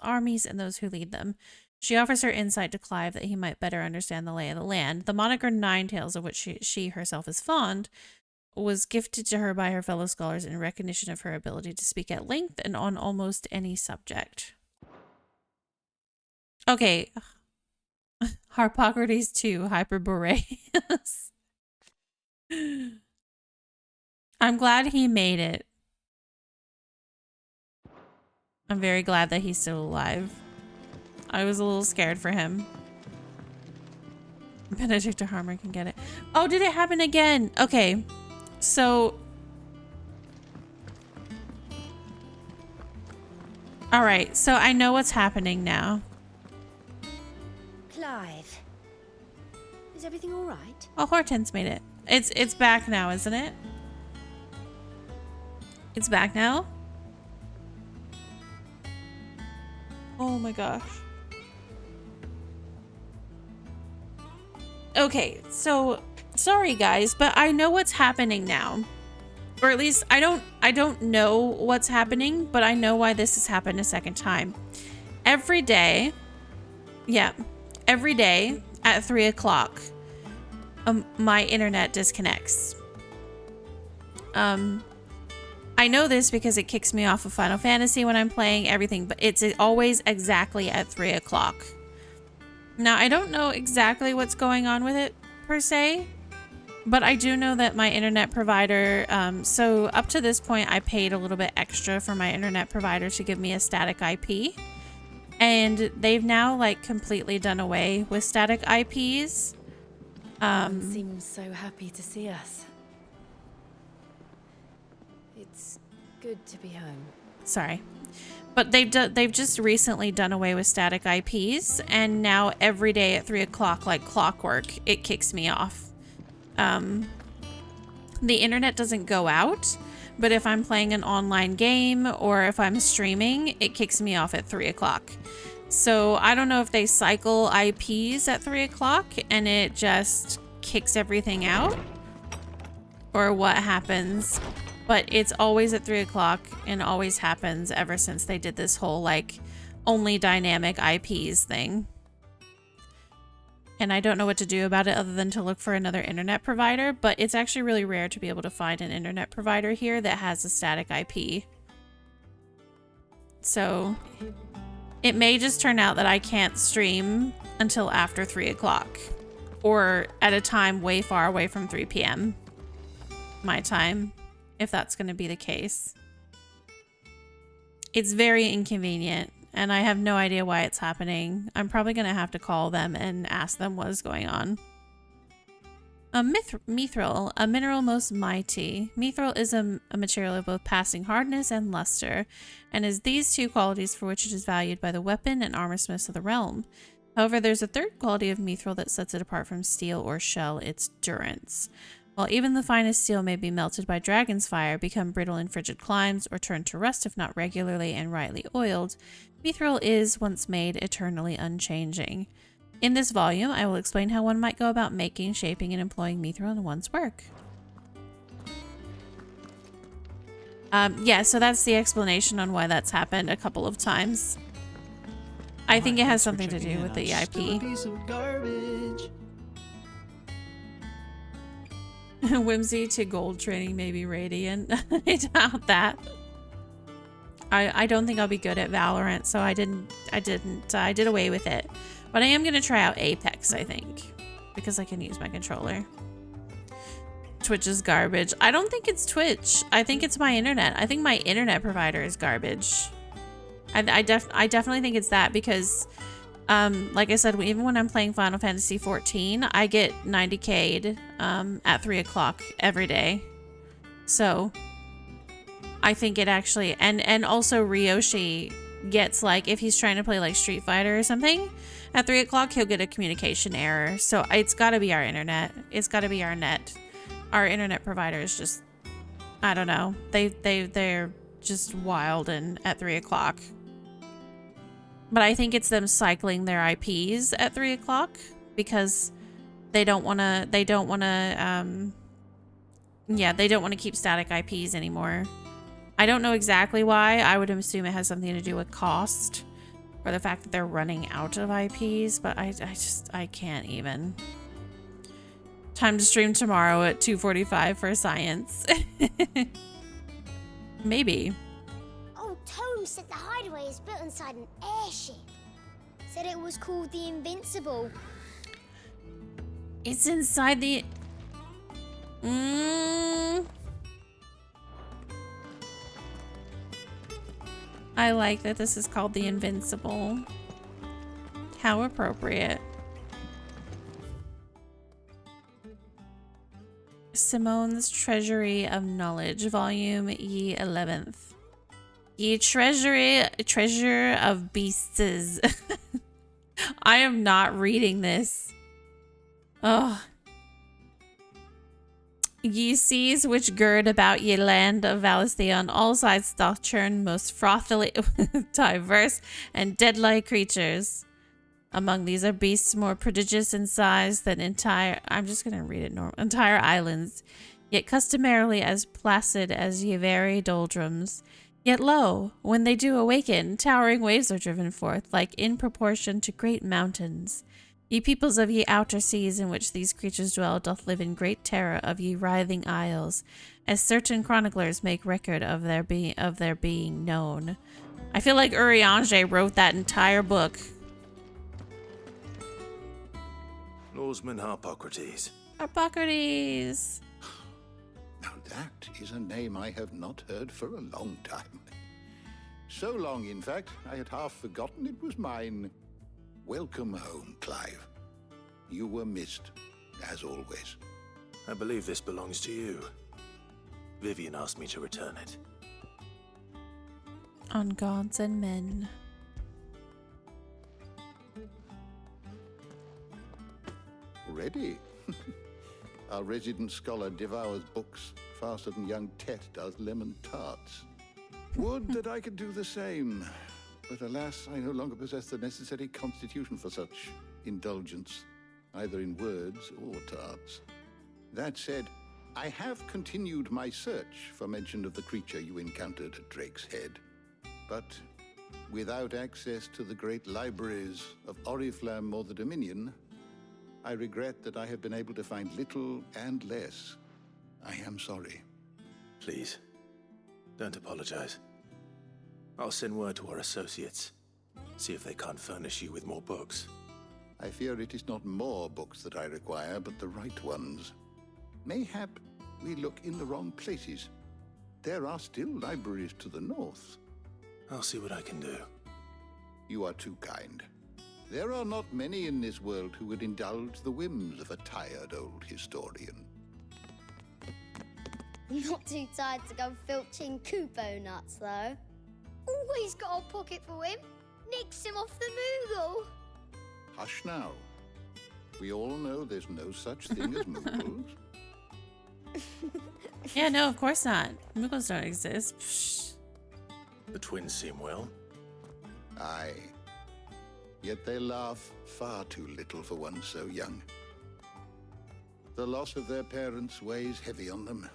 armies and those who lead them. She offers her insight to Clive that he might better understand the lay of the land. The moniker Ninetales, of which she herself is fond, was gifted to her by her fellow scholars in recognition of her ability to speak at length and on almost any subject. Okay. Harpocrates 2, Hyperboreas. I'm glad he made it. I'm very glad that he's still alive. I was a little scared for him. Benedict Harmer can get it. Oh, did it happen again? Okay. So... Alright, so I know what's happening now. Clive. Is everything alright? Oh, Hortense made it. It's back now, isn't it? It's back now? Oh my gosh. Okay, so sorry guys, but I know what's happening now. Or at least I don't know what's happening, but I know why this has happened a second time. Every day, yeah, every day at 3 o'clock, my internet disconnects. I know this because it kicks me off of Final Fantasy when I'm playing everything, but it's always exactly at 3 o'clock. Now, I don't know exactly what's going on with it, per se, but I do know that my internet provider, so up to this point, I paid a little bit extra for my internet provider to give me a static IP, and they've now, like, completely done away with static IPs. Seems so happy to see us. It's good to be home. Sorry. But they've just recently done away with static IPs, and now every day at 3 o'clock, like clockwork, it kicks me off. The internet doesn't go out, but if I'm playing an online game or if I'm streaming, it kicks me off at 3 o'clock. So I don't know if they cycle IPs at 3 o'clock and it just kicks everything out or what happens. But it's always at 3 o'clock and always happens ever since they did this whole, like, only dynamic IPs thing. And I don't know what to do about it other than to look for another internet provider, but it's actually really rare to be able to find an internet provider here that has a static IP. So it may just turn out that I can't stream until after 3 o'clock or at a time way far away from 3 p.m. my time, if that's going to be the case. It's very inconvenient, and I have no idea why it's happening. I'm probably going to have to call them and ask them what is going on. Mithril, a mineral most mighty. Mithril is a material of both passing hardness and luster, and is these two qualities for which it is valued by the weapon and armor smiths of the realm. However, there's a third quality of mithril that sets it apart from steel or shell, its durance. While even the finest steel may be melted by dragon's fire, become brittle in frigid climes, or turn to rust if not regularly and rightly oiled, mithril is, once made, eternally unchanging. In this volume, I will explain how one might go about making, shaping, and employing mithril in one's work. Yeah, so that's the explanation on why that's happened a couple of times. I think it has something to do with the IP. Whimsy to gold training may be radiant. I doubt that. I don't think I'll be good at Valorant, so I did away with it. But I am gonna try out Apex, I think, because I can use my controller. Twitch is garbage. I don't think it's Twitch. I think it's my internet. I think my internet provider is garbage. I definitely think it's that because, like I said, even when I'm playing Final Fantasy 14, I get 90k'd at 3 o'clock every day. So I think it actually, and also Ryoshi gets, like, if he's trying to play like Street Fighter or something, at 3 o'clock he'll get a communication error. So it's got to be our internet. It's got to be our net. Our internet provider is just, I don't know. They're just wild and at 3 o'clock. But I think it's them cycling their IPs at 3 o'clock because they don't want to, yeah, they don't want to keep static IPs anymore. I don't know exactly why. I would assume it has something to do with cost. or the fact that they're running out of IPs, but I can't even. Time to stream tomorrow at 2:45 for science. Maybe. Old Tome said the hideaway is built inside an airship. Said it was called the Invincible. It's inside the... I like that this is called the Invincible. How appropriate. Simone's Treasury of Knowledge, Volume Ye 11th. Ye Treasure of Beasts. I am not reading this. Oh. Ye seas which gird about ye land of Valisthea on all sides doth churn most frothily diverse and deadly creatures. Among these are beasts more prodigious in size than entire islands, yet customarily as placid as ye very doldrums. Yet lo, when they do awaken, towering waves are driven forth, like in proportion to great mountains. Ye peoples of ye outer seas in which these creatures dwell doth live in great terror of ye writhing isles, as certain chroniclers make record of their being known. I feel like Urianger wrote that entire book. Norseman Harpocrates. Harpocrates! Now that is a name I have not heard for a long time. So long, in fact, I had half forgotten it was mine. Welcome home, Clive. You were missed, as always. I believe this belongs to you. Vivian asked me to return it. On gods and men. Ready? Our resident scholar devours books faster than young Tet does lemon tarts. Would that I could do the same. But alas, I no longer possess the necessary constitution for such indulgence, either in words or tarts. That said, I have continued my search for mention of the creature you encountered at Drake's Head. But without access to the great libraries of Oriflamme or the Dominion, I regret that I have been able to find little and less. I am sorry. Please, don't apologize. I'll send word to our associates. See if they can't furnish you with more books. I fear it is not more books that I require, but the right ones. Mayhap we look in the wrong places. There are still libraries to the north. I'll see what I can do. You are too kind. There are not many in this world who would indulge the whims of a tired old historian. Not too tired to go filching Kupo nuts, though. Always got a pocket for him. Nicks him off the Moogle. Hush now. We all know there's no such thing as Moogles. Yeah, no, of course not. Moogles don't exist. Psh. The twins seem well. Aye. Yet they laugh far too little for one so young. The loss of their parents weighs heavy on them,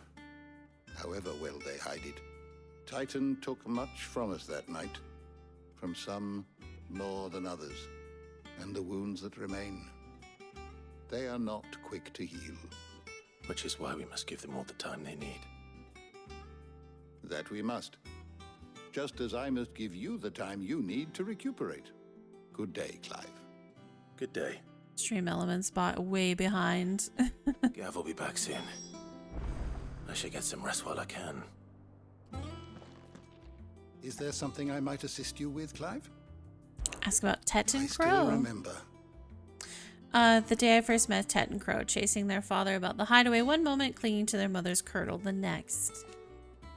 however well they hide it. Titan took much from us that night, from some more than others, and the wounds that remain, they are not quick to heal. Which is why we must give them all the time they need. That we must. Just as I must give you the time you need to recuperate. Good day, Clive. Good day. Stream Elements bot way behind. Gav will be back soon. I should get some rest while I can. Is there something I might assist you with, Clive? Ask about Tet and I Crow. still remember. The day I first met Tet and Crow, chasing their father about the hideaway one moment, clinging to their mother's kirtle the next.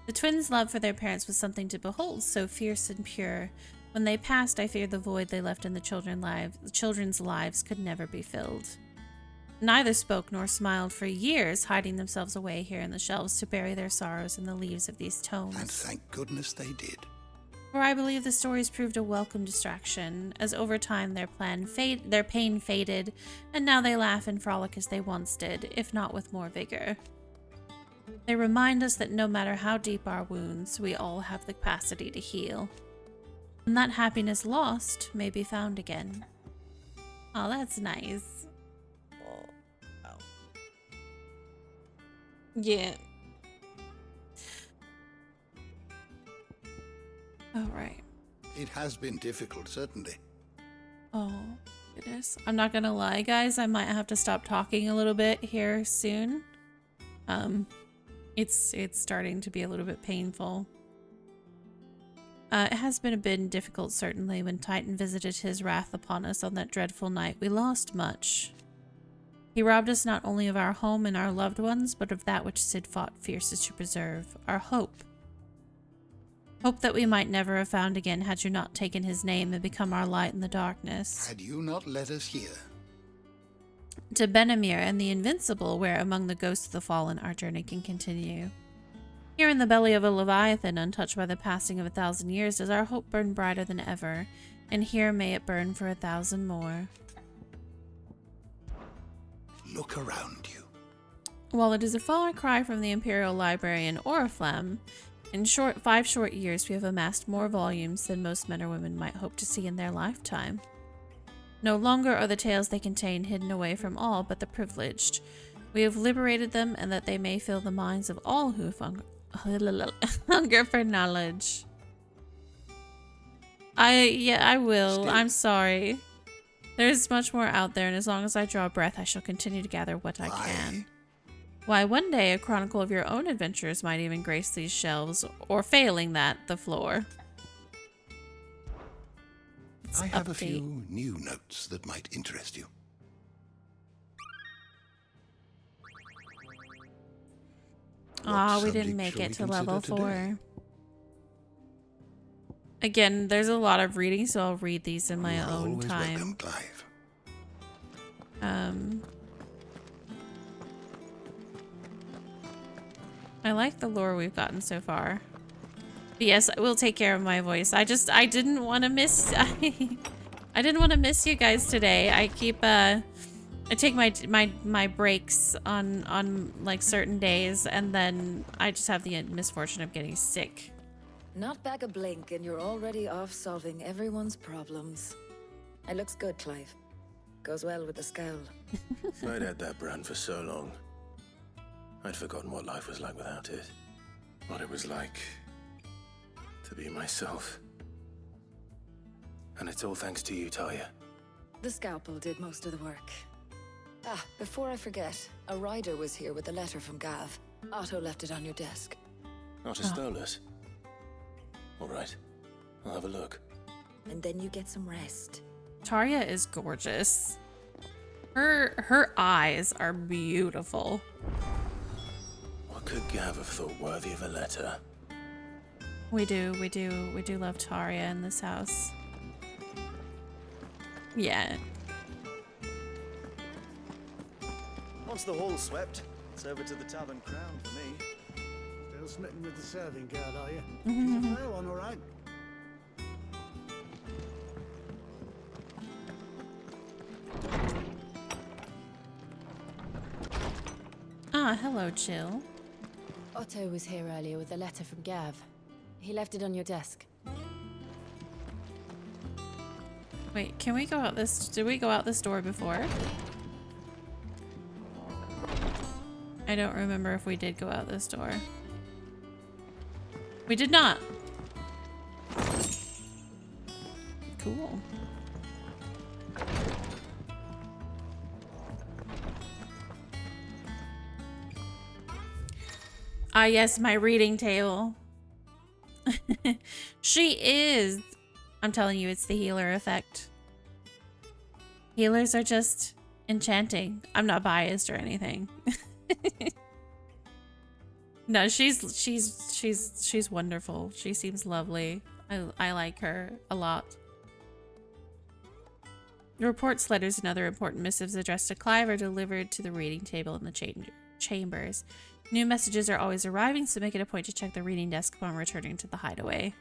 The twins' love for their parents was something to behold, so fierce and pure. When they passed, I feared the void they left in the children's lives could never be filled. Neither spoke nor smiled for years, hiding themselves away here in the shelves to bury their sorrows in the leaves of these tomes. And thank goodness they did. For I believe the stories proved a welcome distraction, as over time their pain faded, and now they laugh and frolic as they once did, if not with more vigor. They remind us that no matter how deep our wounds, we all have the capacity to heal. And that happiness lost may be found again. Oh, that's nice. Oh. Yeah. All right. It has been difficult, certainly. Oh, goodness. I'm not gonna lie, guys. I might have to stop talking a little bit here soon. It's starting to be a little bit painful. It has been a bit difficult, certainly. When Titan visited his wrath upon us on that dreadful night, we lost much. He robbed us not only of our home and our loved ones, but of that which Sid fought fiercest to preserve, our hope. Hope that we might never have found again had you not taken his name and become our light in the darkness. Had you not led us here? To Benamir and the Invincible, where among the ghosts of the fallen our journey can continue. Here in the belly of a Leviathan, untouched by the passing of 1,000 years, does our hope burn brighter than ever, and here may it burn for 1,000 more. Look around you. While it is a far cry from the Imperial Library in Oriflamme, in 5 short years we have amassed more volumes than most men or women might hope to see in their lifetime. No longer are the tales they contain hidden away from all but the privileged. We have liberated them, and that they may fill the minds of all who hunger for knowledge. I will. Still. I'm sorry. There's much more out there, and as long as I draw breath, I shall continue to gather what I can. Why, one day a chronicle of your own adventures might even grace these shelves, or failing that, the floor. I have a few new notes that might interest you. Ah, we didn't make it to level 4. Again, there's a lot of reading, so I'll read these in my own time. Welcome, Clive. I like the lore we've gotten so far. But yes, I will take care of my voice. I didn't want to miss I didn't want to miss you guys today. I keep I take my breaks on like certain days, and then I just have the misfortune of getting sick. Not back a blink and you're already off solving everyone's problems. It looks good, Clive. Goes well with the scowl. I'd had that brand for so long. I'd forgotten what life was like without it. What it was like to be myself. And it's all thanks to you, Talia. The scalpel did most of the work. Ah, before I forget, a rider was here with a letter from Gav. Otto left it on your desk. Not a Stolas. All right, I'll have a look. And then you get some rest. Taria is gorgeous. Her eyes are beautiful. What could Gav have thought worthy of a letter? We do love Taria in this house. Yeah. Once the hall's swept, it's over to the Tavern Crown for me. Still smitten with the serving girl, are you? She's a fair one, all right. Ah, hello, Jill. Otto was here earlier with a letter from Gav. He left it on your desk. Wait, can we go out this... Did we go out this door before? I don't remember if we did go out this door. We did not. Cool. Ah, yes, my reading table. She is. I'm telling you, it's the healer effect. Healers are just enchanting. I'm not biased or anything. No, she's wonderful. She seems lovely. I like her a lot. Reports, letters, and other important missives addressed to Clive are delivered to the reading table in the chambers. New messages are always arriving, so make it a point to check the reading desk upon returning to the hideaway.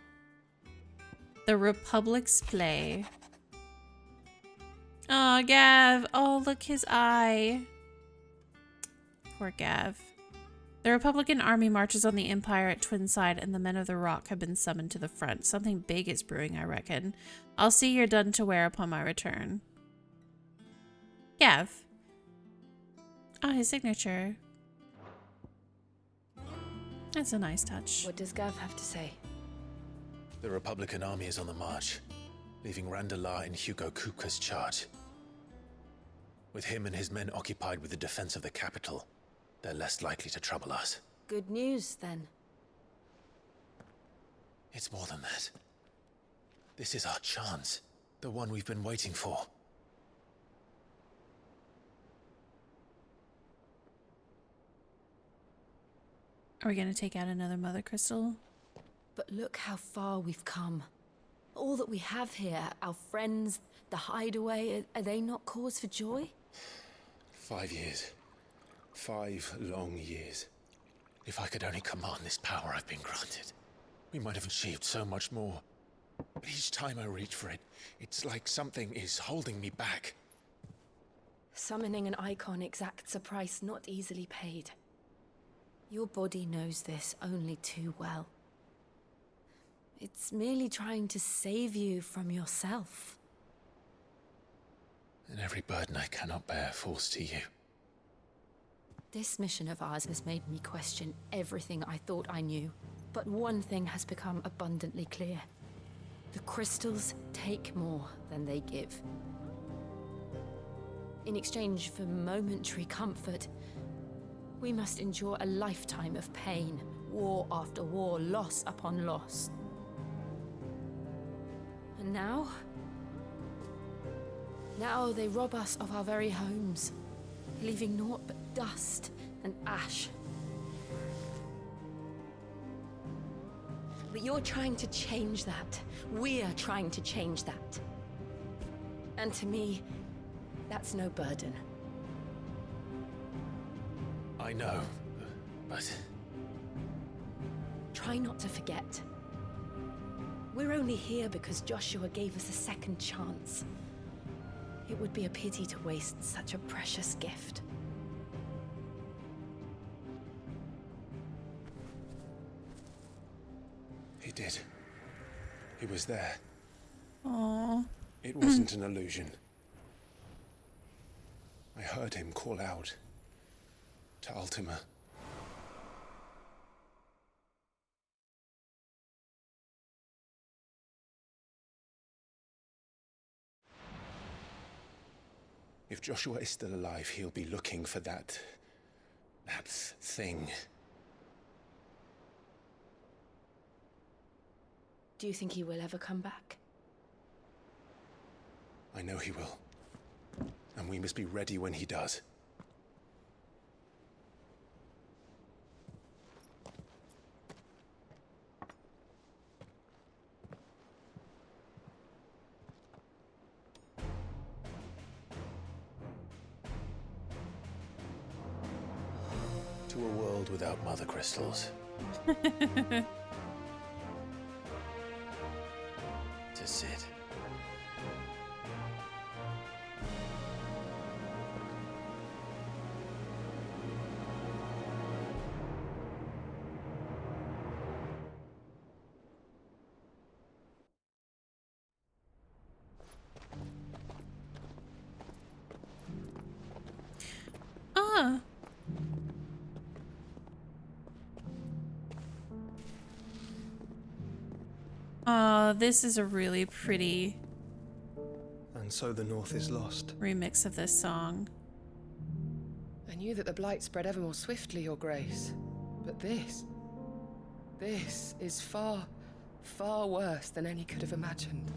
The Republic's Play. Oh, Gav. Oh, look, his eye. Poor Gav. The Republican army marches on the Empire at Twinside, and the men of the Rock have been summoned to the front. Something big is brewing, I reckon. I'll see you're done to wear upon my return. Gav. Oh, his signature. That's a nice touch. What does Gav have to say? The Republican army is on the march, leaving Randalar in Hugo Kupka's charge. With him and his men occupied with the defense of the capital, they're less likely to trouble us. Good news, then. It's more than that. This is our chance, the one we've been waiting for. Are we going to take out another Mother Crystal? But look how far we've come. All that we have here, our friends, the hideaway, are they not cause for joy? 5 years. 5 long years. If I could only command this power I've been granted, we might have achieved so much more. But each time I reach for it, it's like something is holding me back. Summoning an icon exacts a price not easily paid. Your body knows this only too well. It's merely trying to save you from yourself. And every burden I cannot bear falls to you. This mission of ours has made me question everything I thought I knew. But one thing has become abundantly clear. The crystals take more than they give. In exchange for momentary comfort, we must endure a lifetime of pain, war after war, loss upon loss. And now they rob us of our very homes, leaving naught but dust and ash. But you're trying to change that. We're trying to change that. And to me, that's no burden. I know, but... Try not to forget. We're only here because Joshua gave us a second chance. It would be a pity to waste such a precious gift. He did. He was there. Aww. It wasn't an illusion. I heard him call out to Ultima. If Joshua is still alive, he'll be looking for that thing. Do you think he will ever come back? I know he will. And we must be ready when he does. To a world without mother crystals. To Sid. Ah. This is a really pretty And so the North is lost. remix of this song. I knew that the Blight spread ever more swiftly, Your Grace. But this is far, far worse than any could have imagined.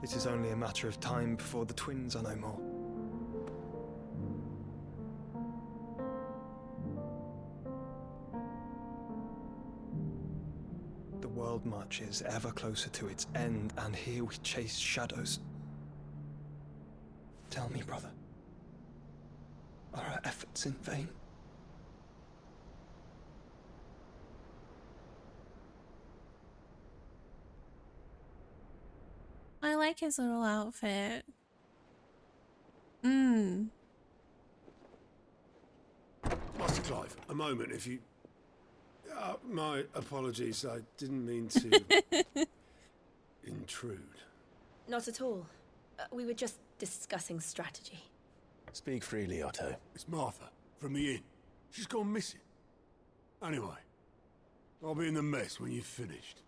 It is only a matter of time before the twins are no more. The world marches ever closer to its end, and here we chase shadows. Tell me, brother, are our efforts in vain? I like his little outfit. Master Clive, a moment, if you My apologies. I didn't mean to intrude. Not at all. We were just discussing strategy. Speak freely, Otto. It's Martha from the inn. She's gone missing. Anyway, I'll be in the mess when you've finished.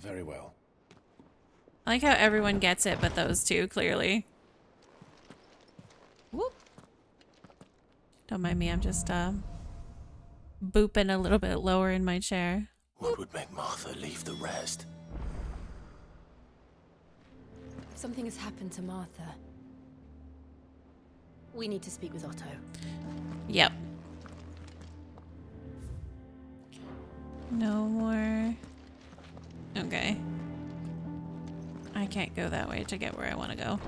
Very well. I like how everyone gets it, but those two, clearly. Whoop. Don't mind me, I'm just, booping a little bit lower in my chair. What would make Martha leave the rest? Something has happened to Martha. We need to speak with Otto. Yep. No more. Okay. I can't go that way to get where I want to go.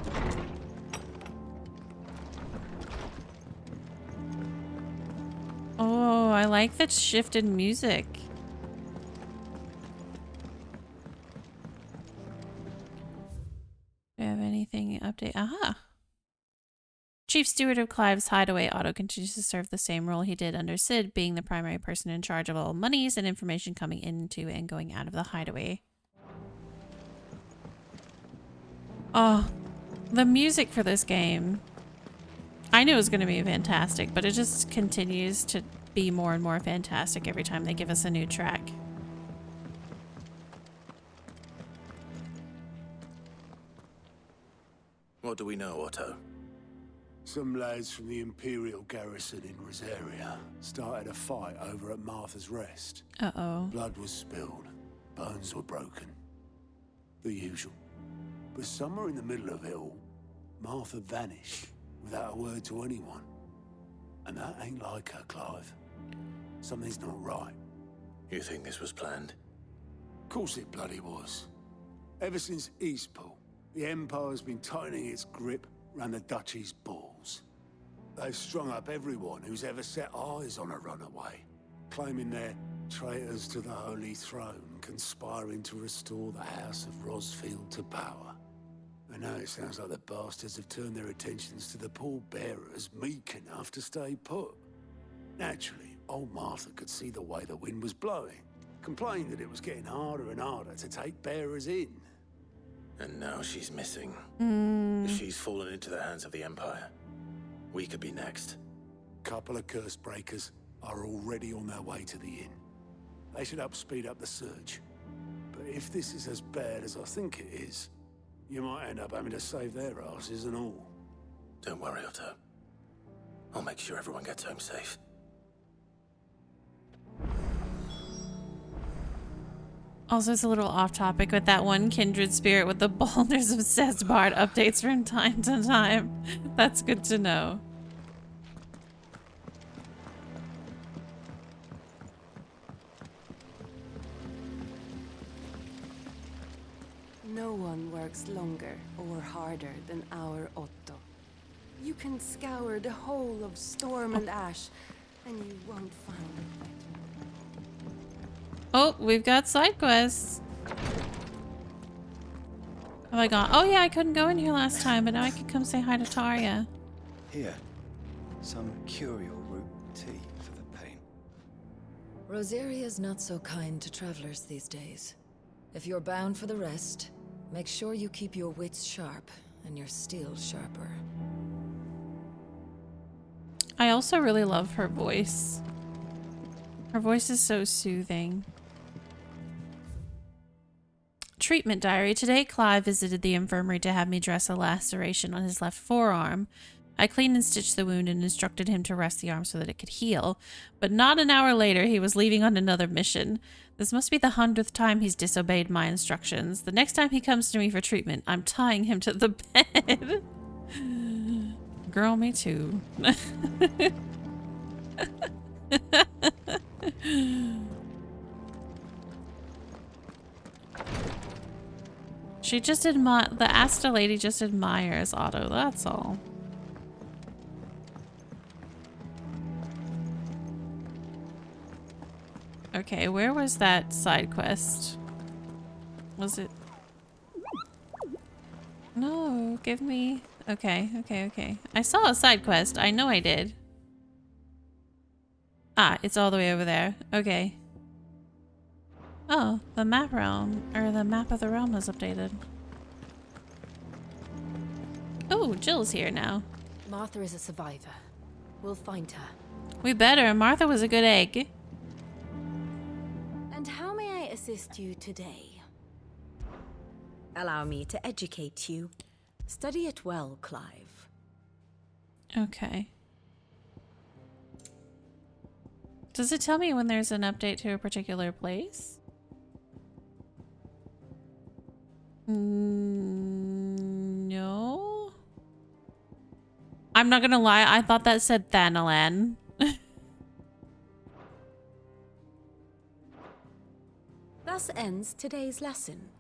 Oh, I like that shifted music. Do you have anything update? Aha! Chief Steward of Clive's Hideaway, Otto continues to serve the same role he did under Sid, being the primary person in charge of all monies and information coming into and going out of the Hideaway. Oh, the music for this game. I knew it was going to be fantastic, but it just continues to be more and more fantastic every time they give us a new track. What do we know, Otto? Some lads from the Imperial garrison in Rosaria started a fight over at Martha's Rest. Uh-oh. Blood was spilled. Bones were broken. The usual. But somewhere in the middle of it all, Martha vanished without a word to anyone. And that ain't like her, Clive. Something's not right. You think this was planned? Of course it bloody was. Ever since Eastpool, the Empire's been tightening its grip round the Duchy's balls. They've strung up everyone who's ever set eyes on a runaway, claiming they're traitors to the Holy Throne, conspiring to restore the House of Rosfield to power. And now it sounds like the bastards have turned their attentions to the pallbearers meek enough to stay put. Naturally, old Martha could see the way the wind was blowing, complained that it was getting harder and harder to take bearers in. And now she's missing. She's fallen into the hands of the Empire. We could be next. Couple of curse breakers are already on their way to the inn. They should help speed up the search. But if this is as bad as I think it is, you might end up having to save their asses and all. Don't worry, Otto. I'll make sure everyone gets home safe. Also, it's a little off topic with that one kindred spirit with the boulders of Sesbard updates from time to time. That's good to know. No one works longer or harder than our Otto. You can scour the whole of Storm and Ash, and you won't find it better. Oh, we've got side quests. Have I gone? Oh yeah, I couldn't go in here last time, but now I can come say hi to Tarja. Here, some curio root tea for the pain. Rosaria's not so kind to travelers these days. If you're bound for the rest, make sure you keep your wits sharp and your steel sharper. I also really love her voice. Her voice is so soothing. Treatment diary. Today, Clive visited the infirmary to have me dress a laceration on his left forearm. I cleaned and stitched the wound and instructed him to rest the arm so that it could heal. But not an hour later, he was leaving on another mission. This must be the 100th time he's disobeyed my instructions. The next time he comes to me for treatment, I'm tying him to the bed. Girl, me too. She just the Asta lady just admires Otto, that's all. Okay, where was that side quest? Was it? No, give me... Okay. I saw a side quest. I know I did. Ah, it's all the way over there. Okay. Oh, the map realm, or the map of the realm was updated. Oh, Jill's here now. Martha is a survivor. We'll find her. We better. Martha was a good egg. And how may I assist you today? Allow me to educate you. Study it well, Clive. Okay. Does it tell me when there's an update to a particular place? No. I'm not gonna lie, I thought that said Thanalan. Thus ends today's lesson.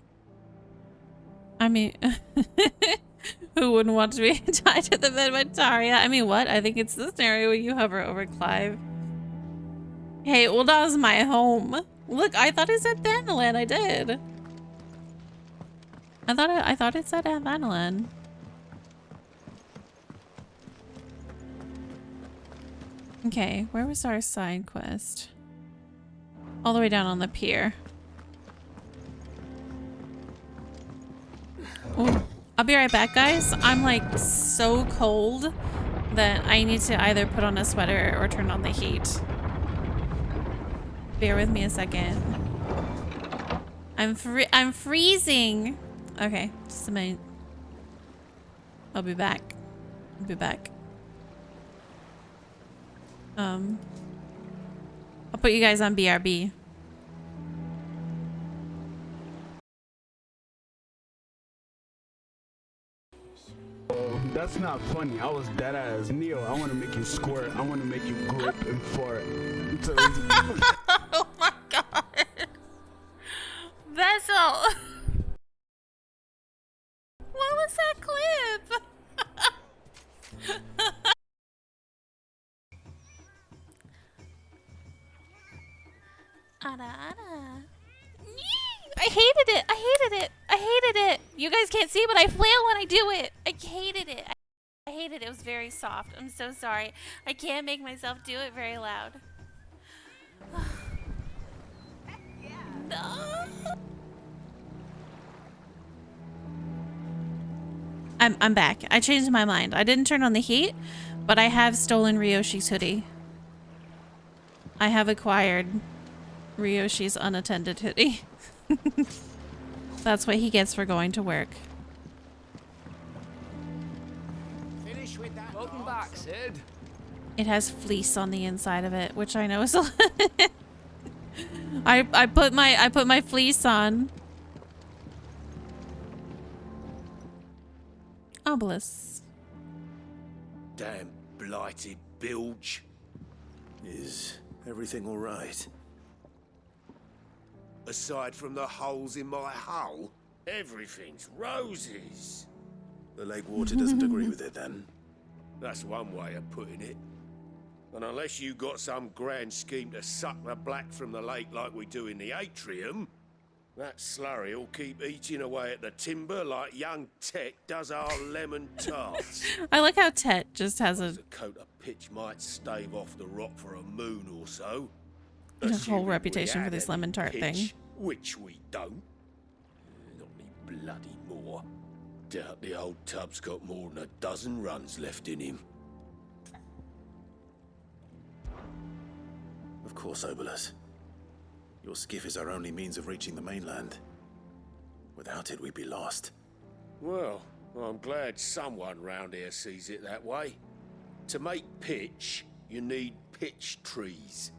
I mean, who wouldn't want to be tied to the bed by Taria? I mean, what? I think it's the scenario where you hover over Clive. Hey, Uldah's my home. Look, I thought it said Thanalan. I did. I thought it said Thanalan. Okay, where was our side quest? All the way down on the pier. Ooh. I'll be right back, guys. I'm like so cold that I need to either put on a sweater or turn on the heat. Bear with me a second. I'm freezing. Okay, just a minute. I'll be back. I'll be back. I'll put you guys on BRB. That's not funny. I was dead ass. Neo, I want to make you squirt. I want to make you grip and fart. Oh my god. Vessel. What was that clip? Ada, ada. I hated it. I hated it. I hated it. You guys can't see, but I flail when I do it. I hated it. I hated it. It was very soft. I'm so sorry. I can't make myself do it very loud. No. I'm back. I changed my mind. I didn't turn on the heat, but I have stolen Ryoshi's hoodie. I have acquired Ryoshi's unattended hoodie. That's what he gets for going to work. Finish with that. Welcome back, Sid. It has fleece on the inside of it, which I know is a I put my fleece on. Obelisk. Damn blighted bilge. Is everything all right? Aside from the holes in my hull, everything's roses. The lake water doesn't agree with it then? That's one way of putting it. And unless you got some grand scheme to suck the black from the lake like we do in the atrium, that slurry will keep eating away at the timber like young Tet does our lemon tarts. I like how Tet just has a coat of pitch might stave off the rock for a moon or so. His whole reputation for this lemon tart thing. Which we don't. Not any bloody more. Doubt the old tub's got more than a dozen runs left in him. Of course, Obelus. Your skiff is our only means of reaching the mainland. Without it, we'd be lost. Well, I'm glad someone round here sees it that way. To make pitch, you need pitch trees.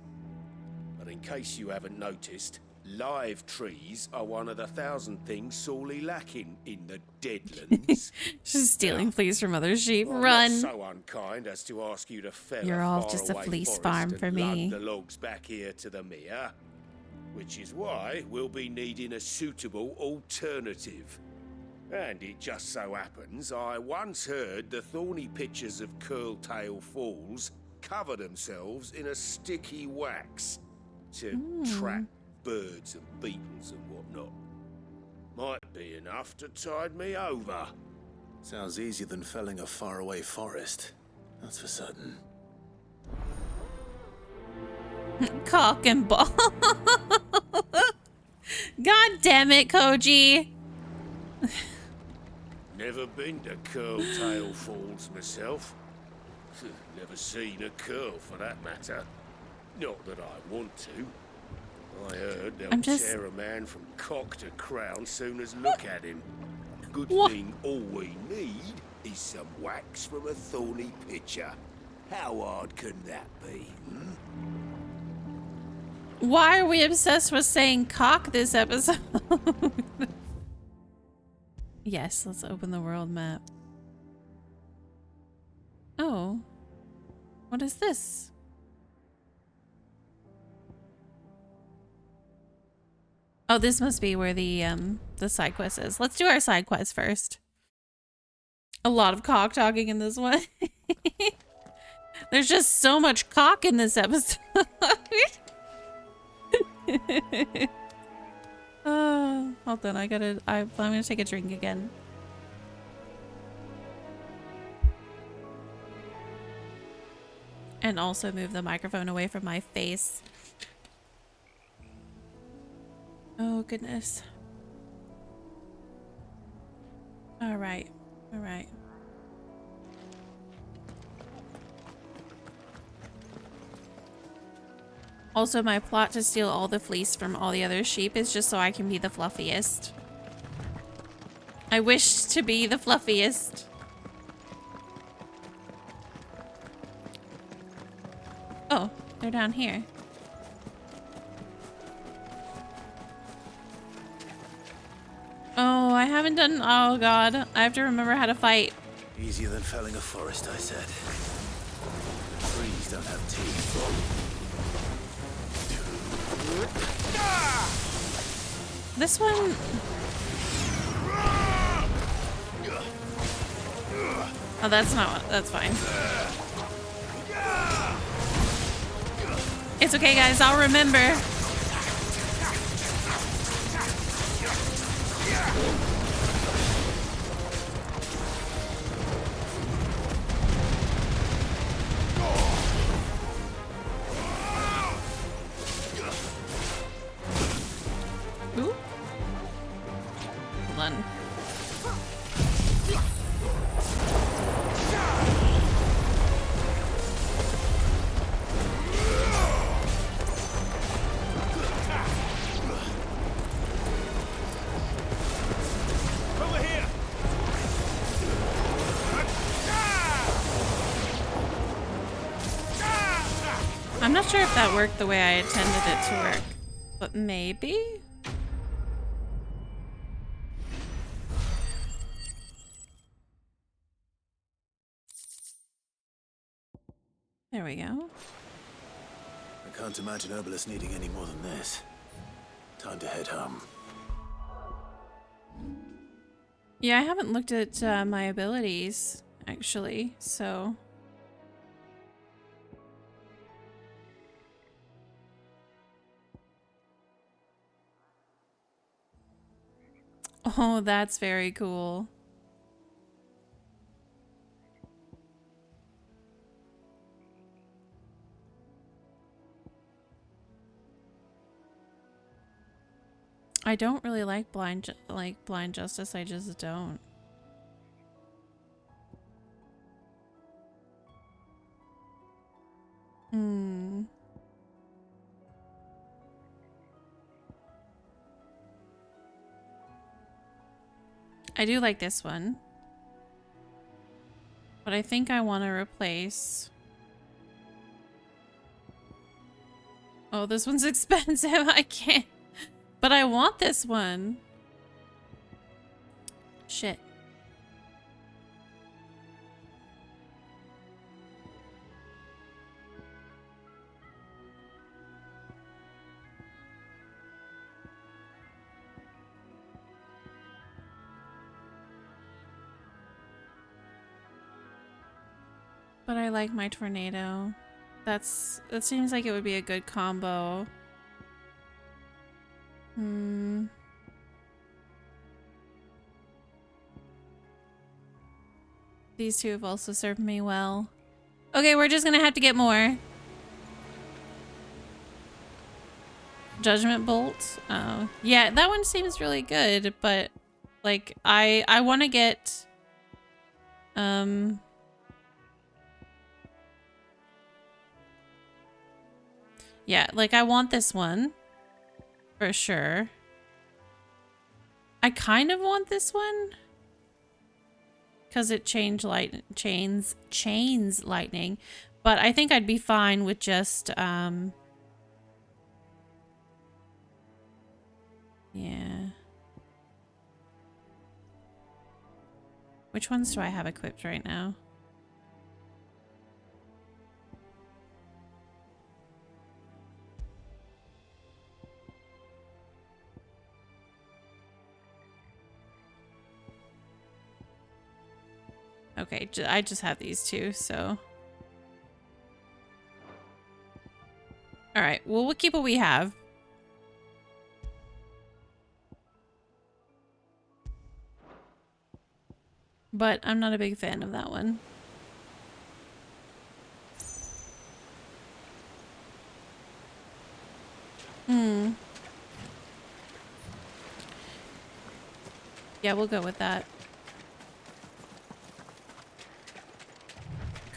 But in case you haven't noticed, live trees are one of the 1,000 things sorely lacking in the Deadlands. She's stealing fleece from other sheep. I'm Run. not so unkind as to ask you to fell You're a all just a faraway fleece forest farm and for me. lug the logs back here to the mere, which is why we'll be needing a suitable alternative. And it just so happens I once heard the thorny pitchers of Curltail Falls cover themselves in a sticky wax to trap birds and beetles and whatnot. Might be enough to tide me over. Sounds easier than felling a faraway forest. That's for certain. Cock and ball. God damn it, Koji. Never been to Curltail Falls myself. Never seen a curl for that matter. Not that I want to. I heard they'll tear a man from cock to crown soon as look at him. Good thing all we need is some wax from a thorny pitcher. How hard can that be, Why are we obsessed with saying cock this episode? Yes, let's open the world map. Oh. What is this? Oh, this must be where the side quest is. Let's do our side quest first. A lot of cock talking in this one. There's just so much cock in this episode. Oh, hold on. I'm gonna take a drink again. And also move the microphone away from my face. Oh, goodness. All right. All right. Also, my plot to steal all the fleece from all the other sheep is just so I can be the fluffiest. I wish to be the fluffiest. Oh, they're down here. Oh, I haven't done... Oh, God. I have to remember how to fight. Easier than felling a forest, I said. Trees don't have teeth. This one... Oh, that's not what... That's fine. It's okay, guys. I'll remember. Ooh. Hold on. I'm not sure if that worked the way I intended it to work, but maybe? There we go. I can't imagine Herbalist needing any more than this. Time to head home. Yeah, I haven't looked at my abilities, actually, so... Oh, that's very cool. I don't really like blind justice. I just don't. I do like this one. But I think I want to replace... Oh, this one's expensive. I can't. But I want this one. Shit. But I like my tornado. That seems like it would be a good combo. These two have also served me well. Okay, we're just gonna have to get more. Judgment Bolt. Oh, yeah, that one seems really good, but like I want to get yeah, like I want this one for sure. I kind of want this one because it chains lightning, but I think I'd be fine with just yeah. Which ones do I have equipped right now? Okay, I just have these two, so. All right, well, we'll keep what we have. But I'm not a big fan of that one. Yeah, we'll go with that.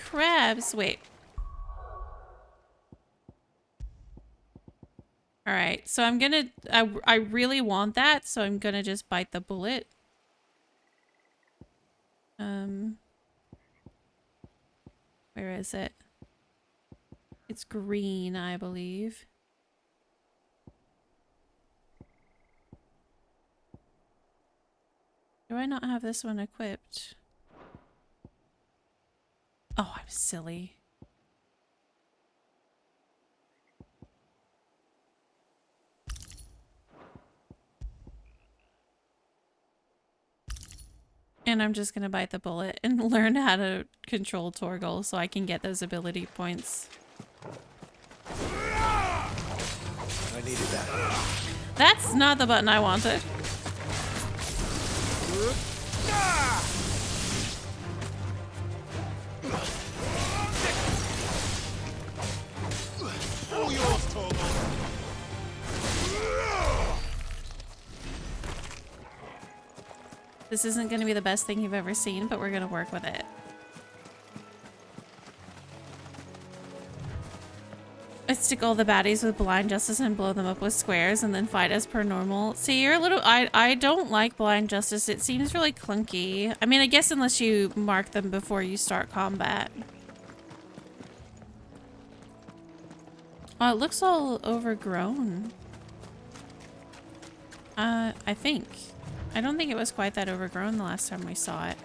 Crabs, wait. All right, so I'm gonna, I really want that, so I'm gonna just bite the bullet. Where is it? It's green, I believe. Do I not have this one equipped? Oh, I'm silly. And I'm just gonna bite the bullet and learn how to control Torgal so I can get those ability points. I needed that. That's not the button I wanted. All yours, Torgal. This isn't going to be the best thing you've ever seen, but we're going to work with it. I stick all the baddies with blind justice and blow them up with squares and then fight as per normal. See, you're a little... I don't like blind justice. It seems really clunky. I mean, I guess unless you mark them before you start combat. Oh, it looks all overgrown. I think. I don't think it was quite that overgrown the last time we saw it.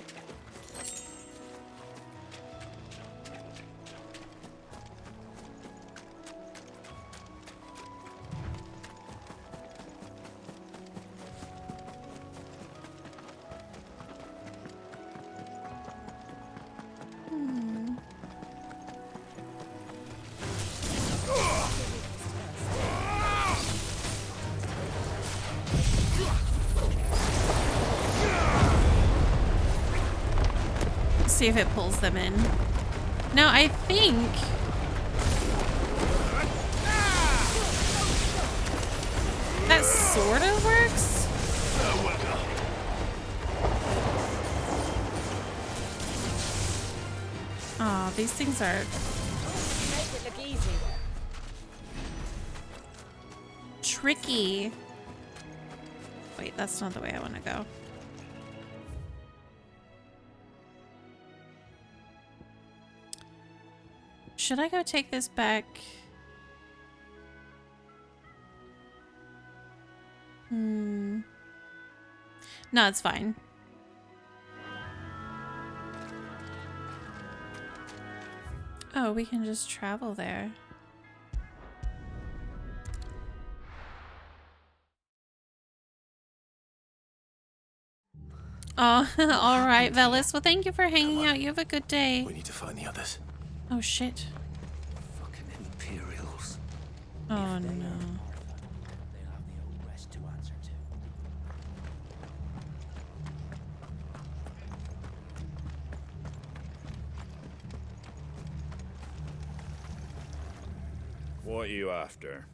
See if it pulls them in. No, I think that sort of works. Oh, these things are Make it look easy. tricky. Wait, that's not the way I want to go. Should I go take this back? No, it's fine. Oh, we can just travel there. Oh, all right, Velis. Well, thank you for hanging out. You have a good day. We need to find the others. Oh, shit. Fucking Imperials. Oh, no. What are you after?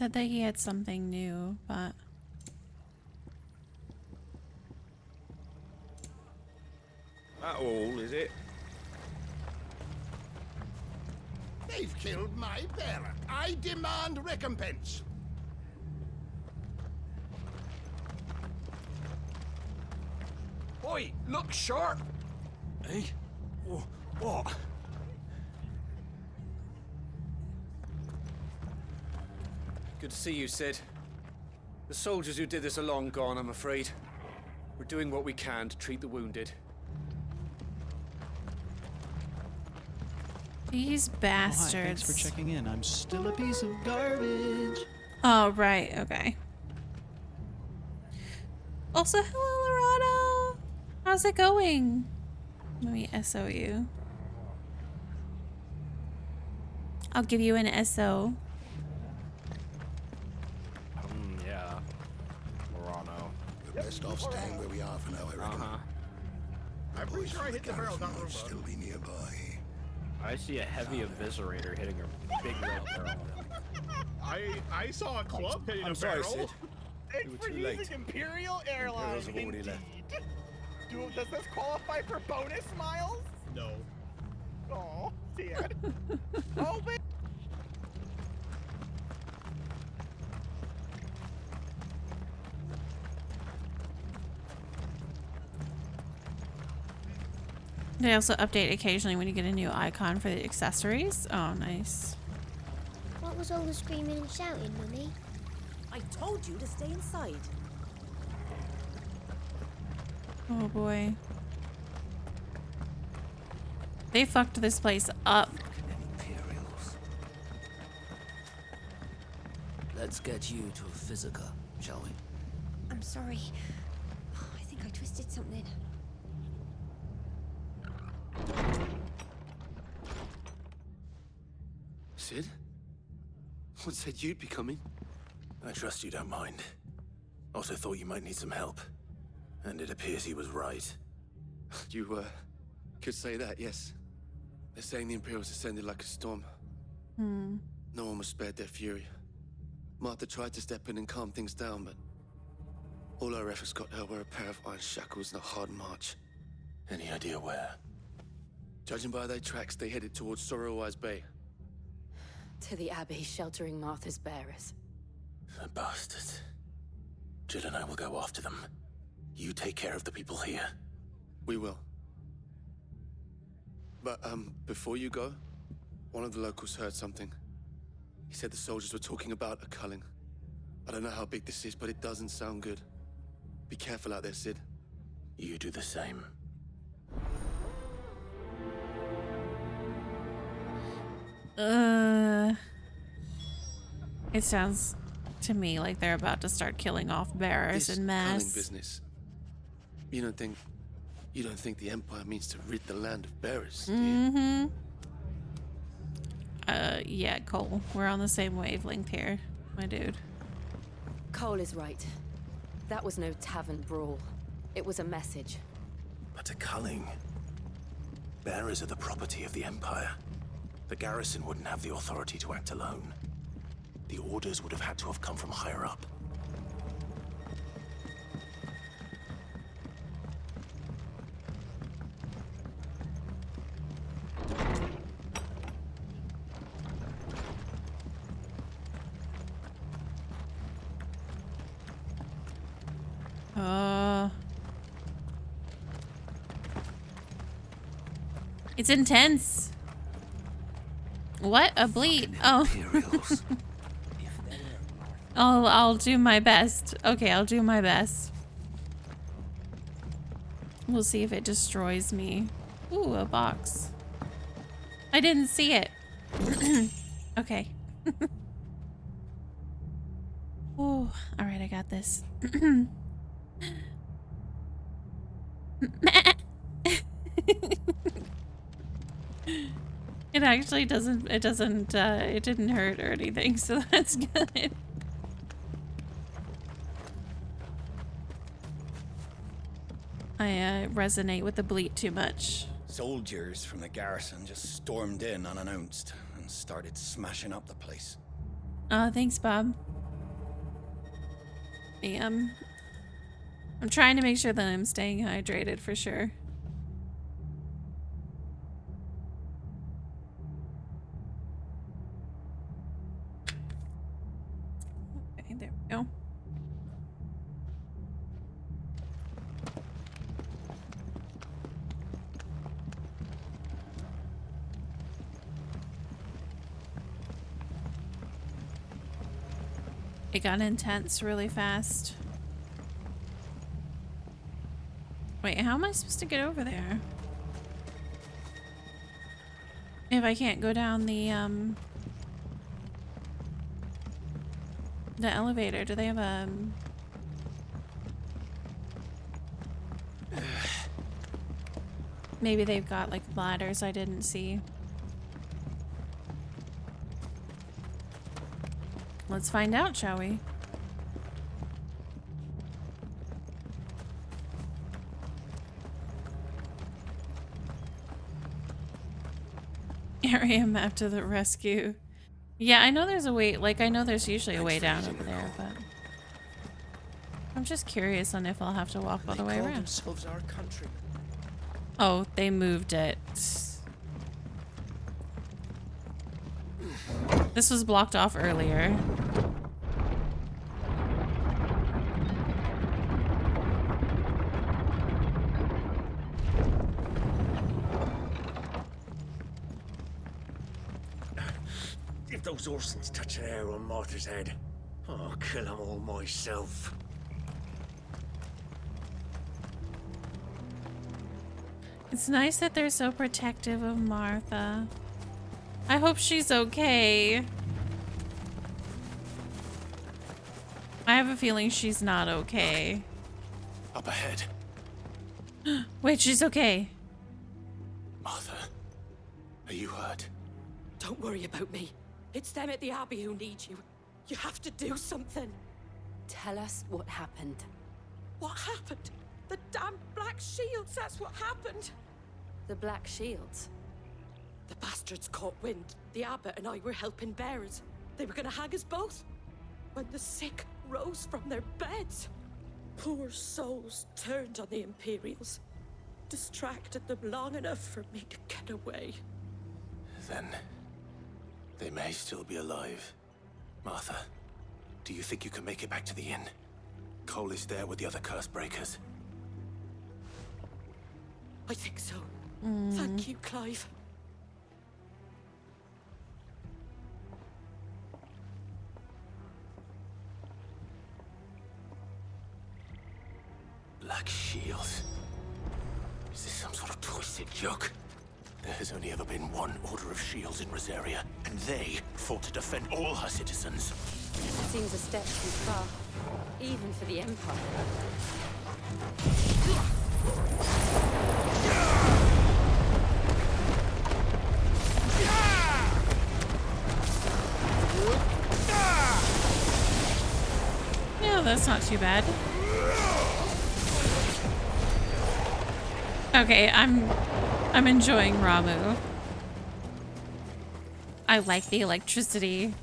said that he had something new, but... That all, is it? They've killed my bearer. I demand recompense. Oi, look sharp! Hey? What? Good to see you, Sid. The soldiers who did this are long gone, I'm afraid. We're doing what we can to treat the wounded. These Oh, hi, bastards. thanks for checking in. I'm still a piece of garbage. Oh, right. Okay. Also, hello, Lorado. How's it going? Let me SO you. I'll give you an SO. Yeah. Morano. We're best off staying where we are for now, I reckon. I'm pretty sure I hit the barrel down the road. Still be nearby. I see a heavy eviscerator hitting a big red barrel. I saw a club hitting a sorry, barrel. Sid. It's were for too using late. Imperial Airlines. Imperials have already left. Does this qualify for bonus miles? No. Oh, sad. Oh, wait. They also update occasionally when you get a new icon for the accessories. Oh, nice. What was all the screaming and shouting, Mummy? I told you to stay inside. Oh boy. They fucked this place up. Let's get you to a physica, shall we? I'm sorry. I think I twisted something. Sid? What said you'd be coming? I trust you don't mind. Also thought you might need some help. And it appears he was right. You, could say that, yes. They're saying the Imperials ascended like a storm. Hmm. No one was spared their fury. Martha tried to step in and calm things down, but all our efforts got her were a pair of iron shackles and a hard march. Any idea where? Judging by their tracks, they headed towards Sorrowwise Bay. To the Abbey sheltering Martha's bearers. The bastards. Jill and I will go after them. You take care of the people here. We will. But, before you go, one of the locals heard something. He said the soldiers were talking about a culling. I don't know how big this is, but it doesn't sound good. Be careful out there, Sid. You do the same. It sounds to me like they're about to start killing off bearers This en culling masse. business. You don't think the Empire means to rid the land of bearers, do you? Mm-hmm. Yeah, Cole. We're on the same wavelength here, my dude. Cole is right. That was no tavern brawl. It was a message. But a culling. Bearers are the property of the Empire. The garrison wouldn't have the authority to act alone. The orders would have had to have come from higher up. It's intense. What? A bleed? Oh. I'll do my best. Okay, I'll do my best. We'll see if it destroys me. Ooh, a box. I didn't see it. Okay. Ooh, all right, I got this. It actually doesn't, it didn't hurt or anything, so that's good. I resonate with the bleat too much. Soldiers from the garrison just stormed in unannounced and started smashing up the place. Thanks, Bob. I'm trying to make sure that I'm staying hydrated for sure. Okay, there we go. It got intense really fast. Wait, how am I supposed to get over there? If I can't go down the elevator, do they have a maybe they've got like ladders I didn't see. Let's find out, shall we? Area map to the rescue. Yeah, I know there's a way, like I know there's usually a way down over there, but I'm just curious on if I'll have to walk all the way around. Themselves our country. Oh, they moved it. This was blocked off earlier. If those Orsons touch an hair on Martha's head, I'll kill them all myself. It's nice that they're so protective of Martha. I hope she's okay. I have a feeling she's not okay. Up ahead. Wait, she's okay. Martha, are you hurt? Don't worry about me. It's them at the Abbey who need you. You have to do something. Tell us what happened. What happened? The damn Black Shields, that's what happened. The Black Shields? The bastards caught wind. The abbot and I were helping bearers. They were gonna hang us both. When the sick rose from their beds, poor souls turned on the Imperials. Distracted them long enough for me to get away. Then they may still be alive. Martha, do you think you can make it back to the inn? Cole is there with the other curse breakers. I think so. Thank you, Clive. Black Shields. Is this some sort of twisted joke? There has only ever been one Order of Shields in Rosaria, and they fought to defend all her citizens. It seems a step too far, even for the Empire. Yeah, that's not too bad. Okay, I'm enjoying Ramu. I like the electricity.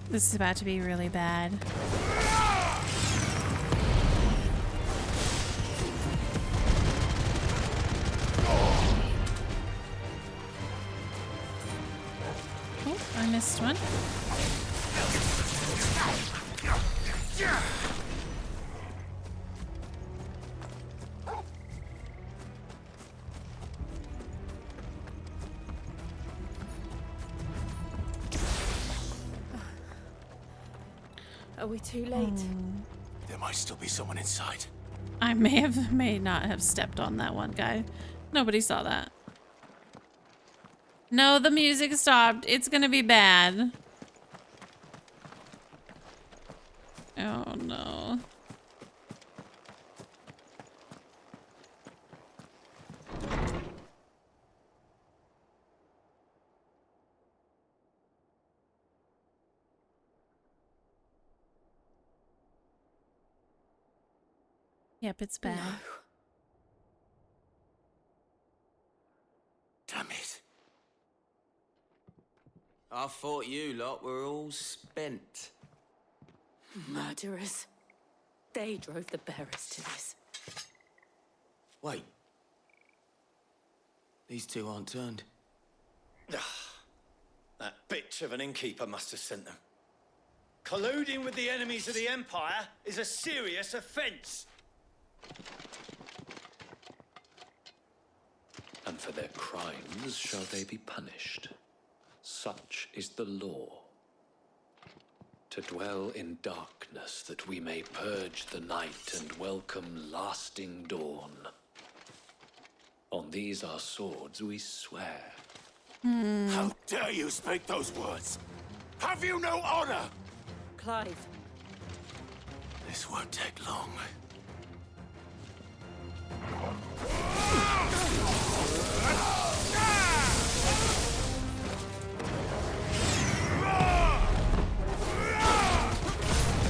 This is about to be really bad. Oh, I missed one. Are we too late? There might still be someone inside. I may not have stepped on that one guy. Nobody saw that. No, the music stopped. It's gonna be bad. Oh no. Yep, it's bad. No. Damn it. I thought you lot were all spent. Murderers. They drove the bearers to this. Wait. These two aren't turned. That bitch of an innkeeper must have sent them. Colluding with the enemies of the Empire is a serious offense. And for their crimes shall they be punished. Such is the law. To dwell in darkness that we may purge the night and welcome lasting dawn. On these our swords we swear. How dare you speak those words? Have you no honor? Clive. This won't take long.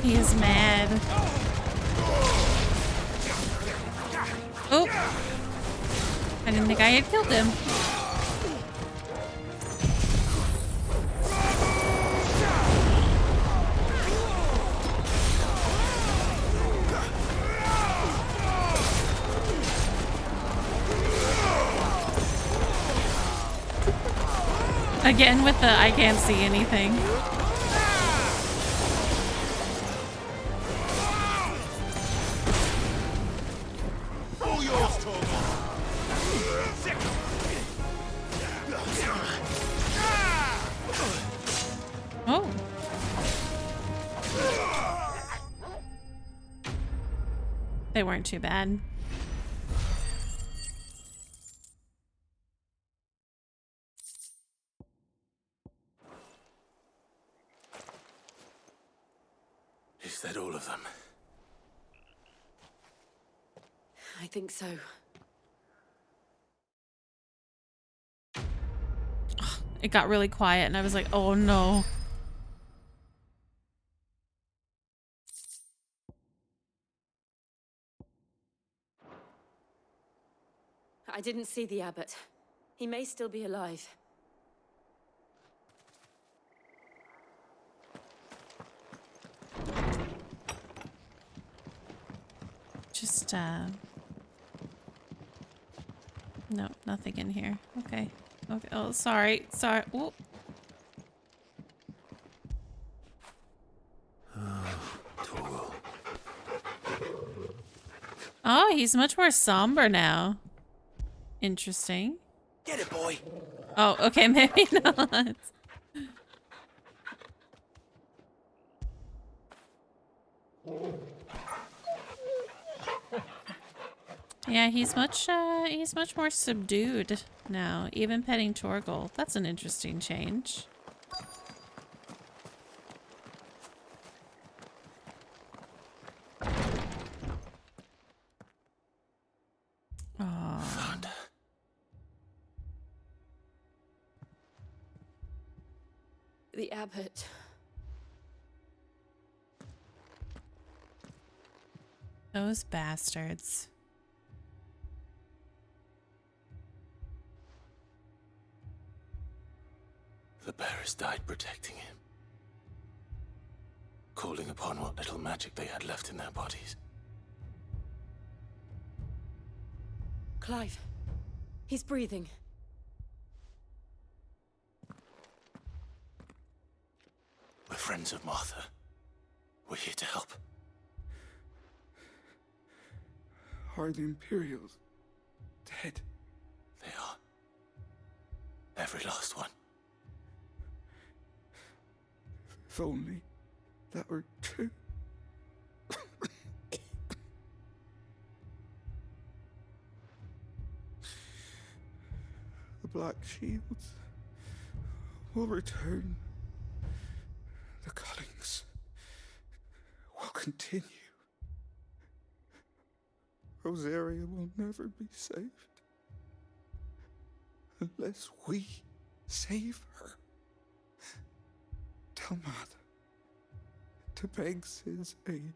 He is mad. Oh! I didn't think I had killed him. Again with the I can't see anything. All yours, Torgal. Oh. They weren't too bad. Is that all of them? I think so. It got really quiet and I was like, oh no. I didn't see the abbot. He may still be alive. Just, no, nothing in here. Okay. Okay. Oh, sorry. Sorry. Ooh. Oh, he's much more somber now. Interesting. Get it, boy. Oh, okay, maybe not. Yeah, he's much more subdued now, even petting Torgal. That's an interesting change. Oh. The abbot. Those bastards. The bearers died protecting him, calling upon what little magic they had left in their bodies. Clive. He's breathing. We're friends of Martha. We're here to help. Are the Imperials dead? They are. Every last one. If only that were true. The Black Shields will return. The cullings will continue. Rosaria will never be saved unless we save her. Tell Martha to beg Sid's aid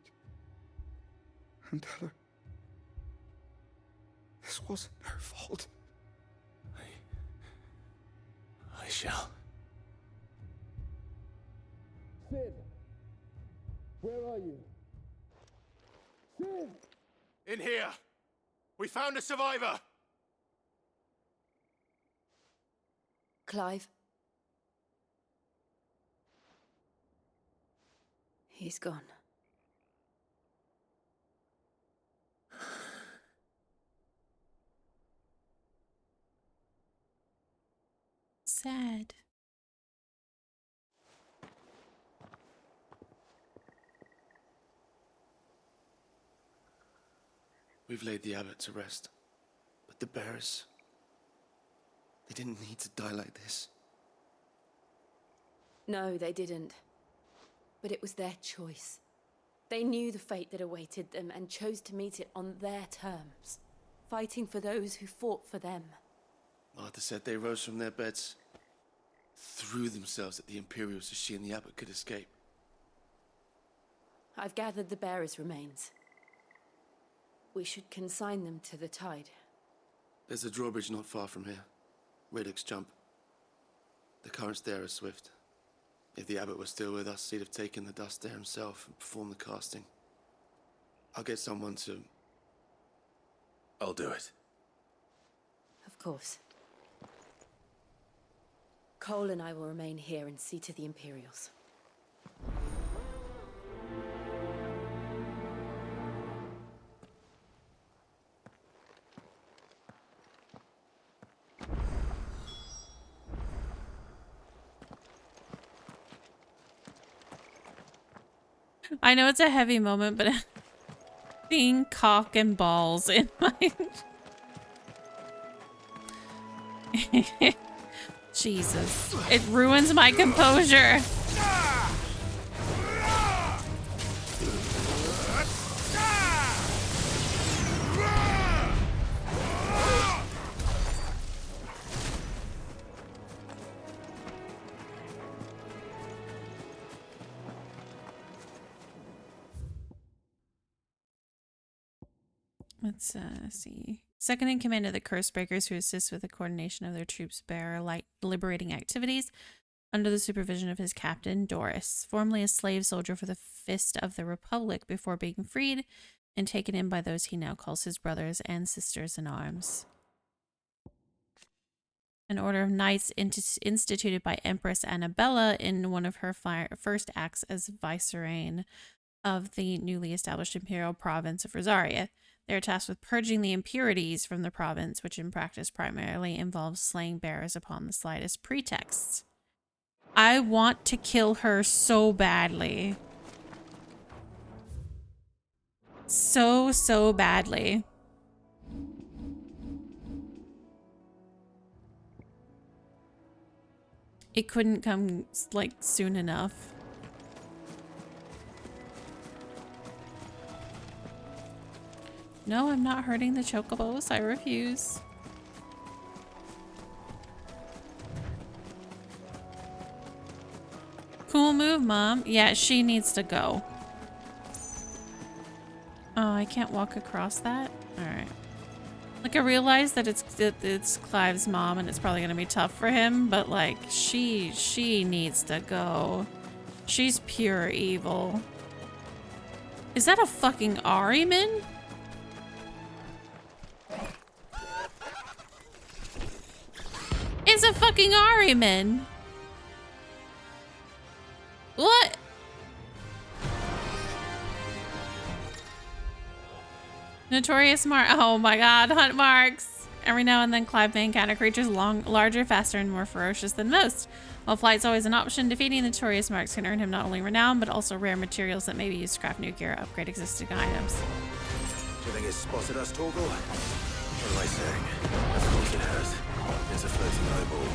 and tell her This wasn't her fault. I shall. Sid! Where are you? Sid! In here! We found a survivor! Clive. He's gone. Sad. We've laid the abbot to rest. But the bearers... they didn't need to die like this. No, they didn't. But it was their choice. They knew the fate that awaited them and chose to meet it on their terms, fighting for those who fought for them. Martha said they rose from their beds, threw themselves at the Imperials so she and the abbot could escape. I've gathered the bearers' remains. We should consign them to the tide. There's a drawbridge not far from here. Radix Jump. The currents there are swift. If the abbot was still with us, he'd have taken the dust there himself and performed the casting. I'll get someone to... I'll do it. Of course. Cole and I will remain here and see to the Imperials. I know it's a heavy moment, but seeing cock and balls in my... Jesus. It ruins my composure. Let's see. Second in command of the Curse Breakers, who assist with the coordination of their troops' bearer liberating activities under the supervision of his captain, Doris, formerly a slave soldier for the Fist of the Republic before being freed and taken in by those he now calls his brothers and sisters in arms. An order of knights instituted by Empress Annabella in one of her first acts as vicereine of the newly established imperial province of Rosaria. They are tasked with purging the impurities from the province, which in practice primarily involves slaying bearers upon the slightest pretexts. I want to kill her so badly. So badly. It couldn't come, like, soon enough. No, I'm not hurting the chocobos. I refuse. Cool move, Mom. Yeah, she needs to go. Oh, I can't walk across that? Alright. Like, I realize that it's Clive's mom and it's probably gonna be tough for him, but like, she needs to go. She's pure evil. Is that a fucking Ahriman? It's a fucking Ahriman. What? Notorious mark. Oh my god, hunt marks. Every now and then Clive may encounter creatures larger, faster, and more ferocious than most. While flight's always an option, defeating the notorious marks can earn him not only renown, but also rare materials that may be used to craft new gear or upgrade existing items. Do you think it's spotted us, Torgal? What am I saying? Of course it has. It's a floating eyeball.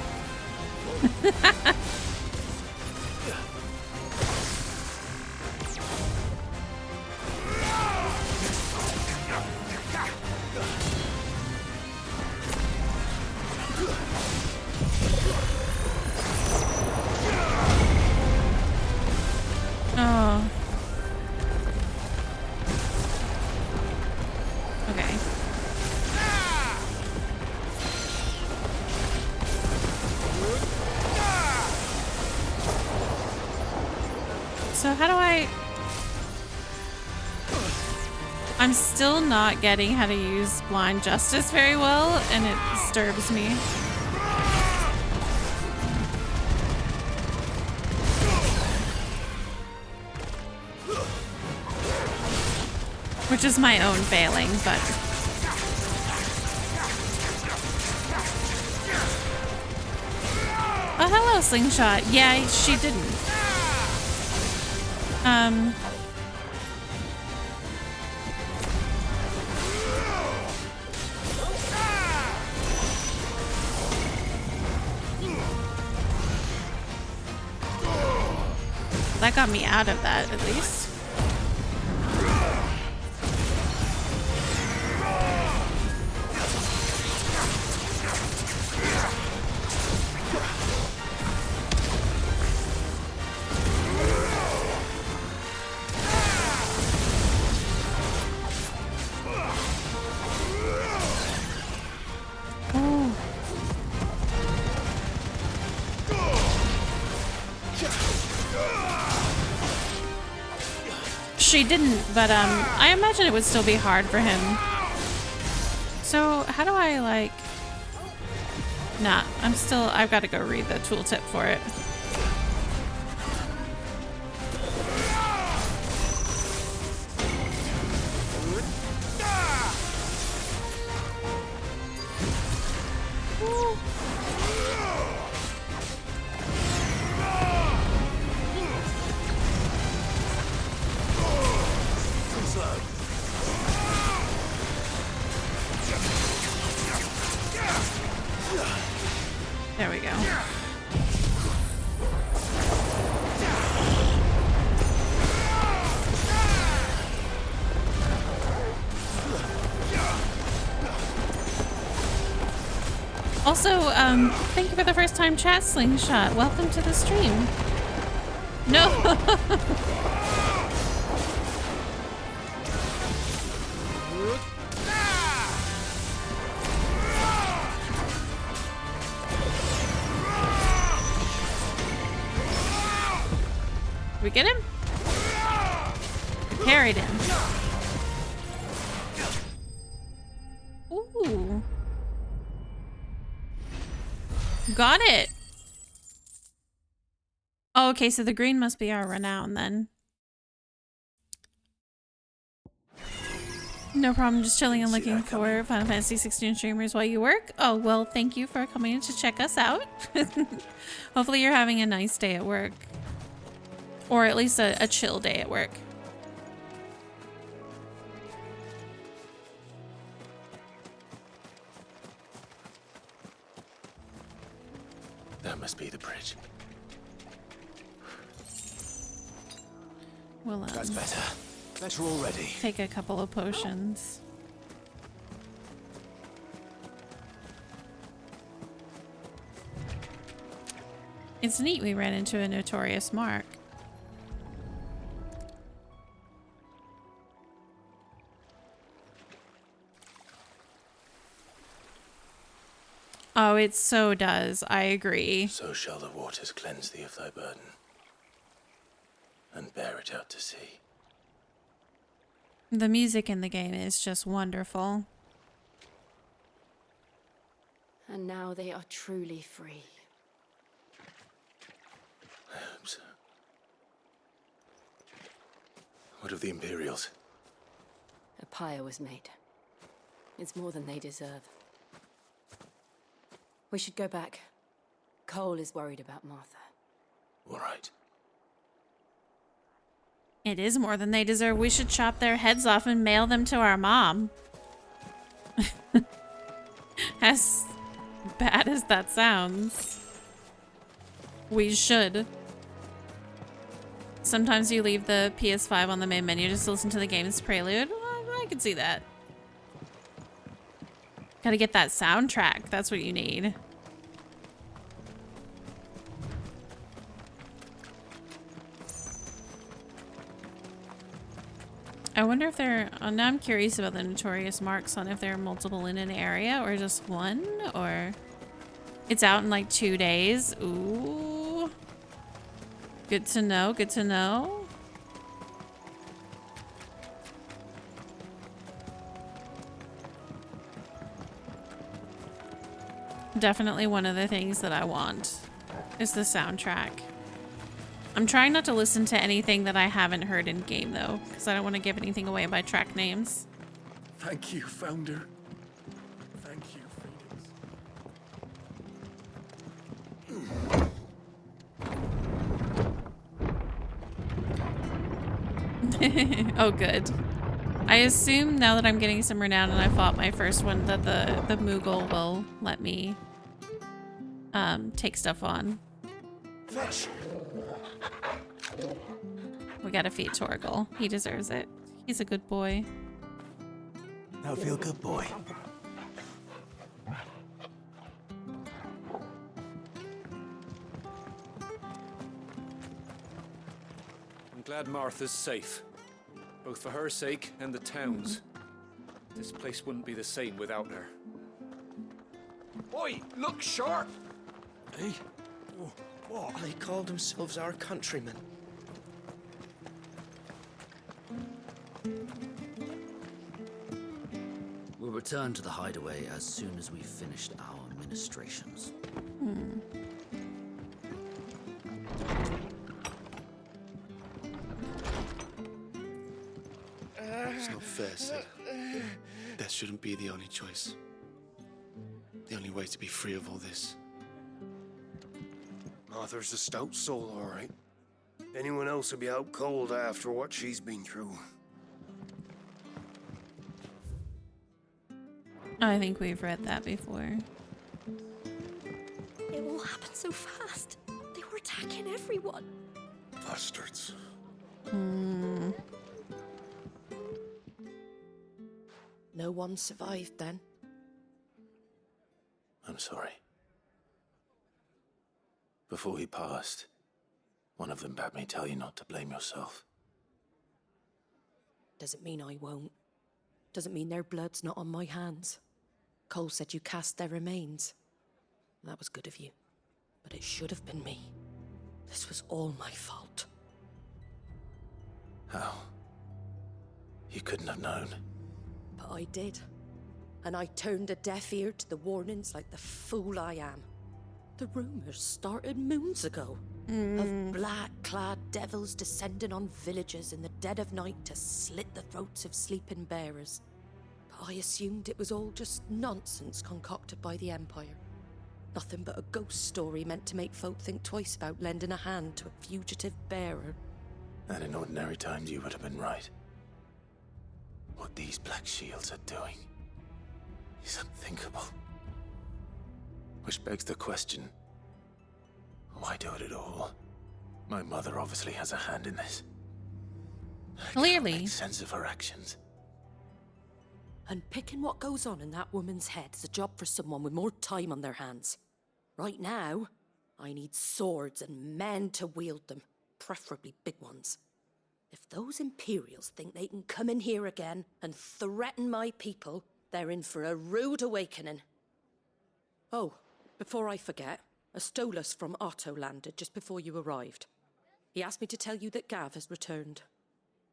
Oh. Okay. So how do I... I'm still not getting how to use Blind Justice very well, and it disturbs me. Which is my own failing, but... Oh, hello, Slingshot. Yeah, she didn't. That got me out of that, at least. She didn't, but I imagine it would still be hard for him. So how do I like... Nah, I've got to go read the tooltip for it. There we go. Also, thank you for the first time chat, Slingshot. Welcome to the stream. No. We get him? We carried him. Ooh. Got it. Oh, okay, so the green must be our renown then. No problem, just chilling and looking for Final Fantasy 16 streamers while you work. Oh, well, thank you for coming in to check us out. Hopefully you're having a nice day at work. Or at least a chill day at work. That must be the bridge. Well, that's better. Better already. Take a couple of potions. It's neat we ran into a notorious mark. Oh, it so does. I agree. So shall the waters cleanse thee of thy burden, and bear it out to sea. The music in the game is just wonderful. And now they are truly free. I hope so. What of the Imperials? A pyre was made. It's more than they deserve. We should go back. Cole is worried about Martha. All right. It is more than they deserve. We should chop their heads off and mail them to our mom. As bad as that sounds. We should. Sometimes you leave the PS5 on the main menu just to listen to the game's prelude. Well, I could see that. Gotta get that soundtrack. That's what you need. I wonder if there... Oh, now I'm curious about the notorious marks on if there are multiple in an area or just one, or... It's out in like 2 days. Ooh. Good to know. Good to know. Definitely one of the things that I want is the soundtrack. I'm trying not to listen to anything that I haven't heard in game though, because I don't want to give anything away by track names. Thank you, Founder. Thank you, Phoenix. Oh, good. I assume now that I'm getting some renown and I fought my first one that the Moogle will let me take stuff on. Fetch. We gotta feed Torgal. He deserves it. He's a good boy. Now feel good, boy. I'm glad Martha's safe. Both for her sake and the town's. This place wouldn't be the same without her. Oi, look sharp! Hey? What? They called themselves our countrymen. We'll return to the hideaway as soon as we've finished our ministrations. It's not fair, Sid. Death shouldn't be the only choice. The only way to be free of all this. Martha's a stout soul, all right. Anyone else would be out cold after what she's been through. I think we've read that before. It all happened so fast. They were attacking everyone. Bastards. No one survived then. I'm sorry. Before he passed, one of them bade me tell you not to blame yourself. Doesn't mean I won't. Doesn't mean their blood's not on my hands. Cole said you cast their remains. That was good of you. But it should have been me. This was all my fault. How? You couldn't have known. But I did. And I turned a deaf ear to the warnings like the fool I am. The rumors started moons ago. Of black-clad devils descending on villages in the dead of night to slit the throats of sleeping bearers. But I assumed it was all just nonsense concocted by the Empire. Nothing but a ghost story meant to make folk think twice about lending a hand to a fugitive bearer. And in ordinary times you would have been right. What these Black Shields are doing is unthinkable. Which begs the question, why do it at all? My mother obviously has a hand in this. Clearly. I can't make sense of her actions. And picking what goes on in that woman's head is a job for someone with more time on their hands. Right now, I need swords and men to wield them, preferably big ones. If those Imperials think they can come in here again and threaten my people, they're in for a rude awakening. Oh, before I forget, a Stolas from Otto landed just before you arrived. He asked me to tell you that Gav has returned.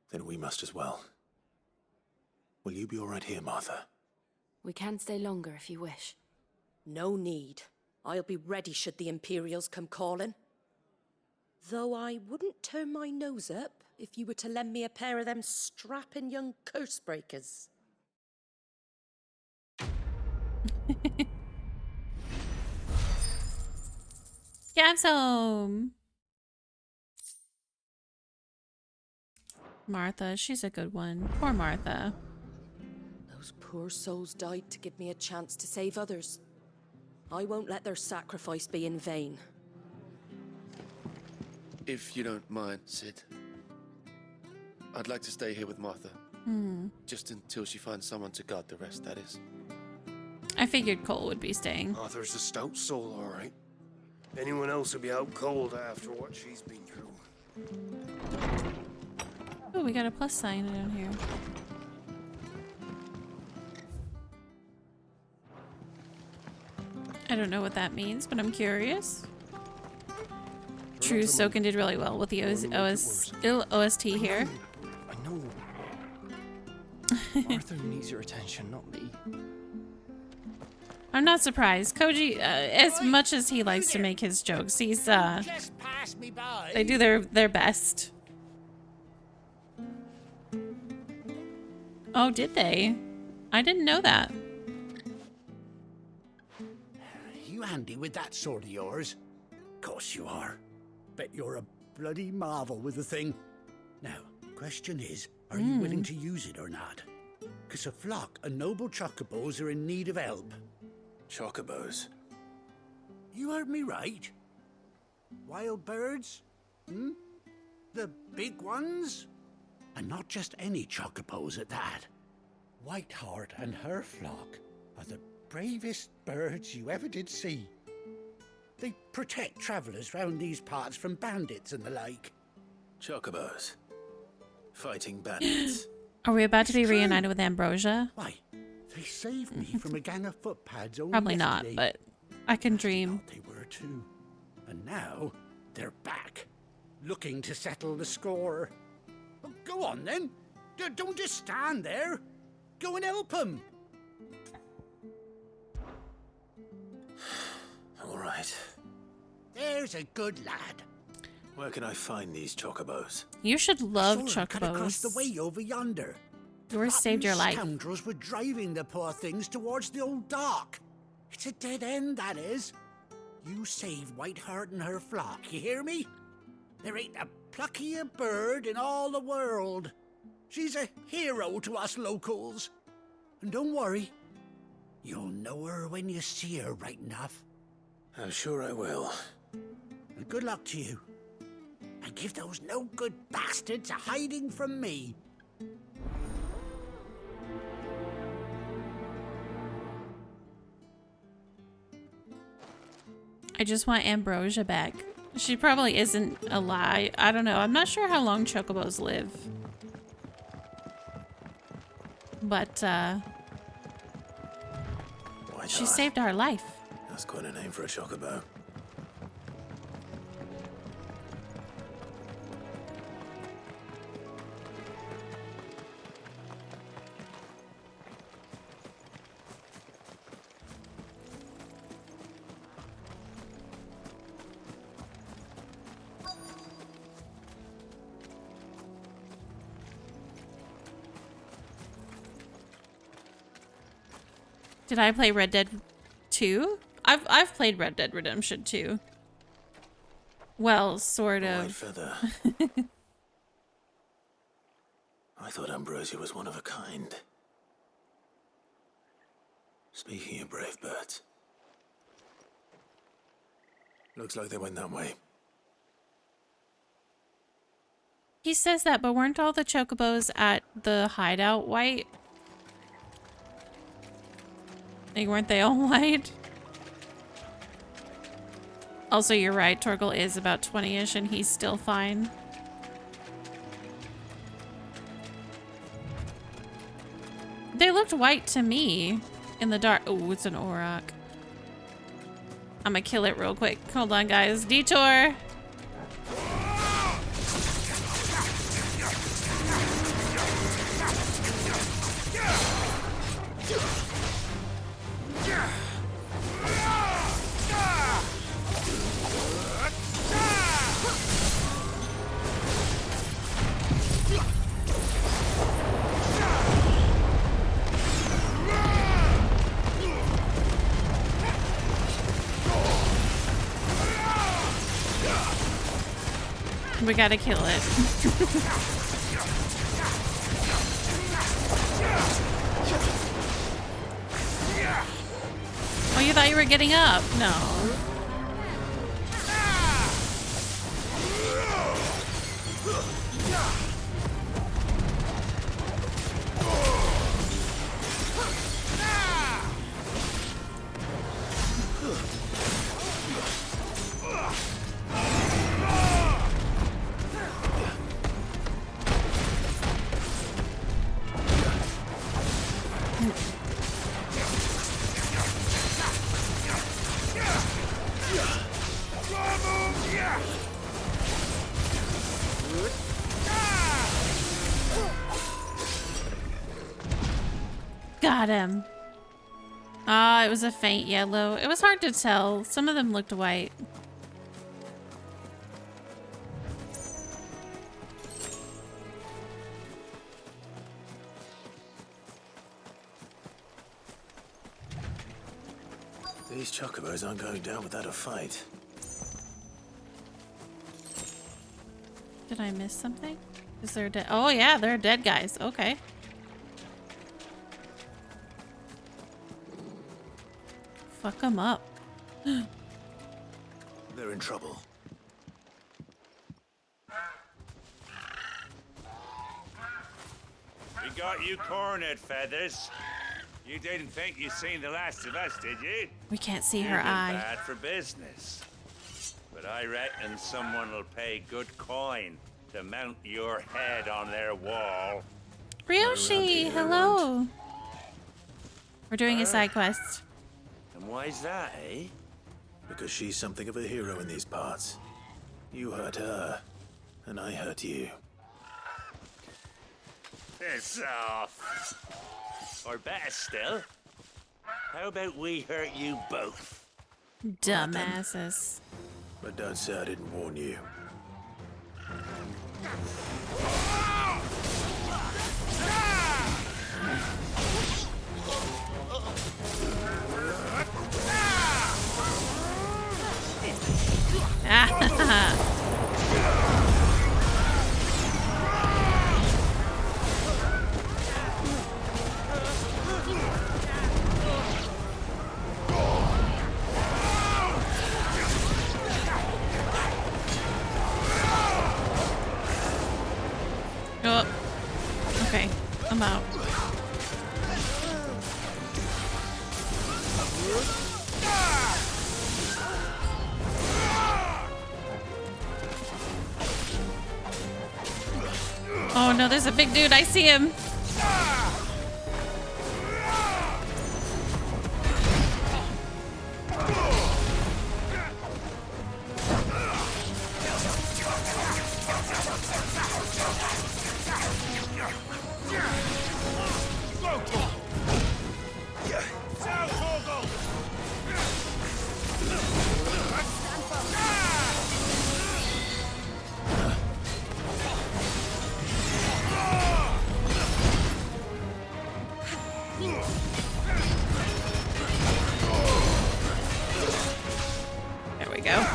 Then we must as well. Will you be all right here, Martha? We can stay longer if you wish. No need. I'll be ready should the Imperials come calling. Though I wouldn't turn my nose up if you were to lend me a pair of them strapping young curse breakers. Gav's home. Martha, she's a good one. Poor Martha. Those poor souls died to give me a chance to save others. I won't let their sacrifice be in vain. If you don't mind, Sid, I'd like to stay here with Martha. Just until she finds someone to guard the rest, that is. I figured Cole would be staying. Martha's a stout soul, all right. Anyone else would be out cold after what she's been through. Oh, we got a plus sign down here. I don't know what that means, but I'm curious. True, Soken did really well with the OST here. I know. Arthur needs your attention, not me. I'm not surprised. Koji, as much as he likes to make his jokes, he's Just pass me by. they do their best. Oh, did they? I didn't know that. You handy with that sword of yours? Course you are. Bet you're a bloody marvel with the thing. Now, question is, are you willing to use it or not? 'Cause a flock of noble chocobos are in need of help. Chocobos? You heard me right. Wild birds? Hmm? The big ones? And not just any chocobos at that. Whiteheart and her flock are the bravest birds you ever did see. They protect travellers round these parts from bandits and the like. Chocobos? Fighting bandits? Are we about to be reunited with Ambrosia? Why, they saved me from a gang of footpads only Probably not, yesterday. but I can dream. They were too. And now they're back, looking to settle the score. Well, go on then. Don't just stand there. Go and help them. All right. There's a good lad. Where can I find these chocobos? You should love Saw 'em cut across the chocobos. way over yonder. Yours saved your life. Scoundrels were driving the poor things towards the old dock. It's a dead end, that is. You save Whiteheart and her flock, you hear me? There ain't a pluckier bird in all the world. She's a hero to us locals. And don't worry, you'll know her when you see her right enough. I'm sure I will. And good luck to you. And give those no-good bastards a hiding from me. I just want Ambrosia back. She probably isn't alive. I don't know. I'm not sure how long chocobos live. But, she saved our life. That's quite a name for a chocobo. Did I play Red Dead 2? I've played Red Dead Redemption 2. Well, sort White of. feather. I thought Ambrosia was one of a kind. Speaking of brave birds. Looks like they went that way. He says that, but weren't all the chocobos at the hideout white? Like, weren't they all white? Also, you're right. Torgal is about 20-ish and he's still fine. They looked white to me in the dark. Oh, it's an auroch. I'm gonna kill it real quick. Hold on, guys. Detour. We gotta kill it. Oh, you thought you were getting up? No. Got him. Ah, it was a faint yellow. It was hard to tell. Some of them looked white. These chocobos aren't going down without a fight. Did I miss something? Is there dead? Oh yeah, they're dead guys. Okay. Fuck them up. They're in trouble. We got you cornered, Feathers. You didn't think you'd seen the last of us, did you? We can't see You've her been eye. bad for business. But I reckon someone will pay good coin to mount your head on their wall. Ryoshi, hello. We're doing a side quest. And why's that, eh? Because she's something of a hero in these parts. You hurt her, and I hurt you. Piss off. Or better still, how about we hurt you both? Dumbasses. But don't say I didn't warn you. Oh, okay. I'm out. Oh no, there's a big dude. I see him. There we go.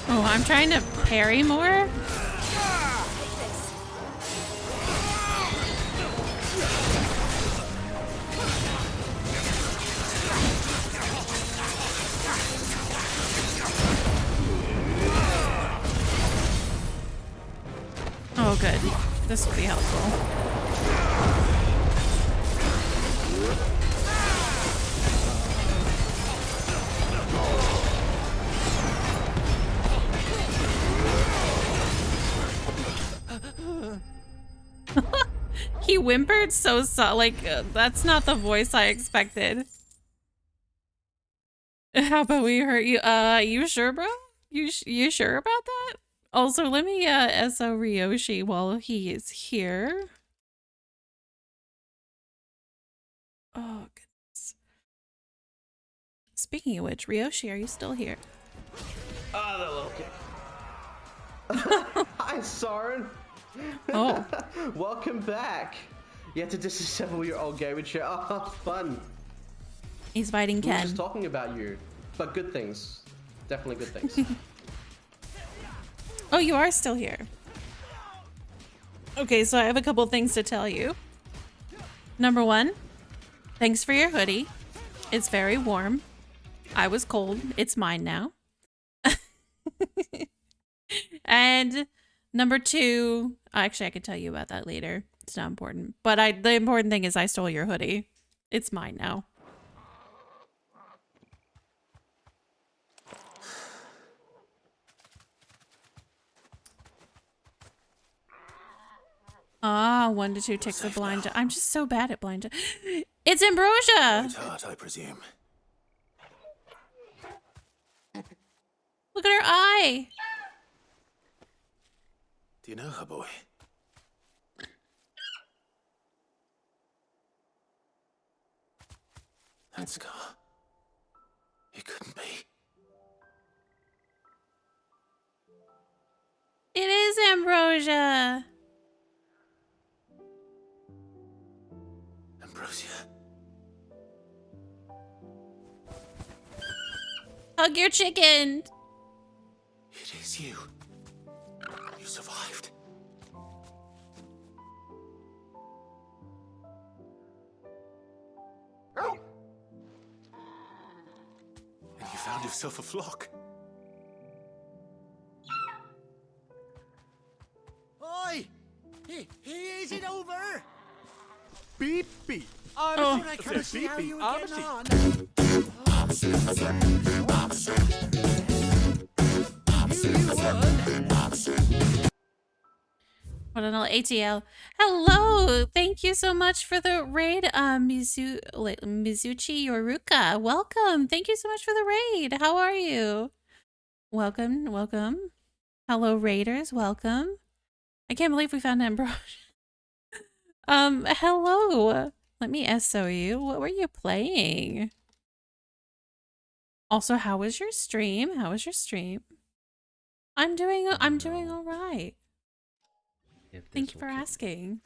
Oh, I'm trying to parry more. Oh, good. This will be helpful. He whimpered like that's not the voice I expected. How about we hurt you? You sure, bro? You sure about that? Also, let me SO Ryoshi while he is here. Oh goodness. Speaking of which, Ryoshi, are you still here? Oh, okay. Hi, Soren. Oh. Welcome back. You had to disassemble your old gaming chair. Oh, fun. He's fighting We were Ken. just talking about you, but good things. Definitely good things. Oh, you are still here. Okay, so I have a couple things to tell you. Number one, thanks for your hoodie. It's very warm. I was cold. It's mine now. And Number 2, actually I could tell you about that later. It's not important. But the important thing is I stole your hoodie. It's mine now. Ah, 1 to 2 ticks of blind. I'm just so bad at blind. It's Ambrosia! Right heart, I presume. Look at her eye! Do you know her, boy? That scar. It couldn't be. It is Ambrosia! Ambrosia. Hug your chicken! It is you. You survived. And you found yourself a flock. Oi! Is it over? Beep, beep. Oh, I can't see how you were getting on. What an ATL. Hello! Thank you so much for the raid, Mizuchi Yoruka. Welcome. Thank you so much for the raid. How are you? Welcome, welcome. Hello, raiders. Welcome. I can't believe we found Ambrosia. Hello. Let me SO you. What were you playing? Also, how was your stream? How was your stream? I'm doing all right. Thank you for asking.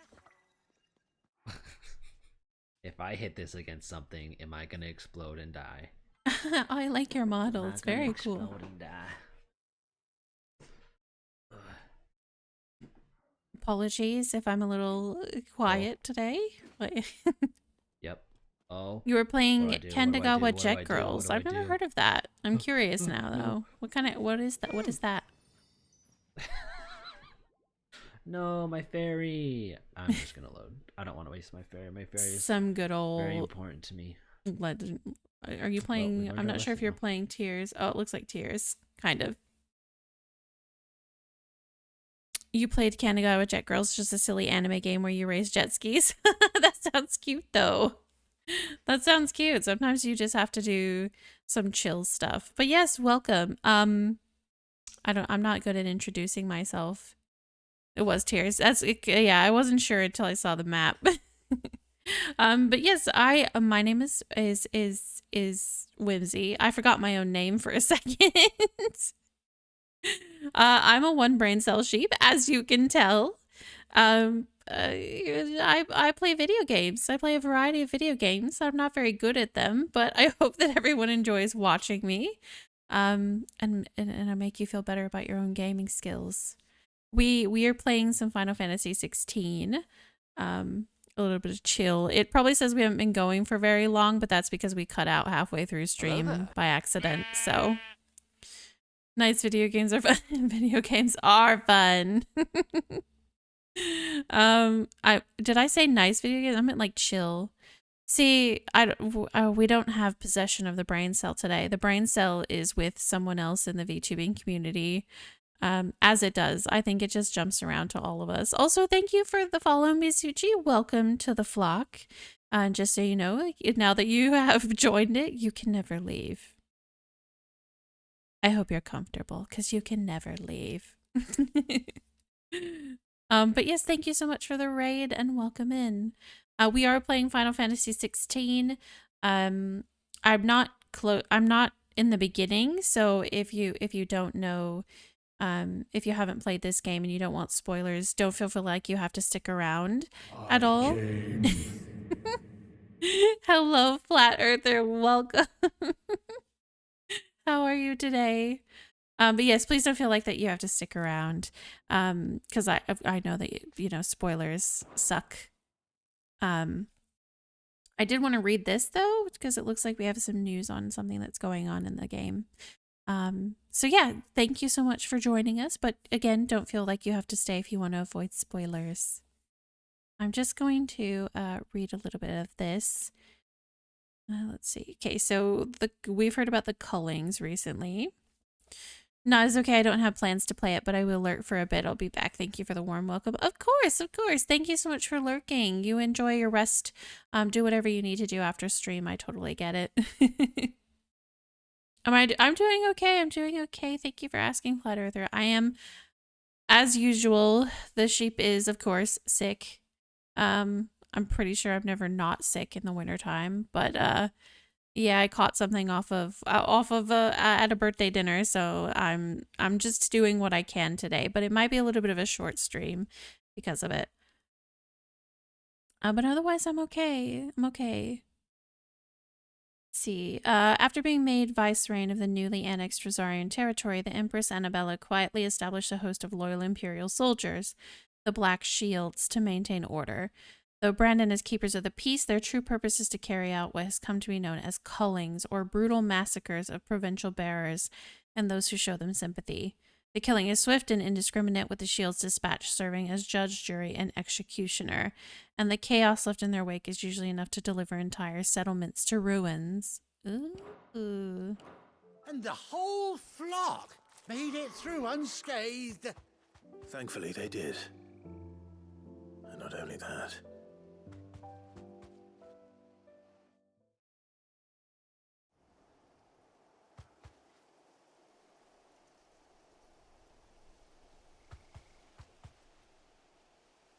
If I hit this against something, am I gonna explode and die? I like your model. It's very cool. Explode and die. Apologies if I'm a little quiet today. Yep. Oh. You were playing What do I do? Kendagawa What do I Jet do? Girls. What I've do I never do? heard of that. I'm curious now though. What is that? What is that? No, my fairy. I'm just gonna load. I don't want to waste my fairy. My fairy is Some good old very important to me. legend. Are you playing? learned I'm our not sure if lesson you're now. playing Tears. Oh, it looks like Tears. Kind of. You played Kanagawa Jet Girls, just a silly anime game where you race jet skis. That sounds cute though. That sounds cute. Sometimes you just have to do some chill stuff. But yes, welcome. I'm not good at introducing myself. It was Tears. Yeah, I wasn't sure until I saw the map. But yes, my name is Whimsy. I forgot my own name for a second. I'm a one brain cell sheep, as you can tell. I play video games. I play a variety of video games. I'm not very good at them, but I hope that everyone enjoys watching me. And I make you feel better about your own gaming skills. We are playing some Final Fantasy 16. A little bit of chill. It probably says we haven't been going for very long, but that's because we cut out halfway through stream by accident. So nice. Video games are fun. Video games are fun. Did I say nice video games? I meant like chill. See, we don't have possession of the brain cell today. The brain cell is with someone else in the VTubing community. As it does. I think it just jumps around to all of us. Also, thank you for the follow, Misuchi. Welcome to the flock. Just so you know, now that you have joined it, you can never leave. I hope you're comfortable, because you can never leave. But yes, thank you so much for the raid and welcome in. We are playing Final Fantasy 16. I'm not in the beginning, so if you don't know, if you haven't played this game and you don't want spoilers, don't feel like you have to stick around at all. Hello, Flat Earther. Welcome. How are you today? But yes, please don't feel like that you have to stick around. Because I know that spoilers suck. I did want to read this though, because it looks like we have some news on something that's going on in the game. So yeah, thank you so much for joining us. But again, don't feel like you have to stay if you want to avoid spoilers. I'm just going to read a little bit of this. Let's see. Okay, so we've heard about the Cullings recently. No, it's okay. I don't have plans to play it, but I will lurk for a bit. I'll be back. Thank you for the warm welcome. Of course, of course. Thank you so much for lurking. You enjoy your rest. Do whatever you need to do after stream. I totally get it. I'm doing okay. I'm doing okay. Thank you for asking, Flat Earther. I am, as usual. The sheep is, of course, sick. I'm pretty sure I'm never not sick in the wintertime, but yeah, I caught something off of at a birthday dinner, so I'm just doing what I can today, but it might be a little bit of a short stream because of it. But otherwise I'm okay. I'm okay. Let's see. After being made vicereign of the newly annexed Rosarian territory, the Empress Annabella quietly established a host of loyal imperial soldiers, the Black Shields, to maintain order. Though Brandon is keepers of the peace, their true purpose is to carry out what has come to be known as cullings, or brutal massacres of provincial bearers and those who show them sympathy. The killing is swift and indiscriminate, with the Shields dispatched serving as judge, jury, and executioner, and the chaos left in their wake is usually enough to deliver entire settlements to ruins. Ooh. And the whole flock made it through unscathed. Thankfully, they did. And not only that.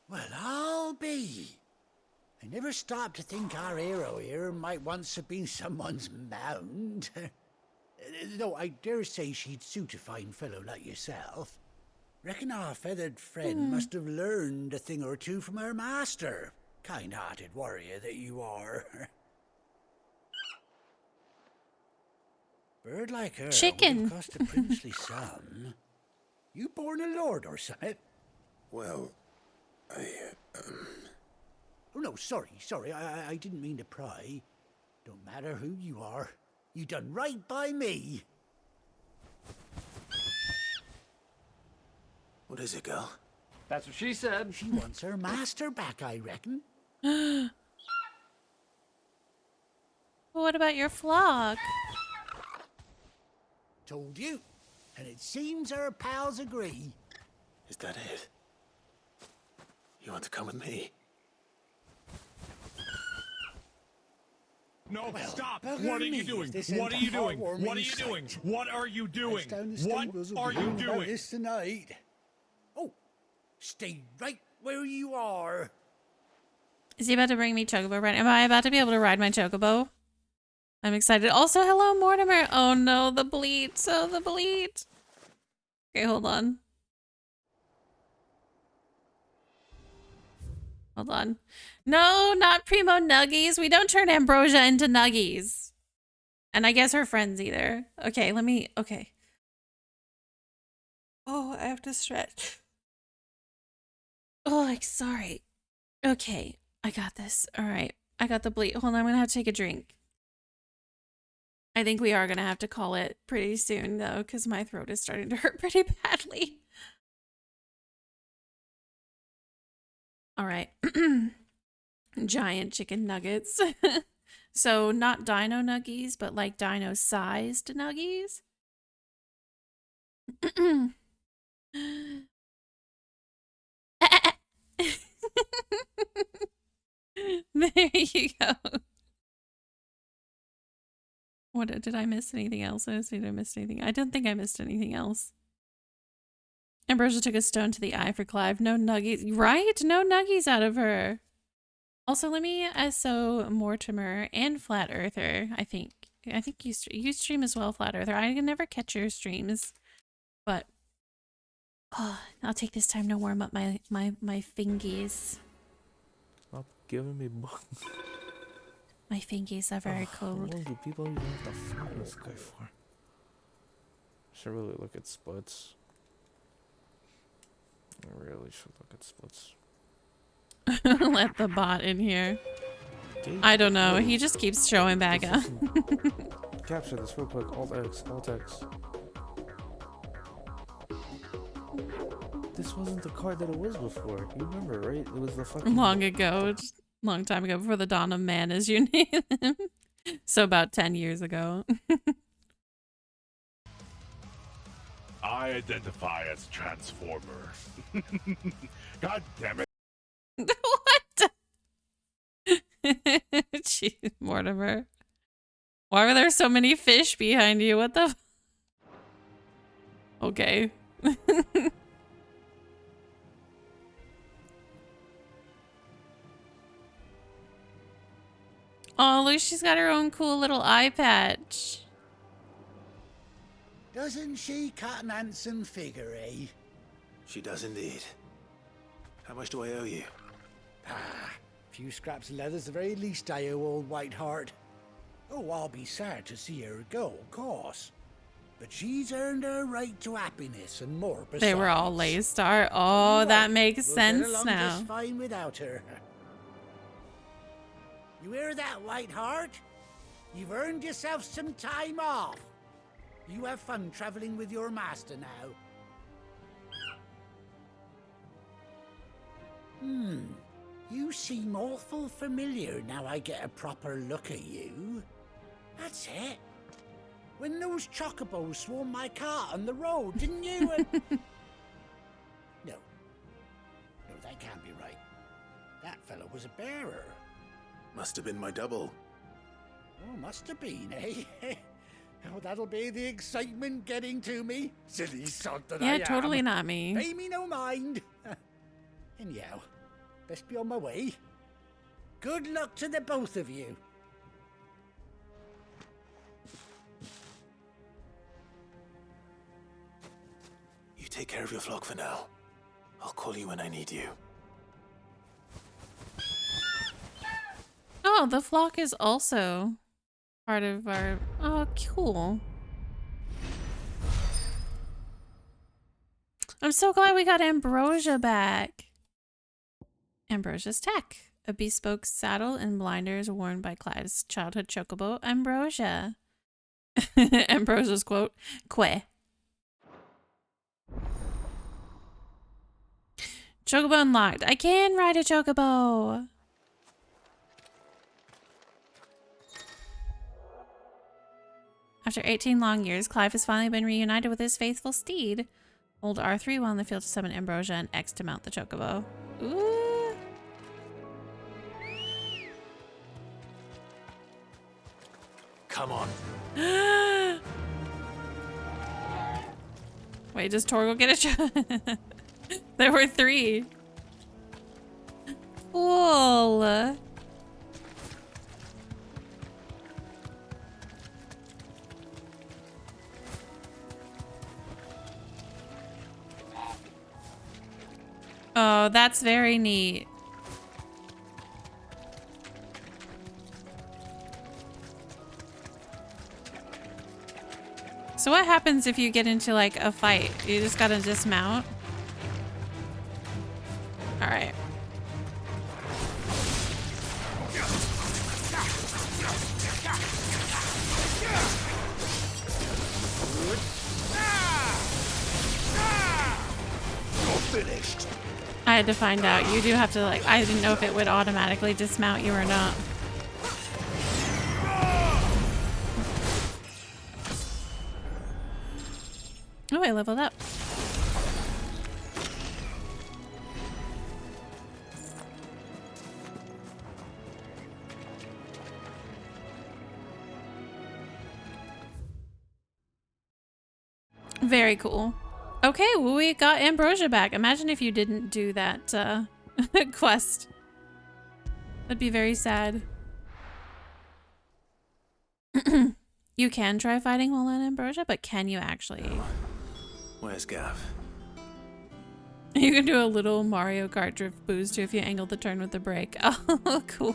Well, I'll be. I never stopped to think our hero here might once have been someone's mound. Though I dare say she'd suit a fine fellow like yourself. Reckon our feathered friend must have learned a thing or two from her master. Kind-hearted warrior that you are. Bird like her Chicken. would have cost a princely sum. You born a lord or something? Well, Oh, no, sorry. I didn't mean to pry. Don't matter who you are. You done right by me. What is it, girl? That's what she said. She wants her master back, I reckon. What about your flock? Told you. And it seems her pals agree. Is that it? You want to come with me? No, Well, stop! bugger What are me you if doing? this What are ain't you a doing? heartwarming What are you doing? sight. What are you doing? Down the What stables will are be you hearing about doing? this tonight. Oh, stay right where you are. Is he about to bring me Chocobo right? Am I about to be able to ride my Chocobo? I'm excited. Also, hello, Mortimer. Oh no, the bleat. So the bleat. Okay, hold on. Hold on. No, not Primo Nuggies. We don't turn Ambrosia into Nuggies. And I guess her friends either. Okay, okay. Oh, I have to stretch. Oh, sorry. Okay, I got this. All right, I got the bleat. Hold on, I'm gonna have to take a drink. I think we are gonna have to call it pretty soon though, because my throat is starting to hurt pretty badly. All right. Giant chicken nuggets. So not dino nuggies, but like dino sized nuggies. There you go. What did I miss anything else? I don't think I missed anything. I don't think I missed anything else. Ambrosia took a stone to the eye for Clive. No nuggies. Right? No nuggies out of her. Also, let me SO Mortimer and Flat Earther, I think. I think you stream as well, Flat Earther. I can never catch your streams. But I'll take this time to warm up my fingies. Stop giving me bugs. My fingies are very cold. How long do people even have to fight this guy for? Should really look at splits. I really should look at splits. Let the bot in here. I don't know. He just keeps showing back up. Capture this real quick. Alt X. Alt X. this wasn't the card that it was before. You remember, right? It was the fucking... Long ago. Just long time ago, before the dawn of man, as you name him. So about 10 years ago. I identify as Transformer. God damn it. Jeez, Mortimer. Why were there so many fish behind you? What the... Okay. Oh, look, she's got her own cool little eye patch. Doesn't she cut an handsome figure, eh? She does indeed. How much do I owe you? Ah, a few scraps of leather's the very least I owe old Whiteheart. Oh, I'll be sad to see her go, of course. But she's earned her right to happiness and more besides. They were all Laystar. Oh, that makes We'll sense get along now. just fine without her. You hear that, Whiteheart? You've earned yourself some time off. You have fun traveling with your master now. You seem awful familiar now I get a proper look at you. That's it. When those chocobos swarmed my cart on the road, didn't you? No, that can't be right. That fellow was a bearer. Must have been my double. Oh, must have been, eh? Oh, that'll be the excitement getting to me. Silly sod that I am. Yeah, totally not me. Pay me no mind. Anyhow, best be on my way. Good luck to the both of you. You take care of your flock for now. I'll call you when I need you. Oh, the flock is also part of our... Oh, cool. I'm so glad we got Ambrosia back. Ambrosia's tech. A bespoke saddle and blinders worn by Clive's childhood chocobo, Ambrosia. Ambrosia's quote, "Que." Chocobo unlocked. I can ride a chocobo. After 18 long years, Clive has finally been reunited with his faithful steed. Hold R3 while in the field to summon Ambrosia and X to mount the chocobo. Ooh. Come on. Wait, does Torgal get a shot? There were 3. Cool. Oh, that's very neat. So what happens if you get into like a fight? You just gotta dismount? Alright. Finished. I had to find out. You do have to like, I didn't know if it would automatically dismount you or not. Oh, I leveled up. Very cool. Okay, well, we got Ambrosia back. Imagine if you didn't do that quest. That'd be very sad. You can try fighting while on Ambrosia, but can you actually? Where's Gav? You can do a little Mario Kart drift boost too if you angle the turn with the brake. Oh, cool.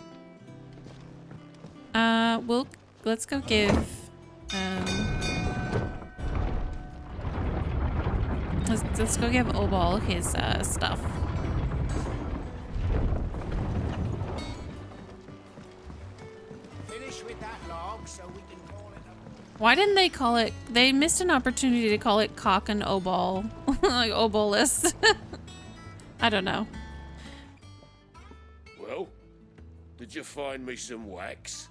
Let's go give let's go give Obal his stuff. Finish with that log so we can call it a... Why didn't they call it? They missed an opportunity to call it Cock and Obal, like Obolus. I don't know. Well, did you find me some wax?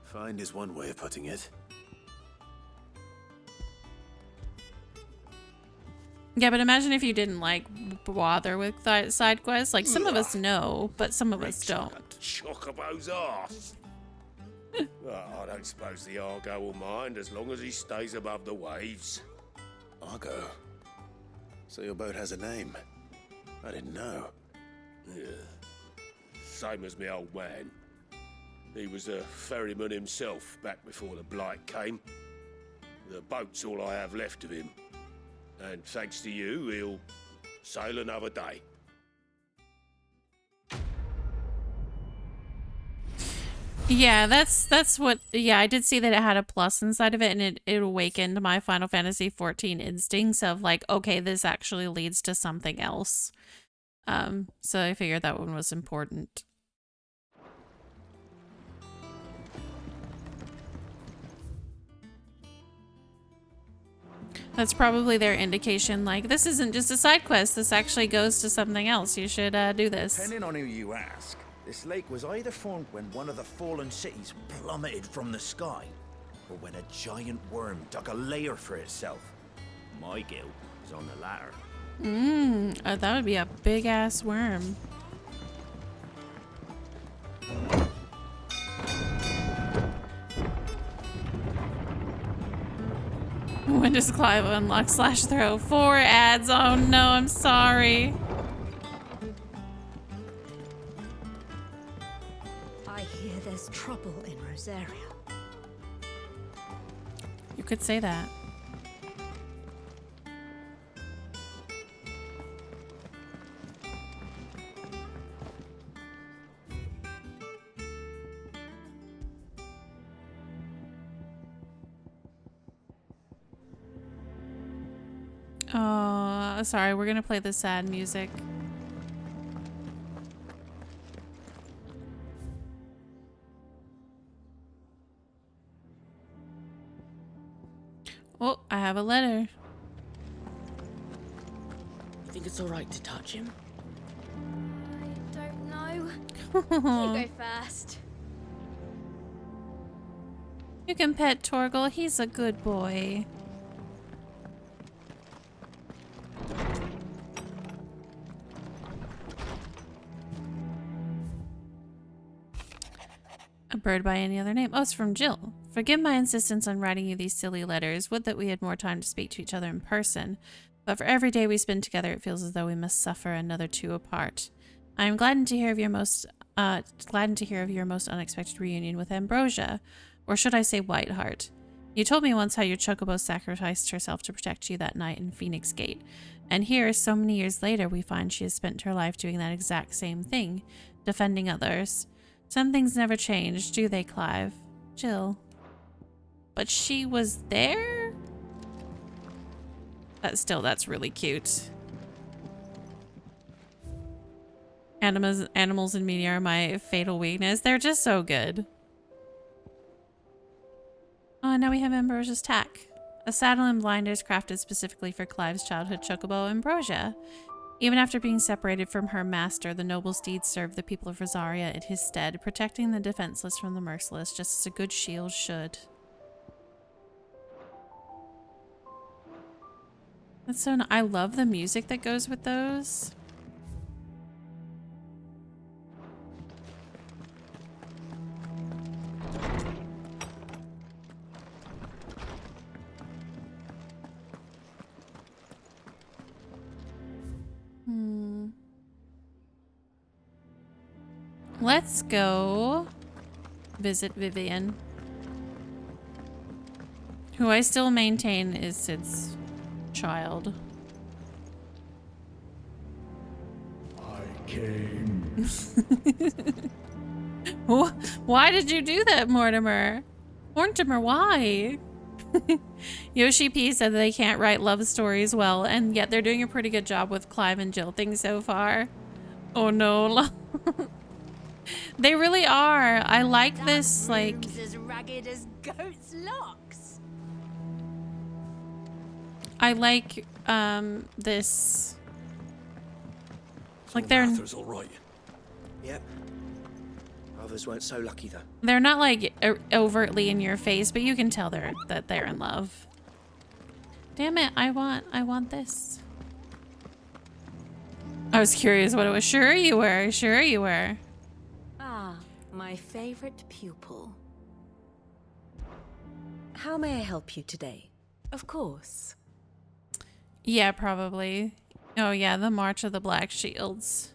Find is one way of putting it. Yeah, but imagine if you didn't like bother with side quests. Like some of us know, but some of us don't. Chocobo's arse. Well, I don't suppose the Argo will mind as long as he stays above the waves. Argo? So your boat has a name? I didn't know. Yeah. Same as my old man. He was a ferryman himself back before the Blight came. The boat's all I have left of him. And thanks to you, he'll sail another day. Yeah, that's what. Yeah, I did see that it had a plus inside of it, and it awakened my Final Fantasy XIV instincts of like, okay, this actually leads to something else. So I figured that one was important. That's probably their indication, like, this isn't just a side quest, this actually goes to something else. You should do this. Depending on who you ask, this lake was either formed when one of the fallen cities plummeted from the sky, or when a giant worm dug a lair for itself. My guilt is on the latter. That would be a big-ass worm. When does Clive unlock /throw? 4 ads. Oh no, I'm sorry. I hear there's trouble in Rosaria. You could say that. Oh, sorry, we're gonna play the sad music. Oh, I have a letter. You think it's alright to touch him? I don't know. You go first. You can pet Torgal, he's a good boy. A bird by any other name. Oh, it's from Jill. Forgive my insistence on writing you these silly letters. Would that we had more time to speak to each other in person. But for every day we spend together, it feels as though we must suffer another 2 apart. I am gladdened to hear of your most unexpected reunion with Ambrosia, or should I say Whiteheart. You told me once how your chocobo sacrificed herself to protect you that night in Phoenix Gate, and here, so many years later, we find she has spent her life doing that exact same thing, defending others. Some things never change, do they, Clive? Jill. But she was there? That's really cute. Animals in media are my fatal weakness. They're just so good. Oh, now we have Ambrosia's tack. A saddle and blinders crafted specifically for Clive's childhood chocobo, Ambrosia. Even after being separated from her master, the noble steed served the people of Rosaria in his stead, protecting the defenseless from the merciless, just as a good shield should. That's so I love the music that goes with those. Let's go visit Vivian, who I still maintain is Sid's child. I came. Why did you do that, Mortimer? Mortimer, why? Yoshi P said that they can't write love stories well, and yet they're doing a pretty good job with Clive and Jill things so far. Oh no. They really are. I like this, like... as ragged as goat's locks. I like, this Like they're Arthur's all right. Yep. Others weren't so lucky though. they're not like overtly in your face, but you can tell that they're in love. Damn it! I want this. I was curious what it was. Sure you were. Sure you were. Ah, my favorite pupil. How may I help you today? Of course. Yeah, probably. Oh yeah, the March of the Black Shields.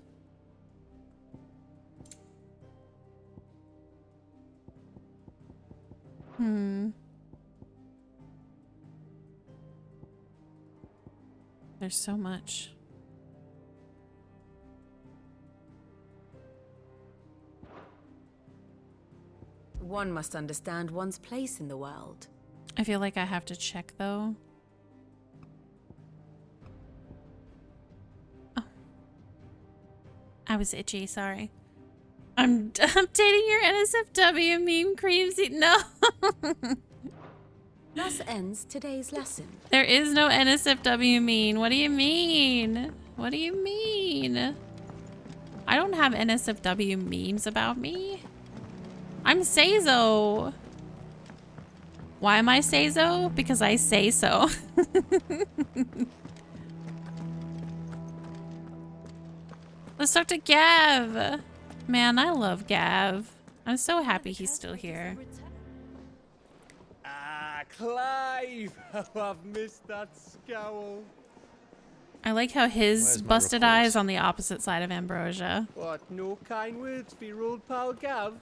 There's so much. One must understand one's place in the world. I feel like I have to check though. Oh. I was itchy, sorry. I'm updating your NSFW meme creamsy. No. Thus ends today's lesson. There is no NSFW meme. What do you mean? What do you mean? I don't have NSFW memes about me. I'm Seizo. Why am I Seizo? Because I say so. Let's talk to Gav. Man, I love Gav. I'm so happy he's still here. Ah, Clive! How I've missed that scowl. I like how his busted eyes on the opposite side of Ambrosia. What, no kind words for your old pal Gav?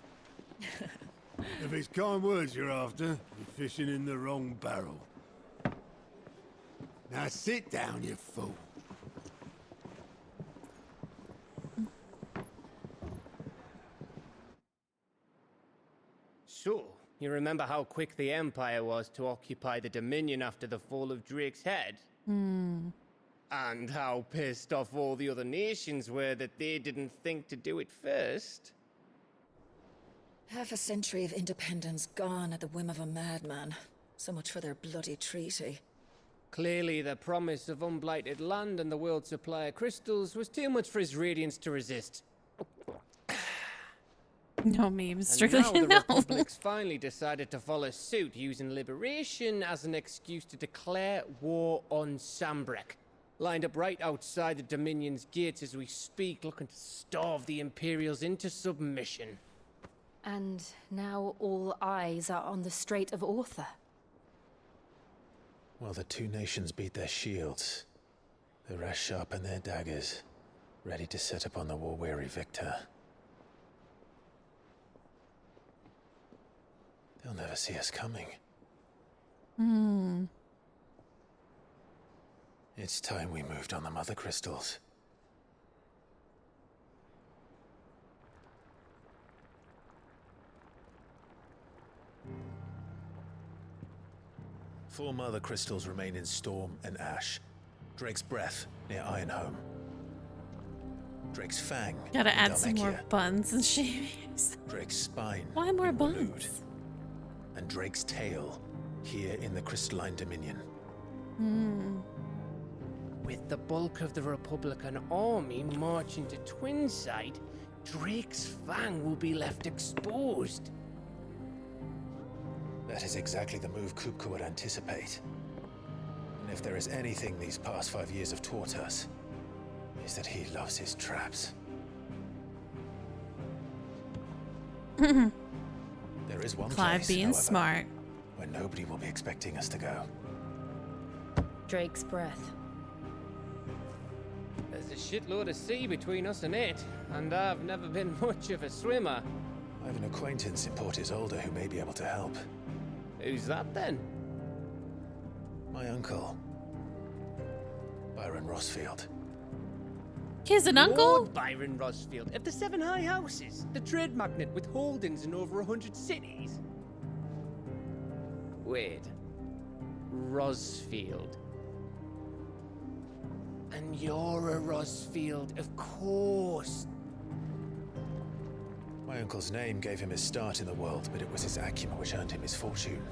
If it's kind words you're after, you're fishing in the wrong barrel. Now sit down, you fool. So, you remember how quick the Empire was to occupy the Dominion after the fall of Drake's head? Hmm. And how pissed off all the other nations were that they didn't think to do it first? Half a century of independence gone at the whim of a madman. So much for their bloody treaty. Clearly, the promise of unblighted land and the world's supply of crystals was too much for his radiance to resist. No memes, And strictly now the no. Republic's finally decided to follow suit, using liberation as an excuse to declare war on Sambrek. Lined up right outside the Dominion's gates as we speak, looking to starve the Imperials into submission. And now all eyes are on the Strait of Author. While the two nations beat their shields, the rest sharpen their daggers, ready to set upon the war-weary victor. They'll never see us coming. Hmm. It's time we moved on the mother crystals. Four mother crystals remain in Storm and Ash. Drake's Breath near Ironhome. Drake's Fang. Gotta in add some more Dhalmekia. buns and shavings. Drake's Spine. Why more in Waloed. buns? And Drake's Tail here in the Crystalline Dominion. Hmm. With the bulk of the Republican army marching to Twinside, Drake's Fang will be left exposed. That is exactly the move Kupka would anticipate. And if there is anything these past 5 years have taught us, is that he loves his traps. There is one Clive place, being however, smart. where nobody will be expecting us to go. Drake's Breath. There's a shitload of sea between us and it, and I've never been much of a swimmer. I have an acquaintance in Port Isolde who may be able to help. Who's that then? My uncle, Byron Rossfield. He has an uncle? Lord Byron Rossfield of the Seven High Houses, the trade magnate with holdings in over 100 cities. Wait, Rossfield. And you're a Rossfield, of course. My uncle's name gave him his start in the world, but it was his acumen which earned him his fortune,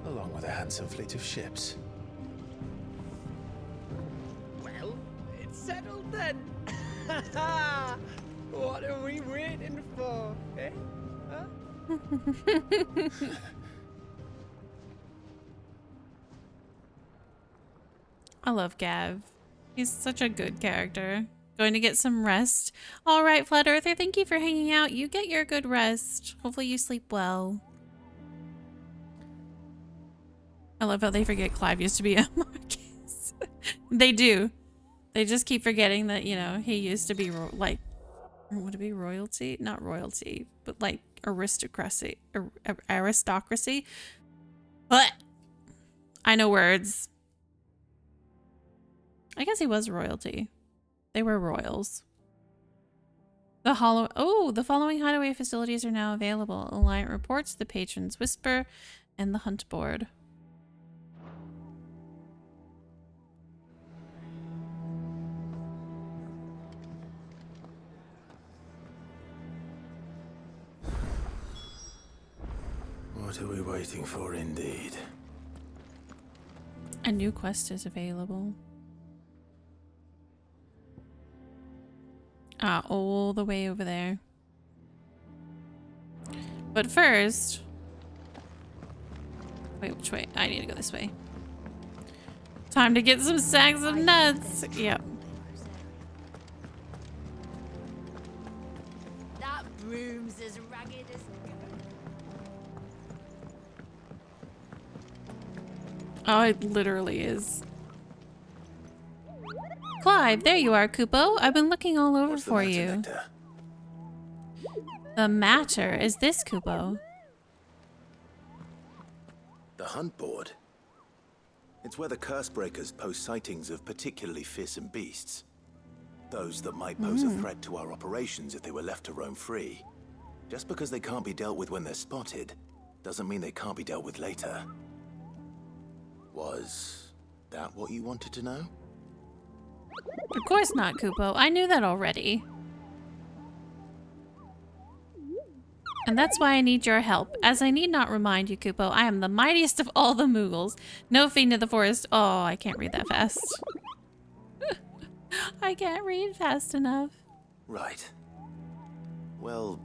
along with a handsome fleet of ships. Well, it's settled then. What are we waiting for, eh? Huh? I love Gav. He's such a good character. Going to get some rest. All right, Flat Earther, thank you for hanging out. You get your good rest. Hopefully you sleep well. I love how they forget Clive used to be a Marcus. They do. They just keep forgetting that, you know, he used to be like, would it be royalty? Not royalty, but like aristocracy. Aristocracy. But I know words. I guess he was royalty. They were royals. The following hideaway facilities are now available. Alliant reports, the Patron's Whisper, and the Hunt Board. What are we waiting for, indeed? A new quest is available. Ah, all the way over there. But first... Wait, which way? I need to go this way. Time to get some sacks of nuts! Yep. That broom's as ragged as... Oh, it literally is. Clive, there you are, Kupo. I've been looking all over for you. The matter is this, Kupo. The Hunt Board? It's where the curse breakers post sightings of particularly fearsome beasts. Those that might pose a threat to our operations if they were left to roam free. Just because they can't be dealt with when they're spotted, doesn't mean they can't be dealt with later. Was that what you wanted to know? Of course not, Kupo. I knew that already. And that's why I need your help. As I need not remind you, Kupo, I am the mightiest of all the Moogles. No fiend of the forest. Oh, I can't read that fast. I can't read fast enough. Right. Well,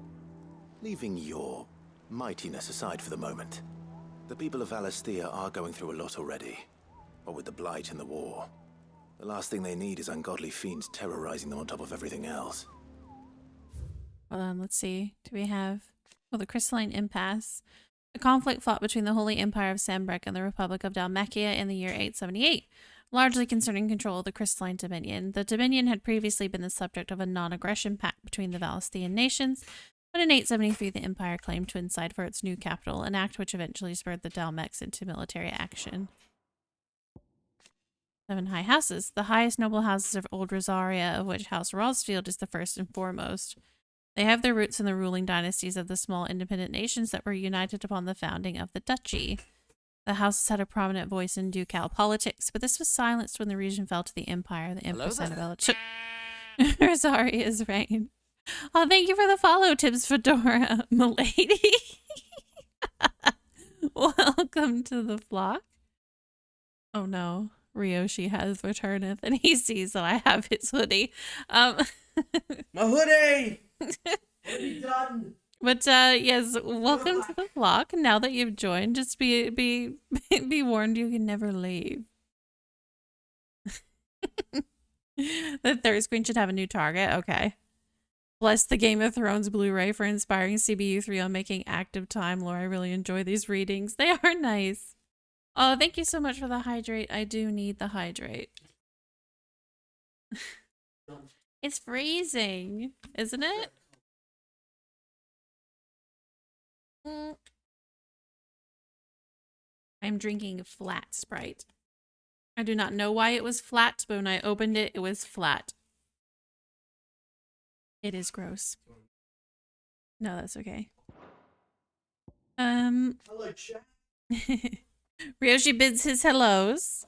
leaving your mightiness aside for the moment, the people of Valisthea are going through a lot already. What with the Blight and the war. The last thing they need is ungodly fiends terrorizing them on top of everything else. Hold on, let's see. Do we have... Well, the Crystalline Impasse. A conflict fought between the Holy Empire of Sambrek and the Republic of Dalmacia in the year 878, largely concerning control of the Crystalline Dominion. The Dominion had previously been the subject of a non-aggression pact between the Valisthean nations, but in 873 the Empire claimed to incite for its new capital, an act which eventually spurred the Dalmecs into military action. 7 high houses, the highest noble houses of Old Rosaria, of which House Rosfield is the first and foremost. They have their roots in the ruling dynasties of the small independent nations that were united upon the founding of the duchy. The houses had a prominent voice in ducal politics, but this was silenced when the region fell to the Empire. The Empress Annabella took Rosaria's reign. Oh, thank you for the follow, Tibbs Fedora, milady. Welcome to the flock. Oh no. Ryoshi has returned and he sees that I have his hoodie. My hoodie! What have you done? But yes, welcome to the vlog. Now that you've joined, just be warned, you can never leave. The third screen should have a new target. Okay. Bless the Game of Thrones Blu-ray for inspiring CBU3 on making active time lore. I really enjoy these readings. They are nice. Oh, thank you so much for the hydrate. I do need the hydrate. It's freezing, isn't it? I'm drinking flat Sprite. I do not know why it was flat, but when I opened it, it was flat. It is gross. No, that's okay. Hello, chat. Ryoshi bids his hellos.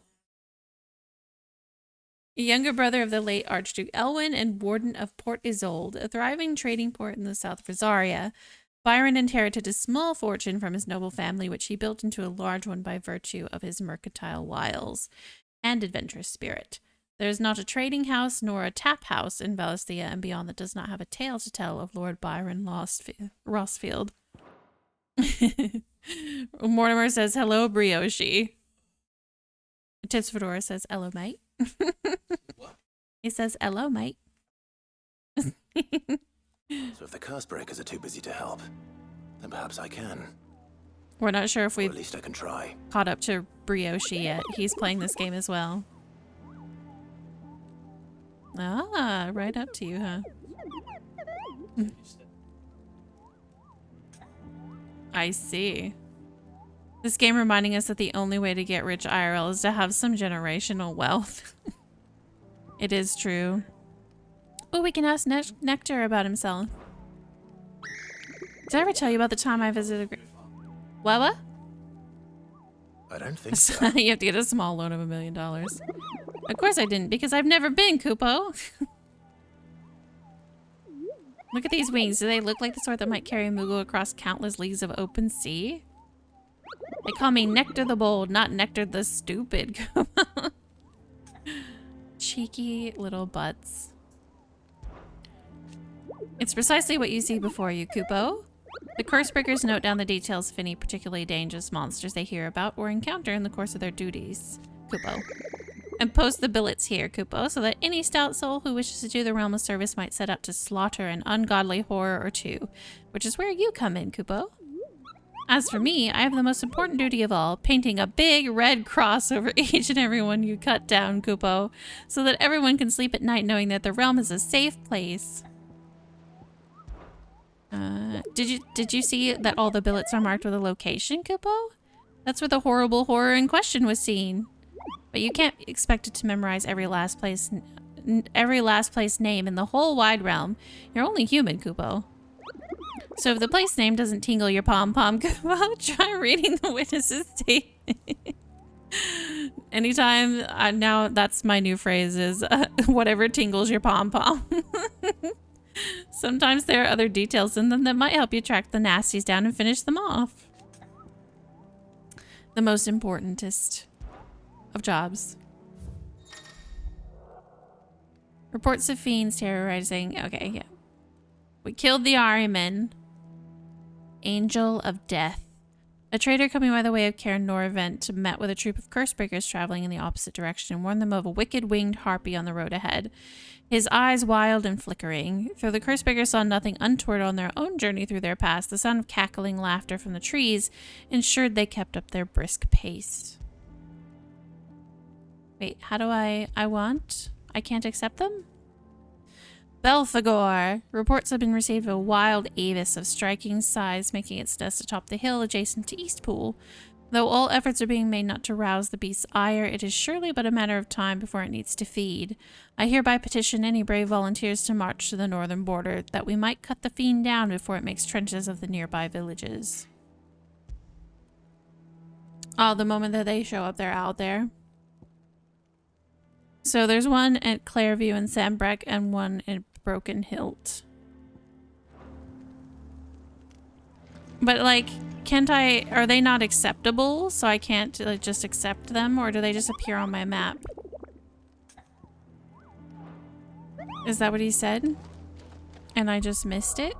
A younger brother of the late Archduke Elwyn and warden of Port Isolde, a thriving trading port in the south of Rosaria, Byron inherited a small fortune from his noble family, which he built into a large one by virtue of his mercantile wiles and adventurous spirit. There's not a trading house nor a tap house in Valisthea and beyond that does not have a tale to tell of Lord Byron Rossfield. Mortimer says, hello, Brioche. Tips Fedora says, hello, mate. He says, hello, mate. So if the curse breakers are too busy to help, then perhaps I can. We're not sure if Or we've at least I can try. caught up to Brioche yet. He's playing this game as well. Ah, right up to you, huh? I see. This game reminding us that the only way to get rich IRL is to have some generational wealth. It is true. Oh, we can ask Nectar about himself. Did I ever tell you about the time I visited... What? I don't think so. You have to get a small loan of $1 million. Of course I didn't, because I've never been, Kupo. Look at these wings. Do they look like the sort that might carry Moogle across countless leagues of open sea? They call me Nectar the Bold, not Nectar the Stupid. Cheeky little butts. It's precisely what you see before you, Kupo. The Cursebreakers note down the details of any particularly dangerous monsters they hear about or encounter in the course of their duties, Kupo. And post the billets here, Kupo, so that any stout soul who wishes to do the realm a service might set out to slaughter an ungodly horror or two, which is where you come in, Kupo. As for me, I have the most important duty of all, painting a big red cross over each and every one you cut down, Kupo, so that everyone can sleep at night knowing that the realm is a safe place. Did you see that all the billets are marked with a location, Kupo? That's where the horrible horror in question was seen. But you can't expect it to memorize every last place name in the whole wide realm. You're only human, Kupo. So if the place name doesn't tingle your pom-pom, Kupo, try reading the witness's statement. Anytime, now that's my new phrase is, whatever tingles your pom-pom. Sometimes there are other details in them that might help you track the nasties down and finish them off. The most importantest of jobs. Reports of fiends terrorizing. Okay, yeah. We killed the Ahriman. Angel of Death. A trader coming by the way of Cairn Norvent met with a troop of Cursebreakers traveling in the opposite direction and warned them of a wicked winged harpy on the road ahead. His eyes wild and flickering. Though the Cursebreakers saw nothing untoward on their own journey through their past, the sound of cackling laughter from the trees ensured they kept up their brisk pace. Wait, how do I can't accept them? Belphegor. Reports have been received of a wild avis of striking size making its nest atop the hill adjacent to Eastpool. Though all efforts are being made not to rouse the beast's ire, it is surely but a matter of time before it needs to feed. I hereby petition any brave volunteers to march to the northern border, that we might cut the fiend down before it makes trenches of the nearby villages. Oh, the moment that they show up, they're out there. So there's one at Clairview and Sambreck and one at Broken Hilt. But like, are they not acceptable? So I can't like, just accept them, or do they just appear on my map? Is that what he said? And I just missed it?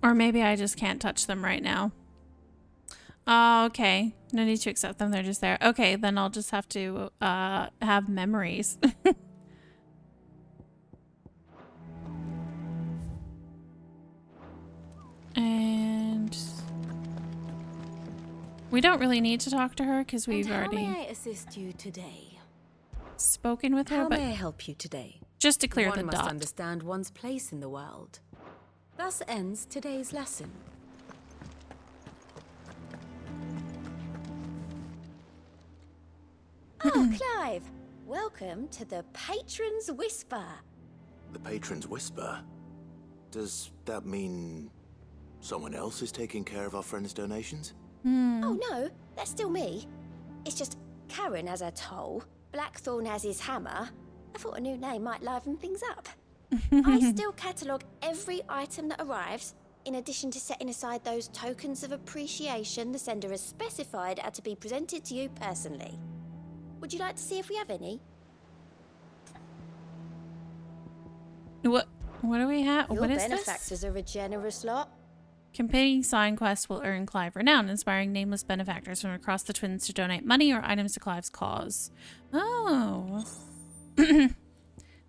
Or maybe I just can't touch them right now. Oh, okay. No need to accept them. They're just there. Okay, then I'll just have to have memories. And we don't really need to talk to her because we've already How may I assist you today? spoken with her, How but may I help you today? just to clear the One must dot. understand one's place in the world. Thus ends today's lesson. Oh, Clive! Welcome to the Patron's Whisper. The Patron's Whisper? Does that mean someone else is taking care of our friend's donations? Oh no, that's still me. It's just Karen has her toll, Blackthorn has his hammer. I thought a new name might liven things up. I still catalogue every item that arrives, in addition to setting aside those tokens of appreciation the sender has specified are to be presented to you personally. Would you like to see if we have any? What do we have? Your What is benefactors this? are a generous lot. Completing sign quests will earn Clive renown, inspiring nameless benefactors from across the Twins to donate money or items to Clive's cause. Oh.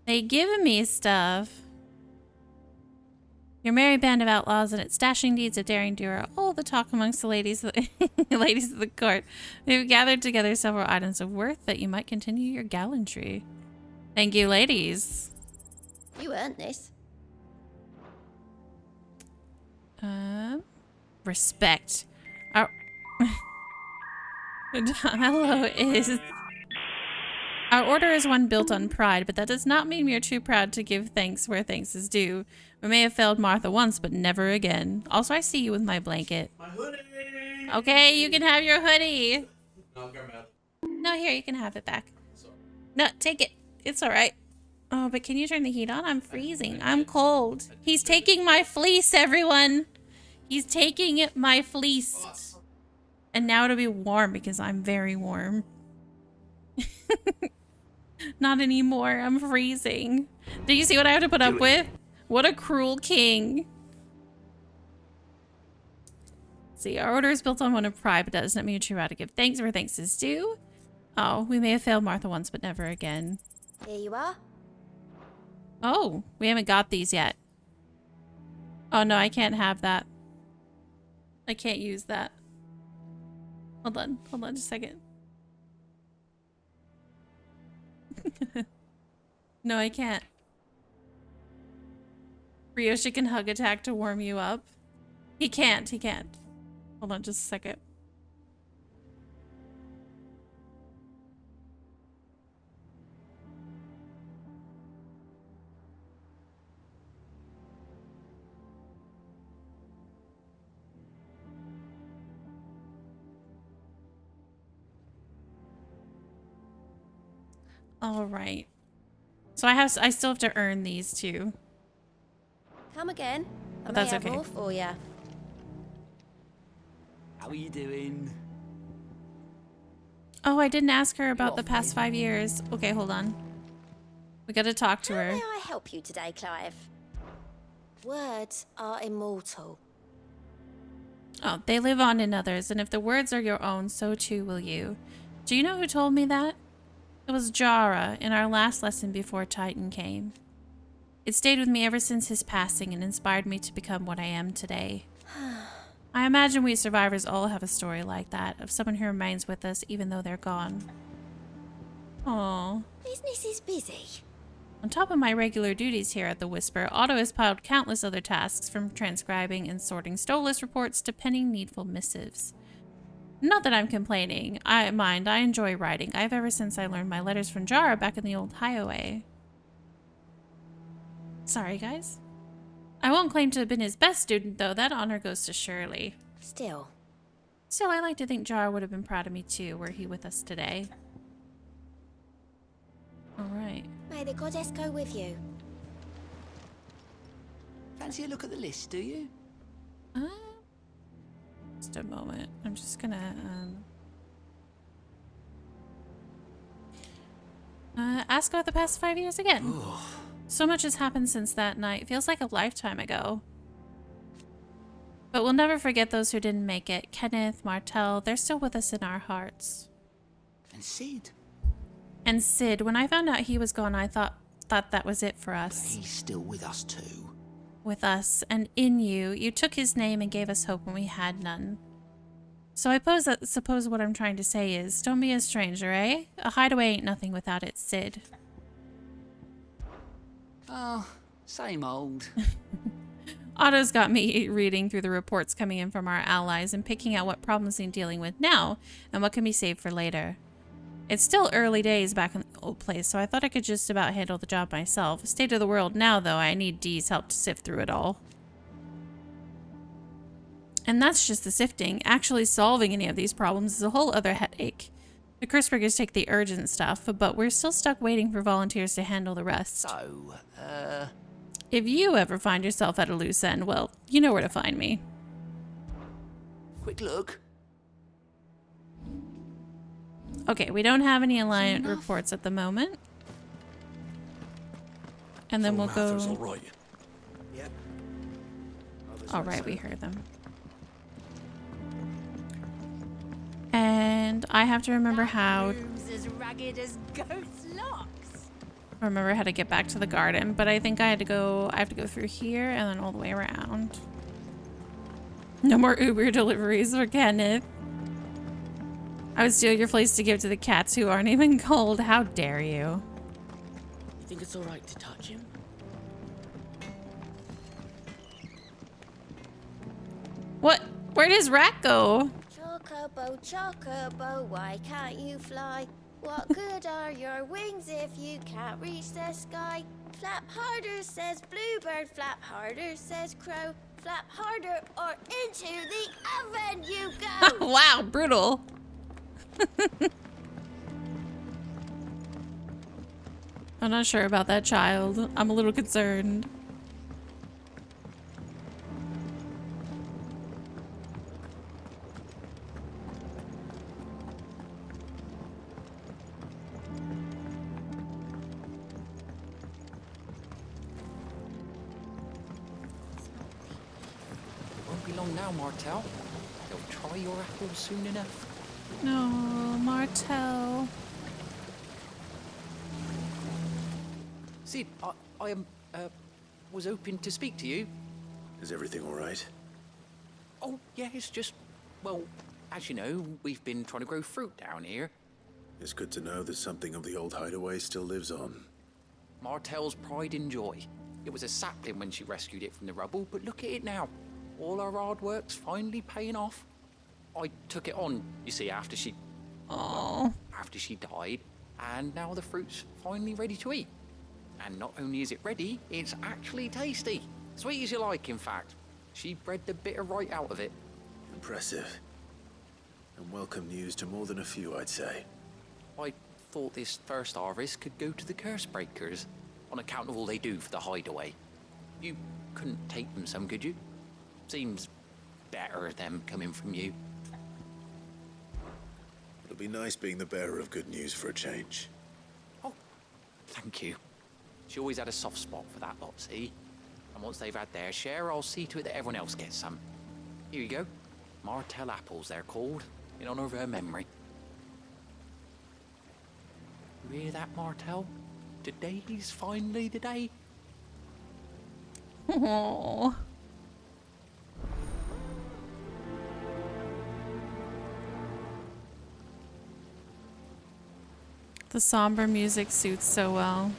They give me stuff. Your merry band of outlaws and its dashing deeds of daring do are all the talk amongst the ladies of the court. They've gathered together several items of worth that you might continue your gallantry. Thank you, ladies. You earned this. Respect. Our hello is... Our order is one built on pride, but that does not mean we are too proud to give thanks where thanks is due. We may have failed Martha once, but never again. Also, I see you with my blanket. My hoodie! Okay, you can have your hoodie. No, here, you can have it back. No, take it. It's alright. Oh, but can you turn the heat on? I'm freezing. I'm cold. He's taking my fleece, everyone. He's taking my fleece. And now it'll be warm because I'm very warm. Not anymore. I'm freezing. Do you see what I have to put up with? What a cruel king. See, our order is built on one of pride, but that does not mean you're proud to give thanks where thanks is due. Oh, we may have failed Martha once, but never again. Here you are. Oh, we haven't got these yet. Oh no, I can't have that. I can't use that. Hold on just a second. No, I can't. Ryoshi can hug attack to warm you up. He can't. Hold on just a second. All right. So I still have to earn these too. Come again. I But may that's have okay. more for you. How are you doing? Oh, I didn't ask her about the past 5 years. Okay, hold on. We gotta talk to her. How may I help you today, Clive? Words are immortal. Oh, they live on in others, and if the words are your own, so too will you. Do you know who told me that? It was Jara in our last lesson before Titan came. It stayed with me ever since his passing and inspired me to become what I am today. I imagine we survivors all have a story like that, of someone who remains with us even though they're gone. Aww. Business is busy. On top of my regular duties here at the Whisper, Otto has piled countless other tasks, from transcribing and sorting Stolas reports to penning needful missives. Not that I'm complaining. I enjoy writing. I've ever since I learned my letters from Jara back in the old highway. Sorry, guys. I won't claim to have been his best student, though. That honor goes to Shirley. Still, I like to think Jara would have been proud of me, too, were he with us today. Alright. may the goddess go with you. Fancy a look at the list, do you? Just a moment. I'm just gonna, ask about the past 5 years again. So much has happened since that night. Feels like a lifetime ago. But we'll never forget those who didn't make it. Kenneth, Martel, they're still with us in our hearts. And Sid. And Sid, when I found out he was gone, I thought that was it for us. He's still with us too. With us, and in you. You took his name and gave us hope when we had none. So I suppose what I'm trying to say is, don't be a stranger, eh? A hideaway ain't nothing without its Sid. Oh, same old. Otto's got me reading through the reports coming in from our allies and picking out what problems he's dealing with now and what can be saved for later. It's still early days back in the old place, so I thought I could just about handle the job myself. State of the world now, though, I need Dee's help to sift through it all. And that's just the sifting. Actually solving any of these problems is a whole other headache. The Christburgers take the urgent stuff, but we're still stuck waiting for volunteers to handle the rest. So, If you ever find yourself at a loose end, well, you know where to find me. Quick look. Okay, we don't have any Alliant reports at the moment. And then we'll go... all right. Yep. All right, we heard them. And I have to remember how... Room's as ragged as goat's locks. Remember how to get back to the garden, but I think I have to go through here and then all the way around. No more Uber deliveries for Kenneth. I would steal your place to give to the cats who aren't even cold. How dare you? You think it's alright to touch him? What? Where does Rat go? Chocobo, chocobo, why can't you fly? What good are your wings if you can't reach the sky? Flap harder, says bluebird, flap harder, says crow. Flap harder or into the oven you go! Wow, brutal. I'm not sure about that child. I'm a little concerned. Won't be long now, Martel. They'll try your apple soon enough. No, Martel. Sid, I was hoping to speak to you. Is everything all right? Oh, yeah, it's just, well, as you know, we've been trying to grow fruit down here. It's good to know that something of the old hideaway still lives on. Martel's pride and joy. It was a sapling when she rescued it from the rubble, but look at it now. All our hard work's finally paying off. I took it on, you see, after she died, and now the fruit's finally ready to eat. And not only is it ready, it's actually tasty. Sweet as you like, in fact. She bred the bitter right out of it. Impressive. And welcome news to more than a few, I'd say. I thought this first harvest could go to the curse breakers, on account of all they do for the hideaway. You couldn't take them some, could you? Seems better them coming from you. It'll be nice being the bearer of good news for a change. Oh, thank you. She always had a soft spot for that lot, see? And once they've had their share, I'll see to it that everyone else gets some. Here you go. Martel apples, they're called, in honor of her memory. You hear that, Martel? Today's finally the day. Aww. The somber music suits so well.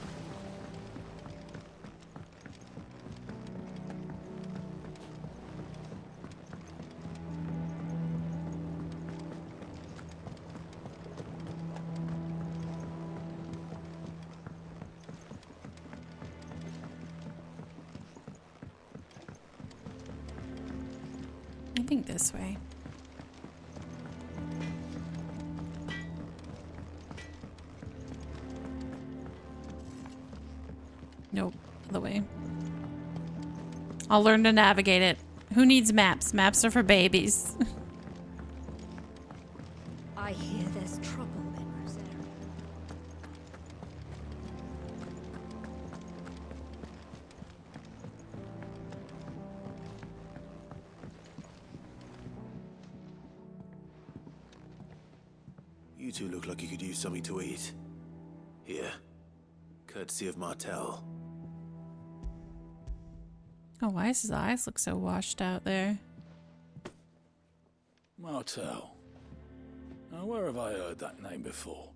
I think this way. Nope, other way. I'll learn to navigate it. Who needs maps? Maps are for babies. I hear there's trouble in Rosaria. You two look like you could use something to eat. Here. Courtesy of Martel. Oh, why does his eyes look so washed out there? Martel. Now, where have I heard that name before?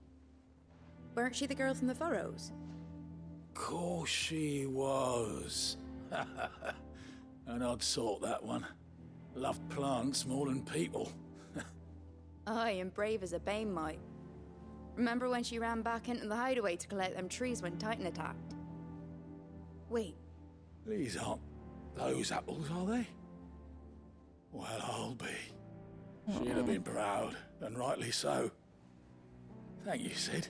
Weren't she the girl from the Furrows? Course she was. An odd sort, that one. Loved plants more than people. Aye, and brave as a bane might. Remember when she ran back into the hideaway to collect them trees when Titan attacked? Wait. These aren't those apples, are they? Well, I'll be. She'd have been proud, and rightly so. Thank you, Sid.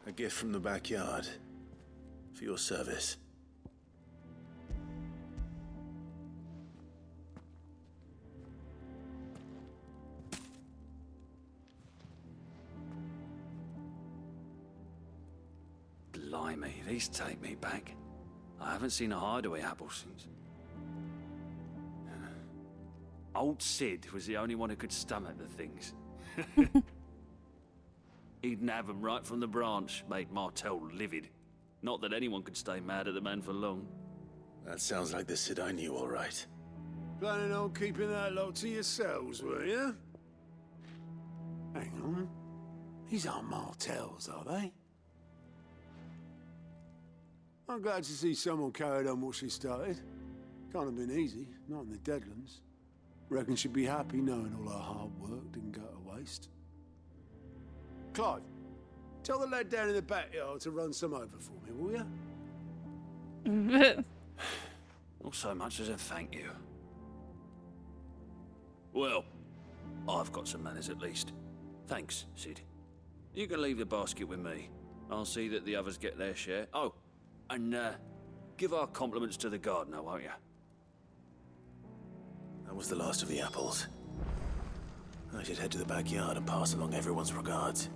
A gift from the backyard. For your service. Blimey, these take me back. I haven't seen a hideaway apple since. Old Sid was the only one who could stomach the things. He'd nab them right from the branch, made Martel livid. Not that anyone could stay mad at the man for long. That sounds like the Sid I knew, all right. Planning on keeping that lot to yourselves, were you? Hang on. These aren't Martels, are they? I'm glad to see someone carried on what she started. Can't have been easy, not in the Deadlands. Reckon she'd be happy knowing all her hard work didn't go to waste. Clive, tell the lad down in the backyard to run some over for me, will you? Not so much as a thank you. Well, I've got some manners at least. Thanks, Sid. You can leave the basket with me. I'll see that the others get their share. Oh, and give our compliments to the gardener, won't you? That was the last of the apples. I should head to the backyard and pass along everyone's regards.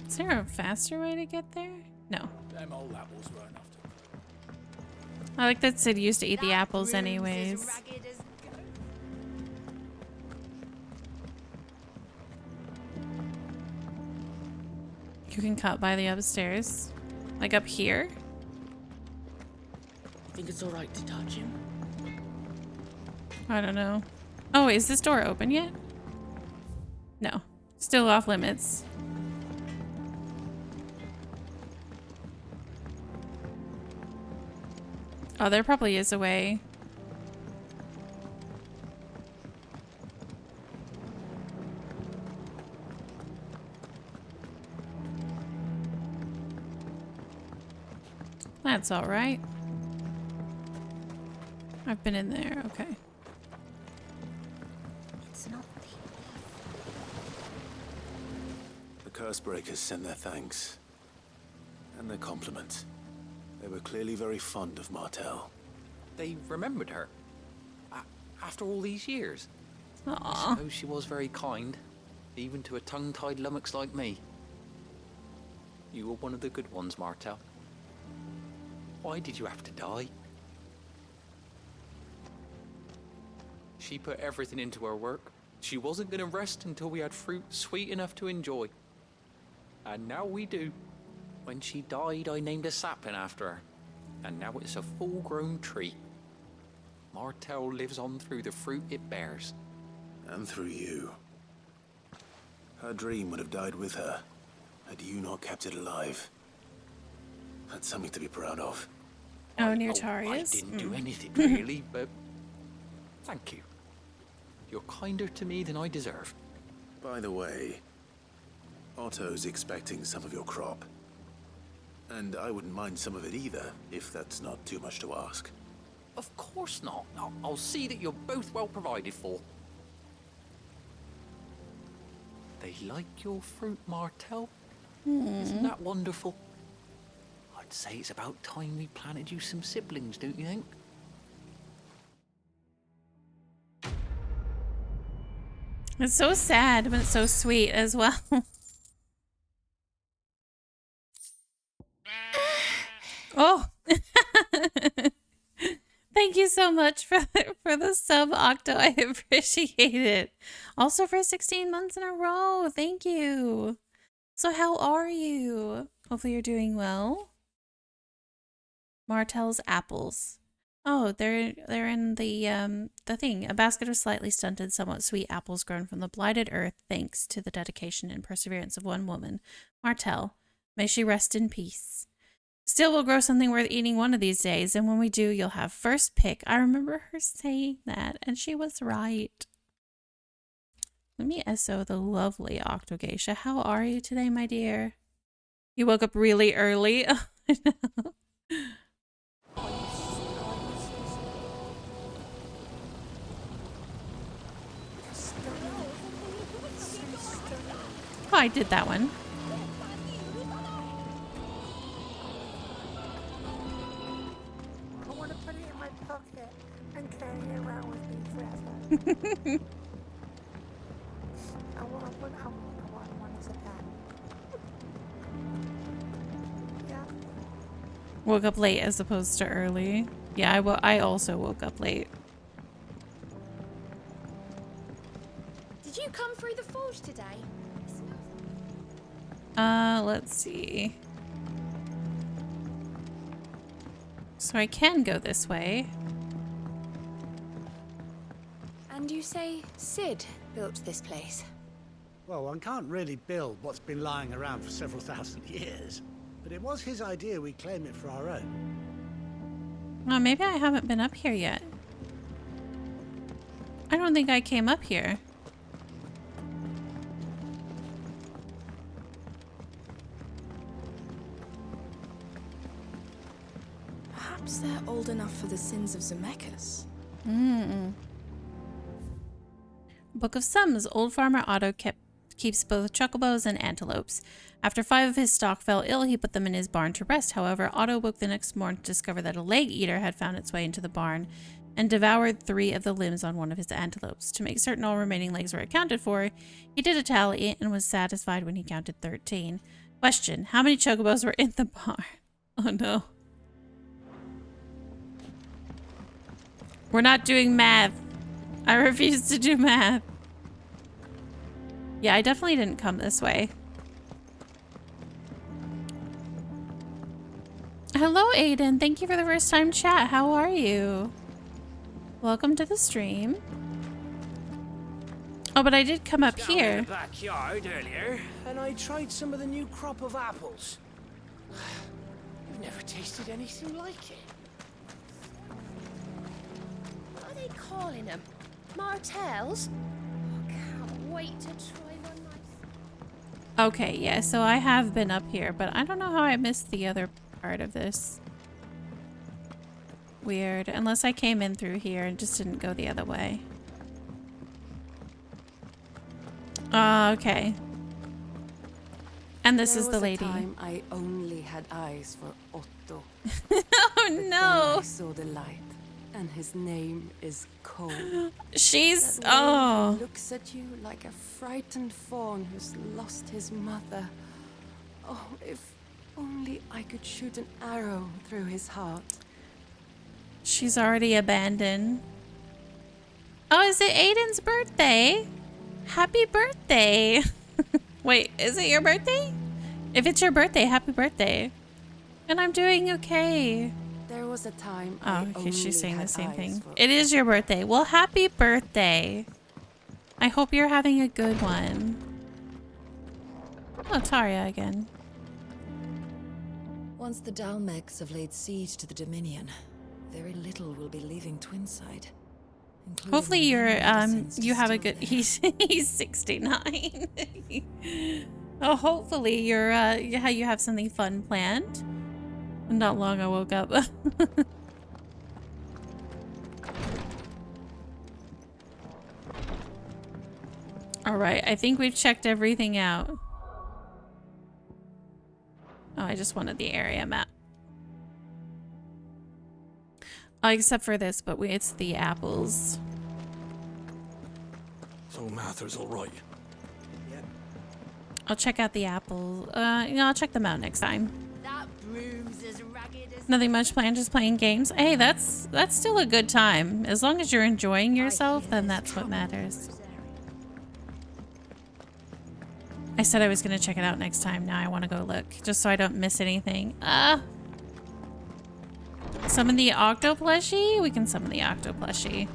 Is there a faster way to get there? No. Them old apples were enough to... I like that Sid used to eat the apples anyways. You can cut by the upstairs. Like up here? I think it's alright to touch him. I don't know. Oh, is this door open yet? No. Still off limits. Oh, there probably is a way. That's all right. I've been in there. Okay. It's not The Cursebreakers send their thanks. And their compliments. They were clearly very fond of Martel. They remembered her. After all these years. Aww. I suppose she was very kind. Even to a tongue-tied lummox like me. You were one of the good ones, Martel. Why did you have to die? She put everything into her work. She wasn't going to rest until we had fruit sweet enough to enjoy. And now we do. When she died, I named a sapling after her. And now it's a full-grown tree. Martel lives on through the fruit it bears. And through you. Her dream would have died with her, had you not kept it alive. That's something to be proud of. Oh, Neartarius? I didn't do anything, really, but thank you. You're kinder to me than I deserve. By the way, Otto's expecting some of your crop. And I wouldn't mind some of it either, if that's not too much to ask. Of course not. I'll see that you're both well provided for. They like your fruit, Martel. Isn't that wonderful? I'd say it's about time we planted you some siblings, don't you think? It's so sad, but it's so sweet as well. Oh. Thank you so much for the sub, Octo. I appreciate it. Also for 16 months in a row. Thank you. So how are you? Hopefully you're doing well. Martel's apples. Oh, they're in the thing. A basket of slightly stunted, somewhat sweet apples grown from the blighted earth, thanks to the dedication and perseverance of one woman, Martel. May she rest in peace. Still, we'll grow something worth eating one of these days, and when we do, you'll have first pick. I remember her saying that, and she was right. Let me SO the lovely Octogeisha. How are you today, my dear? You woke up really early. I know. Oh, I did that one. Woke up late as opposed to early. Yeah, I also woke up late. Did you come through the forge today? Let's see. So I can go this way. And you say Sid built this place? Well, one can't really build what's been lying around for several thousand years. But it was his idea we claim it for our own. Oh, maybe I haven't been up here yet. I don't think I came up here. Perhaps they're old enough for the sins of Zemeckis. Book of Sums. Old farmer Otto keeps both chocobos and antelopes. After 5 of his stock fell ill, he put them in his barn to rest. However, Otto woke the next morning to discover that a leg eater had found its way into the barn and devoured 3 of the limbs on one of his antelopes. To make certain all remaining legs were accounted for, he did a tally and was satisfied when he counted 13. Question: how many chocobos were in the barn? Oh no. We're not doing math. I refuse to do math. Yeah, I definitely didn't come this way. Hello, Aiden. Thank you for the first time chat. How are you? Welcome to the stream. Oh, but I did come up Down in here. the backyard earlier, and I tried some of the new crop of apples. I've never tasted anything like it. What are they calling them? Martels? Oh, can't wait to try one nice. Okay, yeah, so I have been up here, but I don't know how I missed the other part of this. Weird. Unless I came in through here and just didn't go the other way. Okay. And this is the lady. There was a time I only had eyes for Otto. Oh But no! then I saw the light, and his name is Cole. She's That way oh. he looks at you like a frightened fawn who's lost his mother. Oh, if only I could shoot an arrow through his heart. She's already abandoned. Oh, is it Aiden's birthday? Happy birthday! Wait, is it your birthday? If it's your birthday, happy birthday. And I'm doing okay. There was a time Oh, I okay, she's only saying the had same eyes thing. for It is your birthday. Well, happy birthday. I hope you're having a good one. Oh, Tarja again. Once the Dalmecs have laid siege to the Dominion, very little will be leaving Twinside. Hopefully you're you have a good he's 69. Oh, hopefully you're you have something fun planned. Not long I woke up. All right, I think we've checked everything out. Oh, I just wanted the area map. Oh, except for this, but it's the apples. So Mather's all right. I'll check out the apples. I'll check them out next time. That broom's as ragged as... Nothing much planned, just playing games. Hey, that's still a good time. As long as you're enjoying yourself, then that's what matters. I said I was going to check it out next time. Now I want to go look, just so I don't miss anything. Summon the octo plushie? We can summon the octo plushie.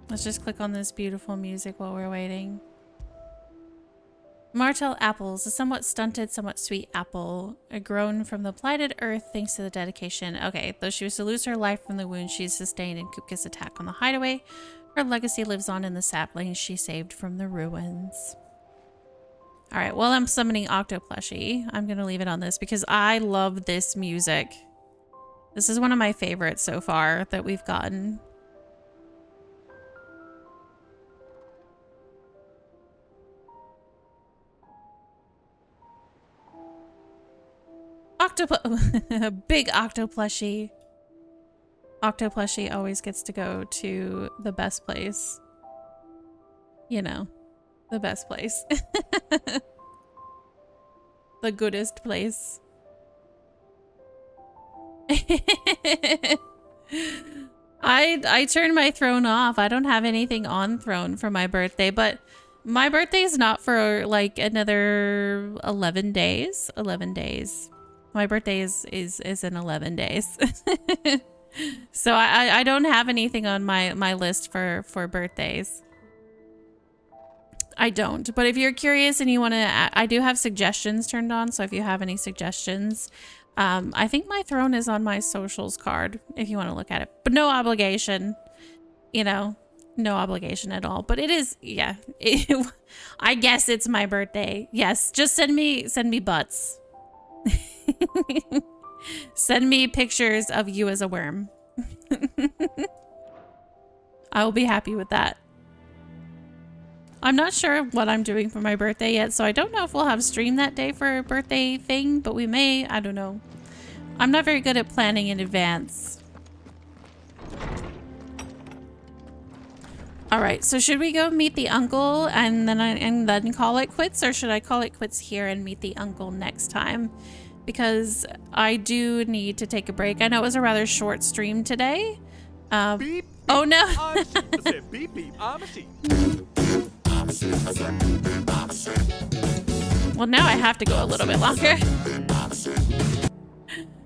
Let's just click on this beautiful music while we're waiting. Martel apples, a somewhat stunted, somewhat sweet apple, grown from the blighted earth thanks to the dedication. Okay, though she was to lose her life from the wounds she sustained in Kupka's attack on the hideaway, her legacy lives on in the saplings she saved from the ruins. Alright, while I'm summoning Octo Plushie, I'm gonna leave it on this because I love this music. This is one of my favorites so far that we've gotten. Big Octo Plushie. Octo Plushie always gets to go to the best place. You know, the best place. The goodest place. I turned my throne off. I don't have anything on throne for my birthday, but my birthday is not for like another 11 days. 11 days. My birthday is in 11 days. So I don't have anything on my list for birthdays. I don't. But if you're curious and you want to, I do have suggestions turned on. So if you have any suggestions, I think my throne is on my socials card if you want to look at it. But no obligation, you know, no obligation at all. But it is, yeah. I guess it's my birthday. Yes, just send me butts. Send me pictures of you as a worm. I will be happy with that. I'm not sure what I'm doing for my birthday yet, so I don't know if we'll have stream that day for a birthday thing, but we may. I don't know. I'm not very good at planning in advance. All right, so should we go meet the uncle and then call it quits, or should I call it quits here and meet the uncle next time? Because I do need to take a break. I know it was a rather short stream today. Beep, oh no. Beep, beep, I'm a sheep. Well, now I have to go a little bit longer.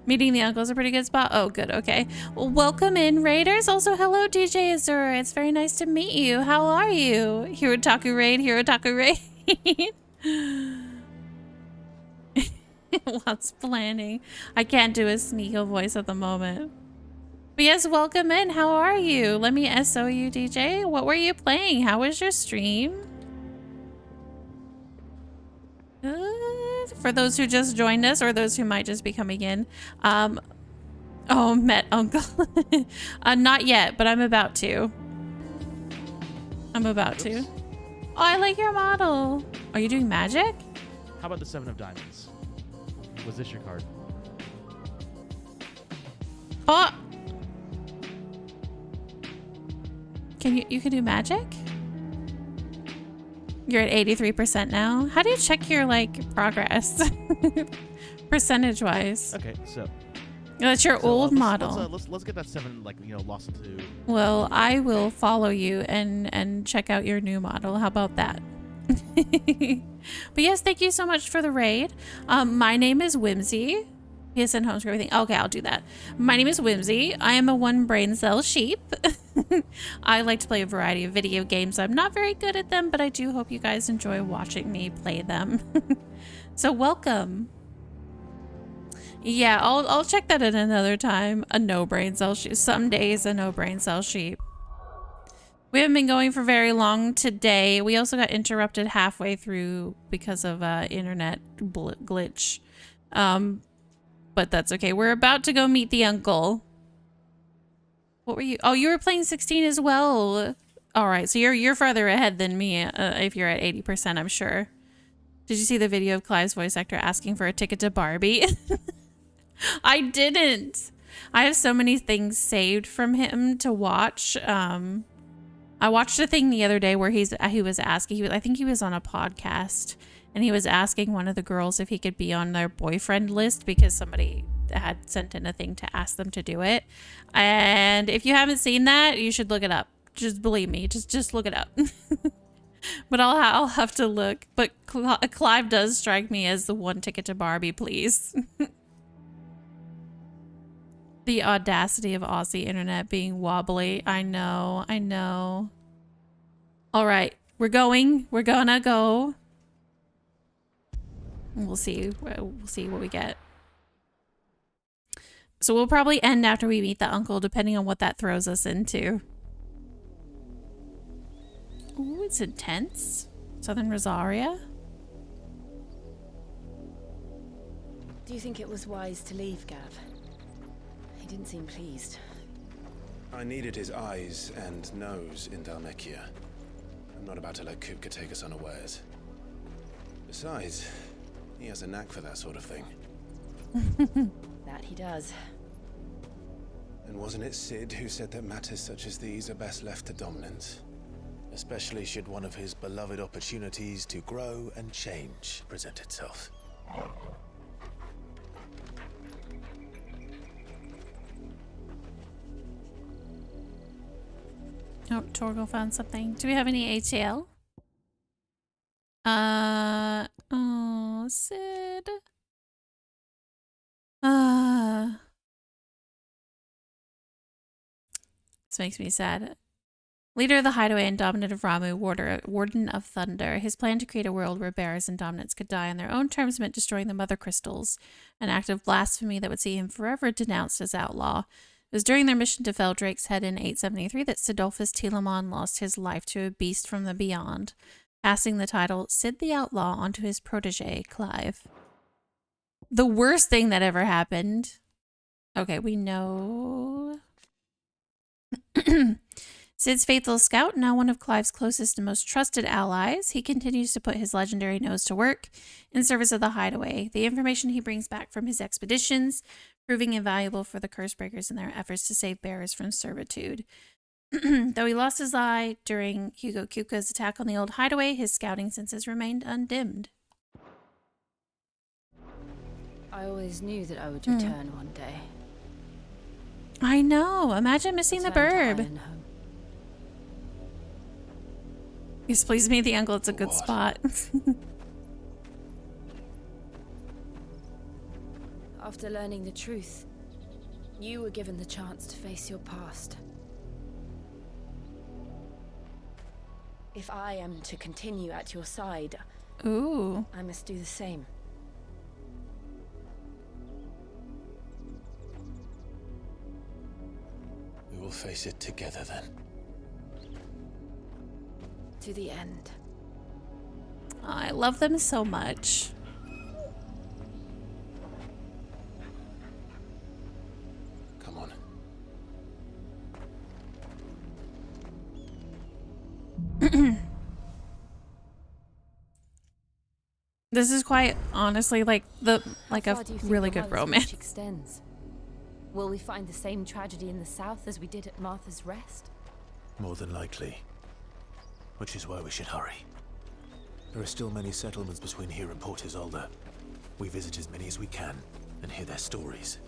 Meeting the uncle is a pretty good spot. Oh, good. Okay. Well, welcome in, Raiders. Also, hello, DJ Azura. It's very nice to meet you. How are you? Hirotaku Raid, Hirotaku Raid. Lots planning. I can't do a Sneeko voice at the moment. But yes, welcome in. How are you? Let me SO you, DJ. What were you playing? How was your stream? Good. For those who just joined us or those who might just be coming in. Oh, met Uncle. Not yet, but I'm about to. I'm about to. Oh, I like your model. Are you doing magic? How about the 7 of diamonds? Was this your card? Oh! You can do magic? You're at 83% now. How do you check your like progress? Percentage wise. Okay, so that's your old model. Let's get that 7 like lost into. Well, I will follow you and check out your new model. How about that? But yes, thank you so much for the raid. My name is Whimsy. Yes, and home for everything. Okay, I'll do that. My name is Whimsy. I am a one brain cell sheep. I like to play a variety of video games. I'm not very good at them, but I do hope you guys enjoy watching me play them. So welcome. Yeah, I'll check that at another time. A no brain cell sheep. Some days a no brain cell sheep. We haven't been going for very long today. We also got interrupted halfway through because of internet glitch. But that's okay. We're about to go meet the uncle. What were you? Oh, you were playing 16 as well. All right, so you're farther ahead than me if you're at 80%, I'm sure. Did you see the video of Clive's voice actor asking for a ticket to Barbie? I didn't. I have so many things saved from him to watch. I watched a thing the other day where he was asking. I think he was on a podcast. And he was asking one of the girls if he could be on their boyfriend list because somebody had sent in a thing to ask them to do it. And if you haven't seen that, you should look it up. Just believe me. Just look it up. But I'll have to look. But Clive does strike me as the one ticket to Barbie, please. The audacity of Aussie internet being wobbly. I know. All right. We're going. We're gonna go. We'll see what we get. So we'll probably end after we meet the uncle, depending on what that throws us into. Ooh, it's intense. Southern Rosaria. Do you think it was wise to leave, Gav? He didn't seem pleased. I needed his eyes and nose in Dhalmekia. I'm not about to let Kupka take us unawares. Besides, he has a knack for that sort of thing. That he does. And wasn't it Sid who said that matters such as these are best left to dominance? Especially should one of his beloved opportunities to grow and change present itself. Oh, Torgal found something. Do we have any ATL? Oh, Sid. This makes me sad. Leader of the Hideaway and Dominant of Ramu, Warden of Thunder. His plan to create a world where bearers and dominants could die on their own terms meant destroying the Mother Crystals, an act of blasphemy that would see him forever denounced as outlaw. It was during their mission to fell Drake's head in 873 that Sidolphus Telamon lost his life to a beast from the beyond, passing the title Sid the Outlaw onto his protege, Clive. The worst thing that ever happened. Okay, we know. Sid's faithful scout, now one of Clive's closest and most trusted allies, he continues to put his legendary nose to work in service of the Hideaway. The information he brings back from his expeditions, proving invaluable for the Cursebreakers in their efforts to save bearers from servitude. Though he lost his eye during Hugo Kuka's attack on the old Hideaway, his scouting senses remained undimmed. I always knew that I would return one day. I know. Imagine missing the burb. Yes, please meet the uncle. It's a good spot. After learning the truth, you were given the chance to face your past. If I am to continue at your side, ooh, I must do the same. We will face it together then. To the end. Oh, I love them so much. Come on. This is quite honestly like a really good romance. Extends? Will we find the same tragedy in the south as we did at Martha's Rest? More than likely. Which is why we should hurry. There are still many settlements between here and Port Isolde. We visit as many as we can and hear their stories.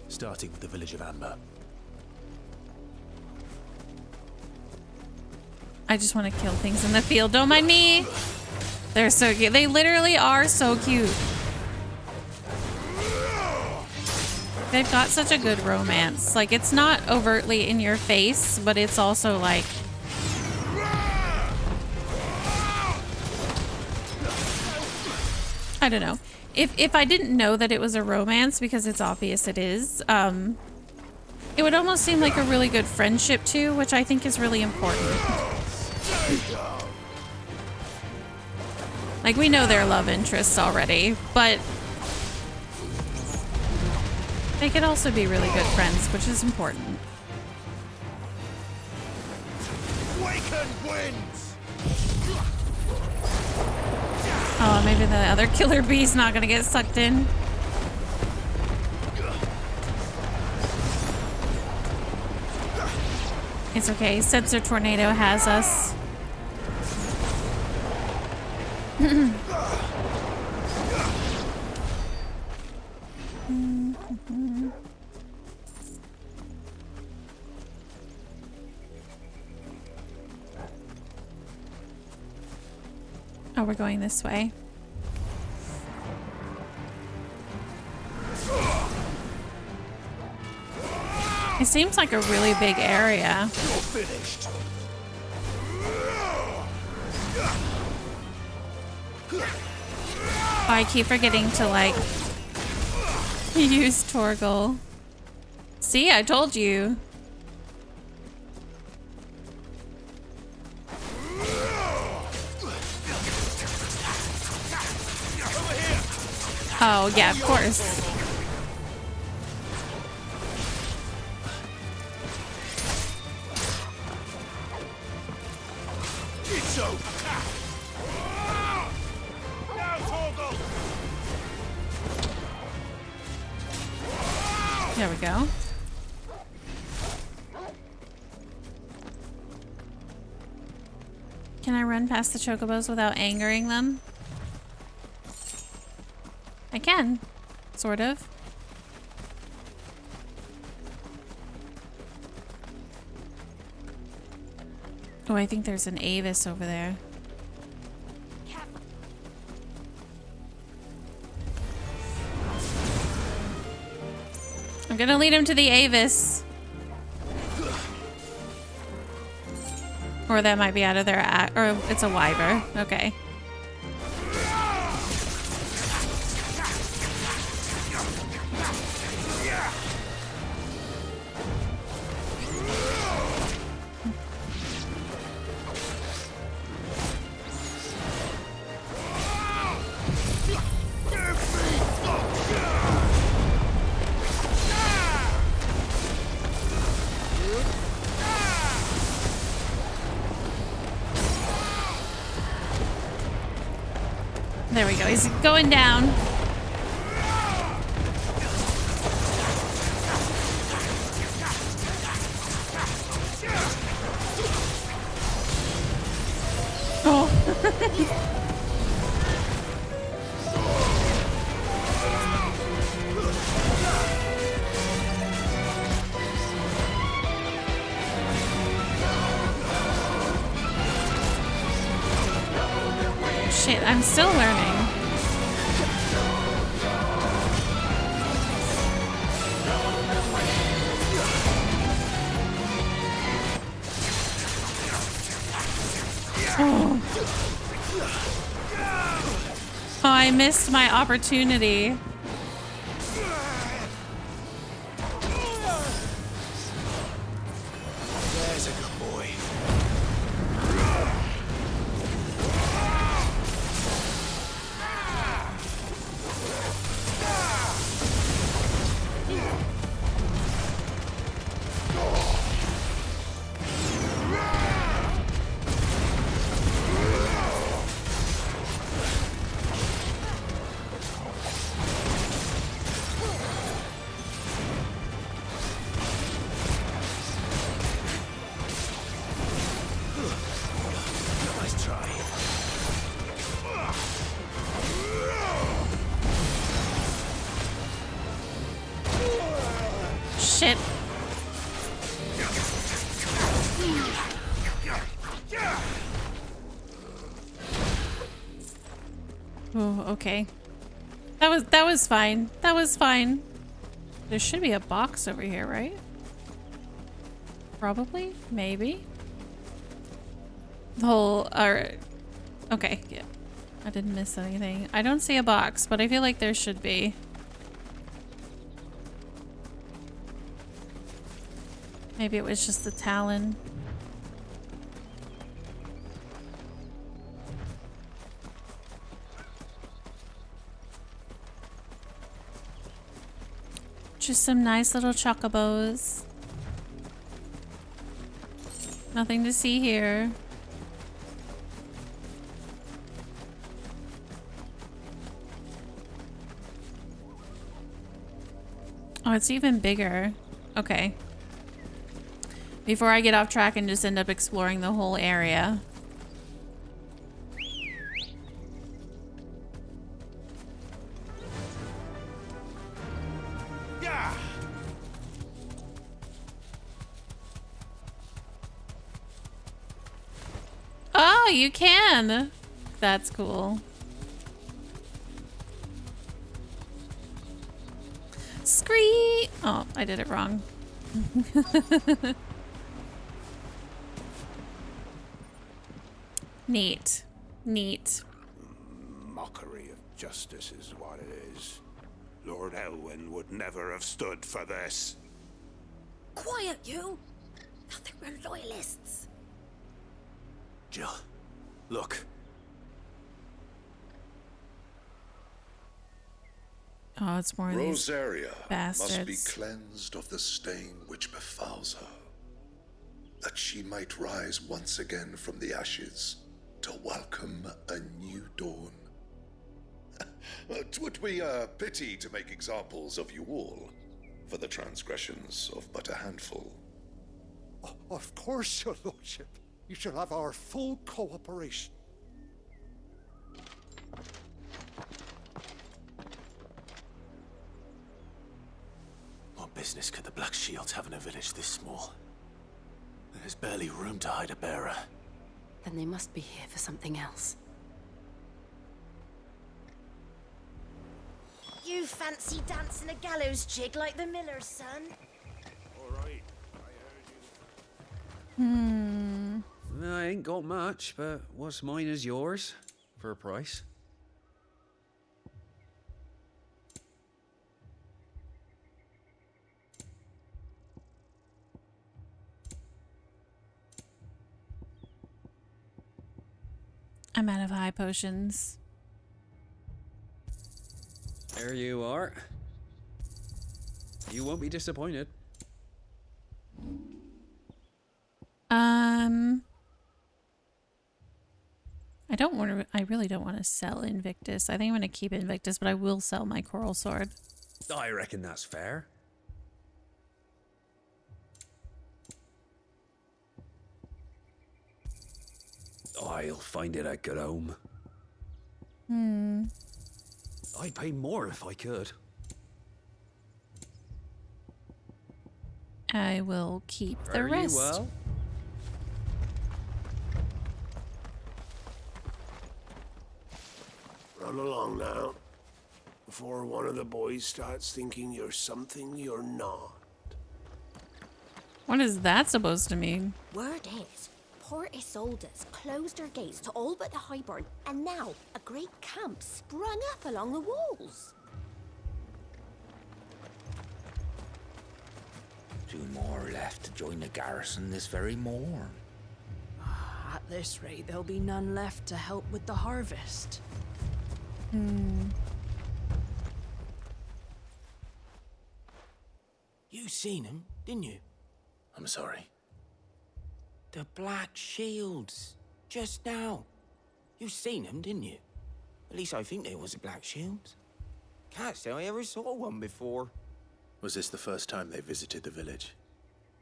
Starting with the village of Amber. I just want to kill things in the field. Don't mind me. They're so cute. They literally are so cute. They've got such a good romance. Like, it's not overtly in your face, but it's also like... I don't know. If I didn't know that it was a romance, because it's obvious it is, it would almost seem like a really good friendship too, which I think is really important. Like, we know they're love interests already, but they could also be really good friends, which is important. Oh, maybe the other killer bee's not gonna get sucked in. It's okay. Sensor Tornado has us. Oh, we're going this way. It seems like a really big area. You're finished. Oh, I keep forgetting to, like, use Torgal. See, I told you. Oh, yeah, of course. There we go. Can I run past the chocobos without angering them? I can, sort of. Oh, I think there's an Avis over there. I'm gonna lead him to the Avis. Or that might be out of their or it's a Wyver. Okay. There we go. He's going down. Oh. Shit, I'm still learning. Oh. Oh, I missed my opportunity. There's a good boy. Nice try. Shit. Oh, okay. That was fine. That was fine. There should be a box over here, right? Probably, maybe. The whole okay, yeah. I didn't miss anything. I don't see a box, but I feel like there should be. Maybe it was just the Talon. Just some nice little chocobos. Nothing to see here. Oh, it's even bigger. Okay. Before I get off track and just end up exploring the whole area. Yeah. Oh, you can. That's cool. Scree! Oh, I did it wrong. Neat. Neat. Mockery of justice is what it is. Lord Elwyn would never have stood for this. Quiet, you! Thought they were loyalists. Jill, look. Oh, it's more of these Rosaria bastards. must be cleansed of the stain which befouls her, that she might rise once again from the ashes to welcome a new dawn. 'Twould be a pity to make examples of you all, for the transgressions of but a handful. Of course, your lordship. You shall have our full cooperation. What business could the Black Shields have in a village this small? There's barely room to hide a bearer. Then they must be here for something else. You fancy dancing a gallows jig like the miller's son? Alright, I ain't got much, but what's mine is yours, for a price. I'm out of high potions. There you are. You won't be disappointed. I really don't want to sell Invictus. I think I'm going to keep Invictus, but I will sell my Coral Sword. I reckon that's fair. I'll find it a good home. I'd pay more if I could. I will keep the Fare you rest. well. Run along now, before one of the boys starts thinking you're something you're not. What is that supposed to mean? Word is, Port Isolde's closed her gates to all but the Highborn, and now a great camp sprung up along the walls. 2 more left to join the garrison this very morn. At this rate, there'll be none left to help with the harvest. You seen him, didn't you? I'm sorry. The Black Shields. Just now. You seen them, didn't you? At least I think they was the Black Shields. Can't say I ever saw one before. Was this the first time they visited the village?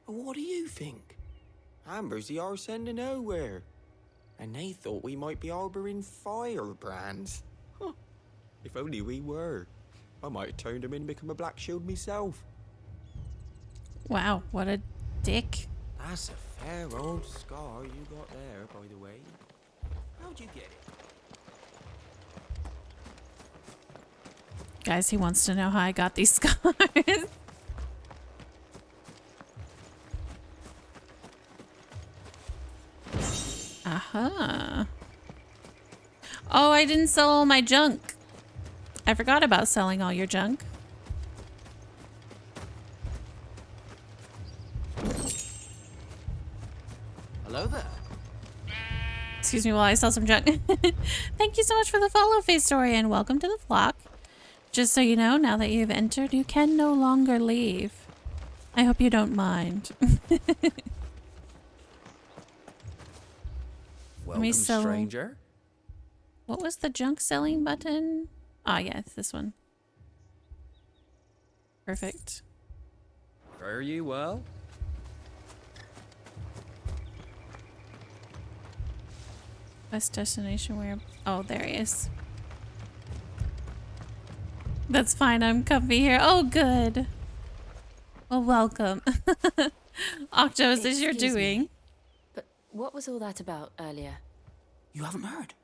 What do you think? Amber's the arse end of nowhere. And they thought we might be harboring firebrands. Huh. If only we were. I might have turned them in and become a Black Shield myself. Wow, what a dick. That's a fair old scar you got there, by the way. How'd you get it? Guys, he wants to know how I got these scars. Aha. Oh, I didn't sell all my junk. I forgot about selling all your junk. Hello there. Excuse me while I sell some junk. Thank you so much for the follow, Face Story, and welcome to the flock. Just so you know, now that you've entered, you can no longer leave. I hope you don't mind. Welcome, stranger. What was the junk selling button? Ah, yes, this one. Perfect. Fare you well. Best destination where... Oh, there he is. That's fine, I'm comfy here. Oh, good. Well, welcome. Octo, is this your Excuse me, doing? But what was all that about earlier? You haven't heard?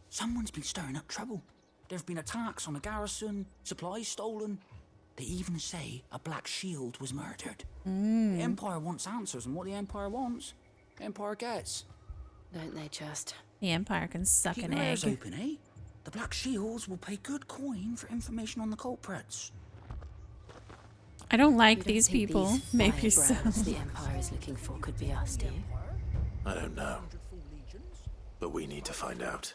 Someone's been stirring up trouble. There have been attacks on the garrison, supplies stolen. They even say a Black Shield was murdered. The Empire wants answers, and what the Empire wants, the Empire gets. Don't they just? The Empire can suck Keep an your egg. ears open, eh? The Black Shields will pay good coin for information on the culprits. I don't like You don't these think people. these Maybe so. firebrands the Empire is looking for could be us, do you? I don't know. But we need to find out.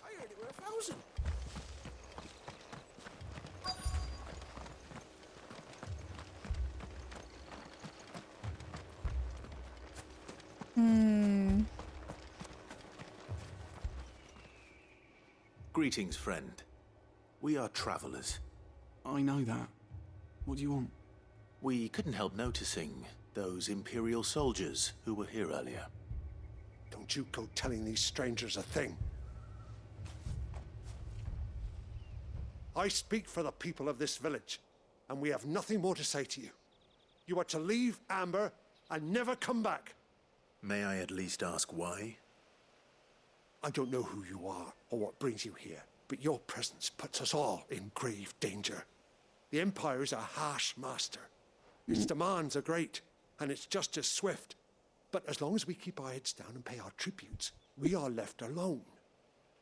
Greetings, friend. We are travelers. I know that. What do you want? We couldn't help noticing those Imperial soldiers who were here earlier. Don't you go telling these strangers a thing. I speak for the people of this village, and we have nothing more to say to you. You are to leave Amber and never come back. May I at least ask why? I don't know who you are or what brings you here, but your presence puts us all in grave danger. The Empire is a harsh master. Its demands are great, and its justice swift. But as long as we keep our heads down and pay our tributes, we are left alone.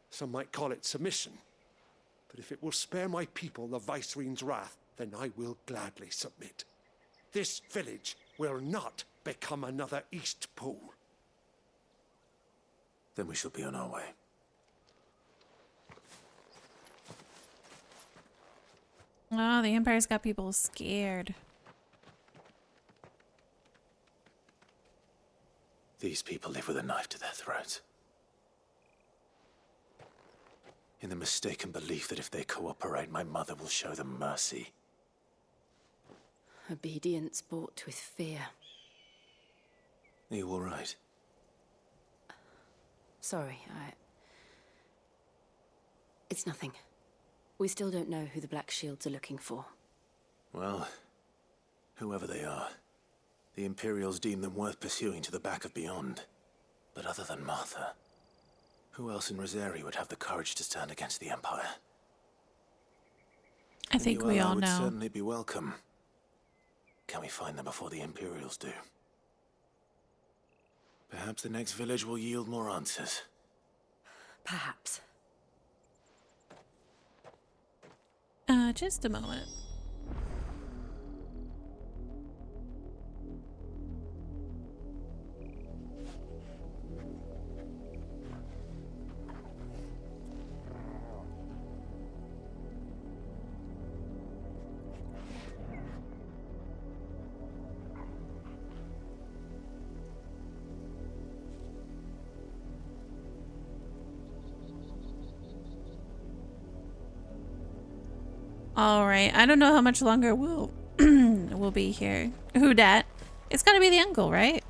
Some might call it submission. But if it will spare my people the Viceroy's wrath, then I will gladly submit. This village will not become another East Pool. Then we shall be on our way. Oh, the Empire's got people scared. These people live with a knife to their throats. In the mistaken belief that if they cooperate, my mother will show them mercy. Obedience bought with fear. Are you all right? Sorry, It's nothing. We still don't know who the Black Shields are looking for. Well, whoever they are, the Imperials deem them worth pursuing to the back of beyond. But other than Martha, who else in Rosari would have the courage to stand against the Empire? I think we all would know. Certainly be welcome. Can we find them before the Imperials do? Perhaps the next village will yield more answers. Perhaps. Just a moment. All right, I don't know how much longer we'll we'll be here. Who dat? It's gotta be the uncle, right?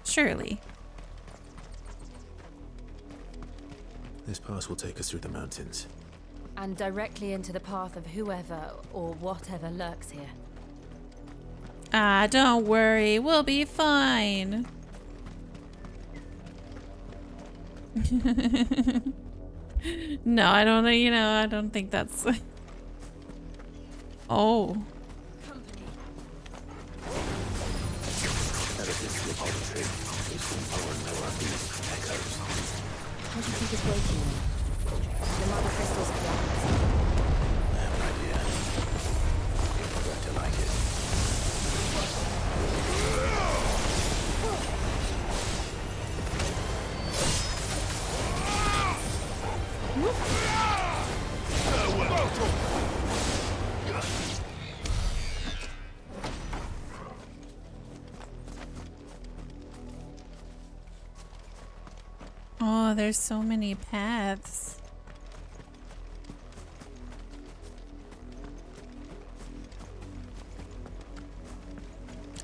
Surely. This pass will take us through the mountains. And directly into the path of whoever or whatever lurks here. Ah, don't worry, we'll be fine. No, I don't know, you know, I don't think that's... Oh. Ever since the apology, we've seen more and more of these echoes. What do you think is waking them? The mother crystals of darkness. I have an idea. You're going to like it. Oh, there's so many paths.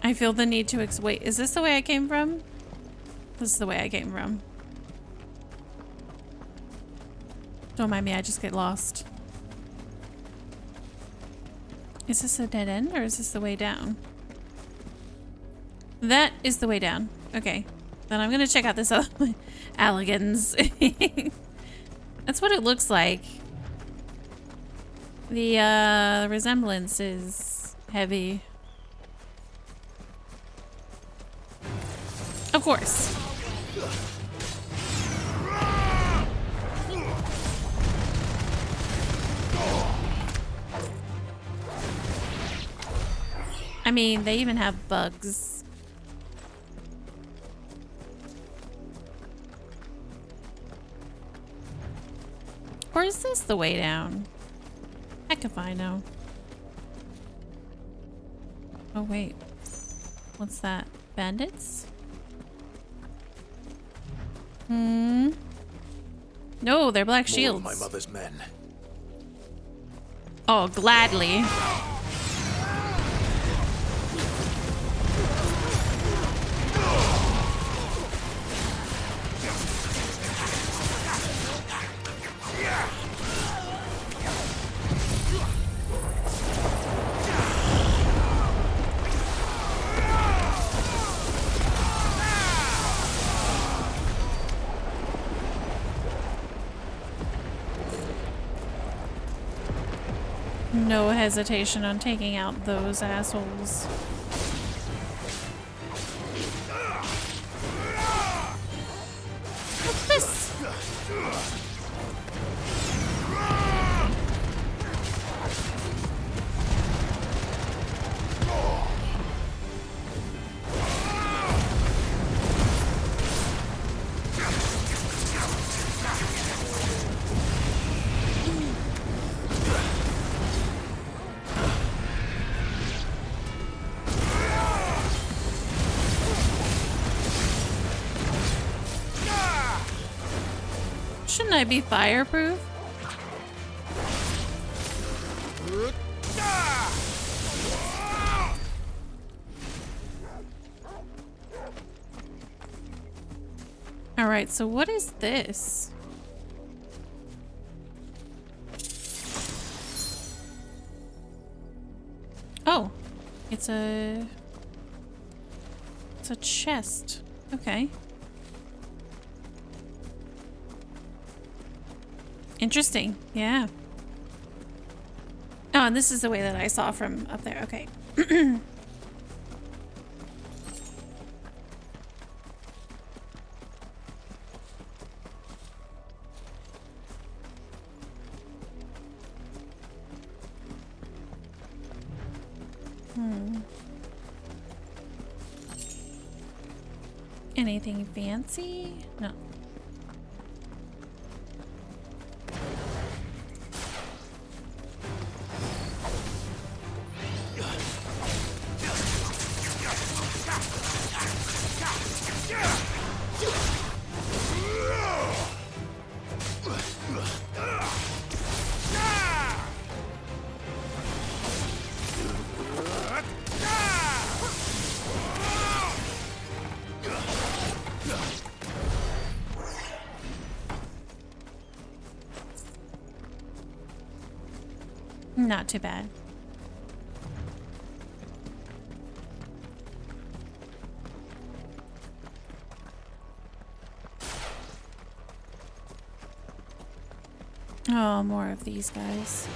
I feel the need to wait, is this the way I came from? This is the way I came from. Don't mind me, I just get lost. Is this a dead end or is this the way down? That is the way down. Okay. Then I'm gonna check out this other Alligans. That's what it looks like. The resemblance is heavy. Of course. I mean, they even have bugs. Or is this the way down? Heck if I know. Oh wait. What's that? Bandits? No, they're black shields. More of my mother's men. Oh, gladly. no hesitation on taking out those assholes. What's this? Shouldn't I be fireproof? All right, so what is this? Oh, it's a chest. Okay. Interesting. Yeah. Oh, and this is the way that I saw from up there. Okay. Anything fancy? No. Not too bad. Oh, more of these guys.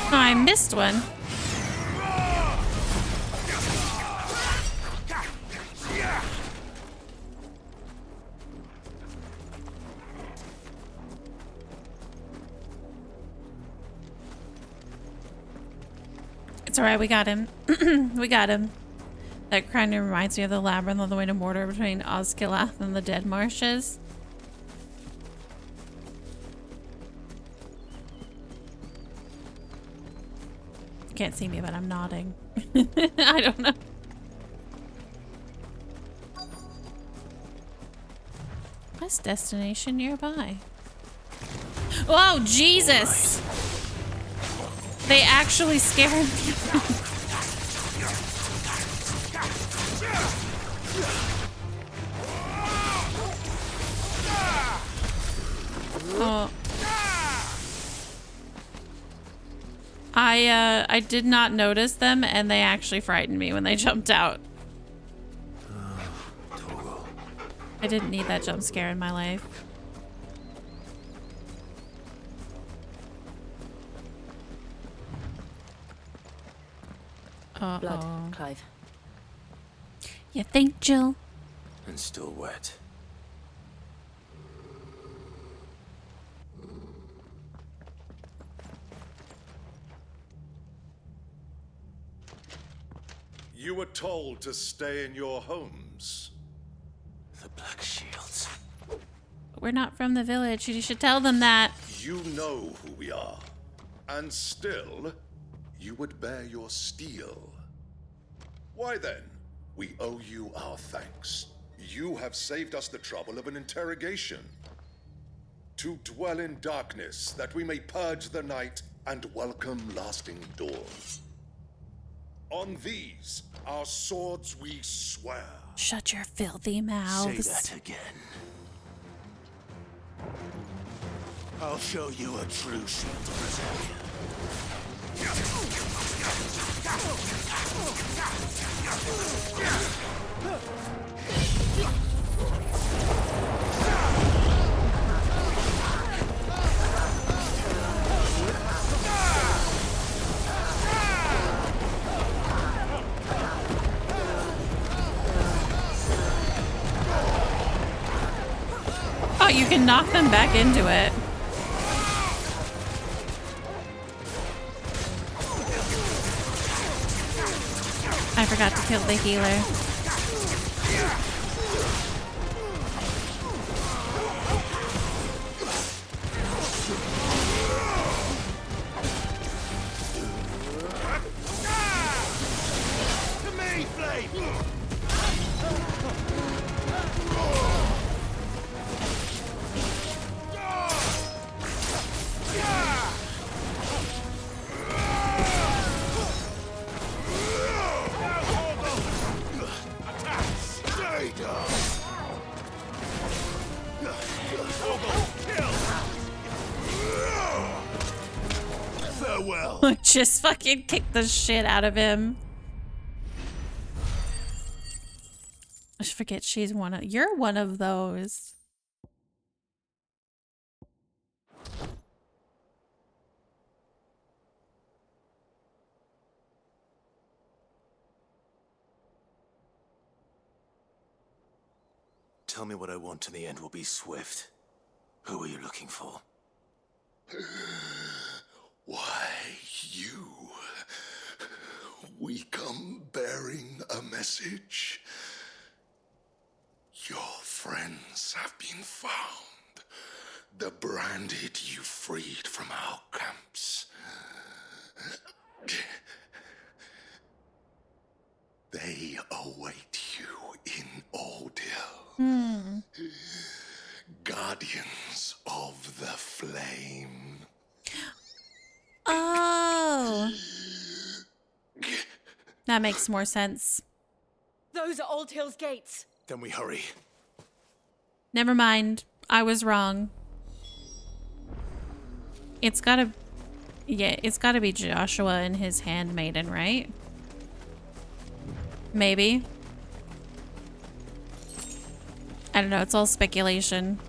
I missed one. It's alright, we got him. We got him. That kind of reminds me of the labyrinth on the way to Mordor between Osgiliath and the Dead Marshes. Can't see me, but I'm nodding. I don't know. What's destination nearby? Oh, Jesus! They actually scared me. Oh. I did not notice them, and they actually frightened me when they jumped out. I didn't need that jump scare in my life. Uh-oh. Blood, Clive. You think, Jill? And still wet. You were told to stay in your homes. The Black Shields. We're not from the village. You should tell them that. You know who we are. And still, you would bear your steel. Why then, we owe you our thanks. You have saved us the trouble of an interrogation. To dwell in darkness, that we may purge the night and welcome lasting doors. On these, our swords we swear. Shut your filthy mouths. Say that again. I'll show you a true shield berserker. Oh, you can knock them back into it. I forgot to kill the healer. To me, Flame! Farewell. Just fucking kick the shit out of him. I forget she's one of— you're one of those. Tell me what I want and the end will be swift. Who are you looking for? Why, you. We come bearing a message. Your friends have been found. The branded you freed from our camps. They await you in Oldhill. Guardians of the Flame. Oh. That makes more sense. Those are Old Hill's gates. Then we hurry. Never mind. I was wrong. It's gotta... yeah, it's gotta be Joshua and his handmaiden, right? Maybe. I don't know. It's all speculation.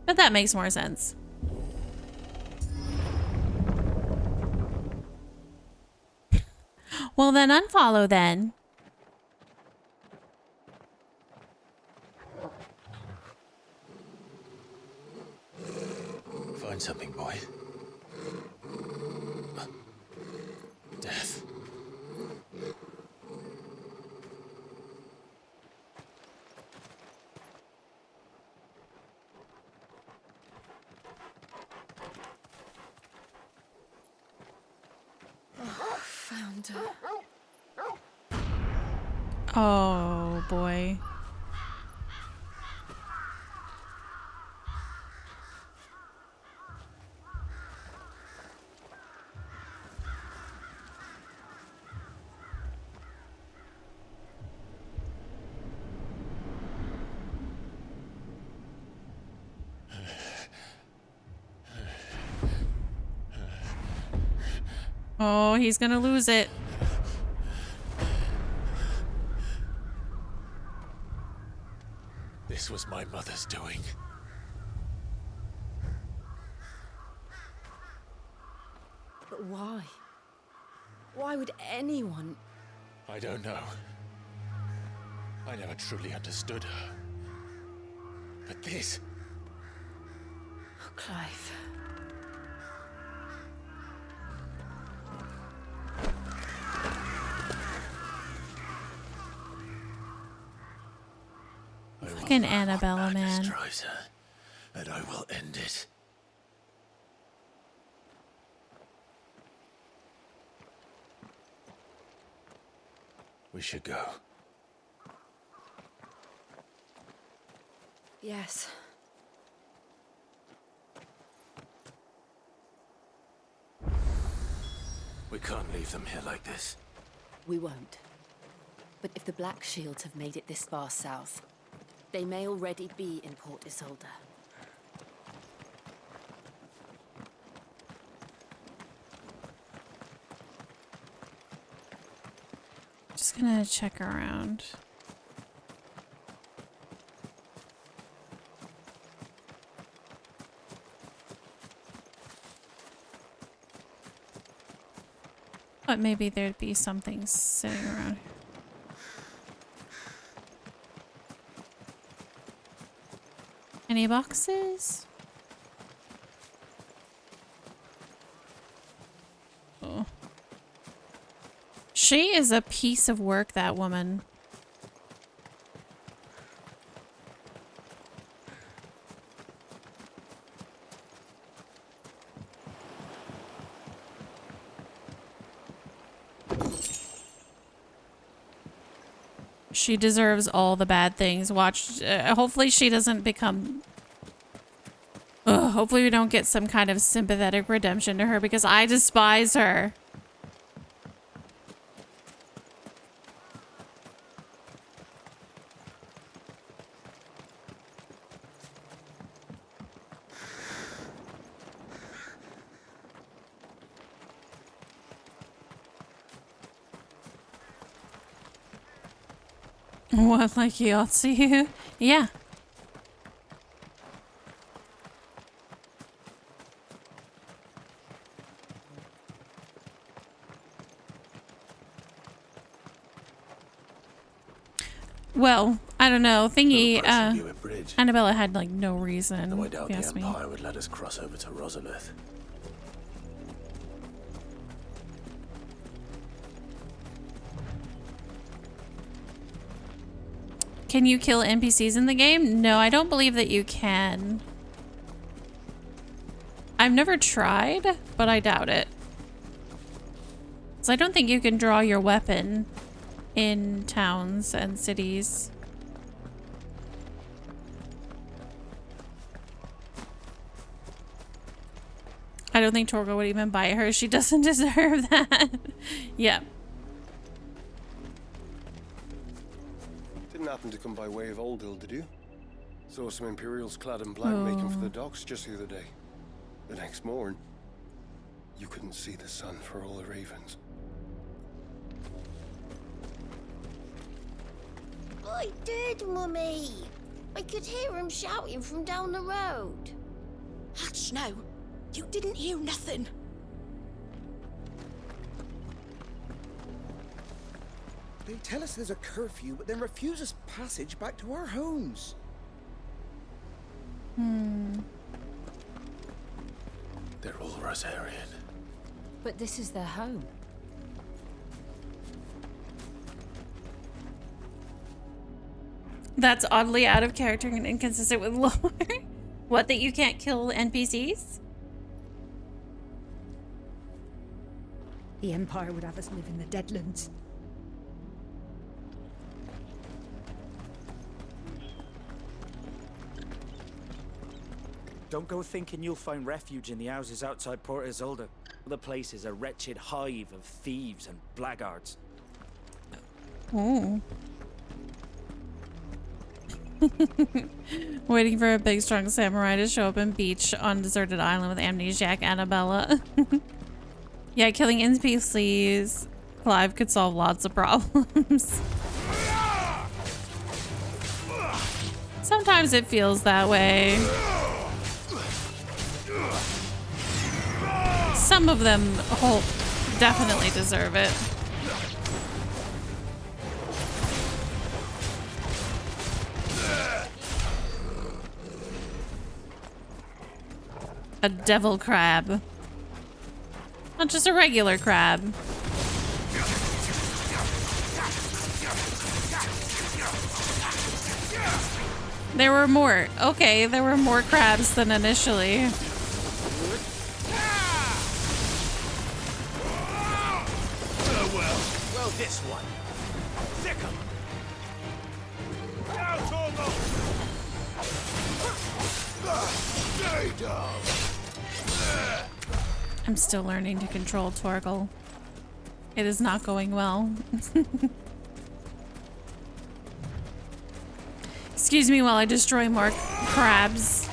But that makes more sense. Well, then unfollow then. Find something, boy. Death. Found her. Oh, boy. Oh, he's gonna lose it. This was my mother's doing. But why? Why would anyone? I don't know. I never truly understood her. But this... Oh, Clive. Fucking Annabella, man. drives her, and I will end it. We should go. Yes. We can't leave them here like this. We won't. But if the Black Shields have made it this far south, they may already be in Port Isolde. Just gonna check around. But maybe there'd be something sitting around. Any boxes? Oh. She is a piece of work, that woman. She deserves all the bad things. Watch. Hopefully she doesn't become... hopefully we don't get some kind of sympathetic redemption to her because I despise her. What, like Yahtzee? Yeah. Well, I don't know. Thingy, Annabella had like no reason. Though I doubt the Ask me. Empire would let us cross over to Rosalith. Can you kill NPCs in the game? No, I don't believe that you can. I've never tried, but I doubt it. So I don't think you can draw your weapon in towns and cities. I don't think Torgo would even buy her. She doesn't deserve that. Yeah. Didn't happen to come by way of Oldhill, did you? Saw some Imperials clad in black making for the docks just the other day. The next morn, you couldn't see the sun for all the ravens. I did, Mummy. I could hear him shouting from down the road. Hush now. You didn't hear nothing. They tell us there's a curfew, but then refuse us passage back to our homes. They're all Rosarian. But this is their home. That's oddly out of character and inconsistent with lore. What, that you can't kill NPCs? The Empire would have us live in the Deadlands. Don't go thinking you'll find refuge in the houses outside Port Isolde. The place is a wretched hive of thieves and blackguards. Oh. Waiting for a big strong samurai to show up and beach on deserted island with amnesiac Annabella. Yeah, killing NPCs, Clive could solve lots of problems. Sometimes it feels that way. Some of them definitely deserve it. A devil crab. Not just a regular crab. There were more. Okay, there were more crabs than initially. Well, this one. Sick 'em. Now, Torgo! I'm still learning to control Torgal. It is not going well. Excuse me while I destroy more crabs.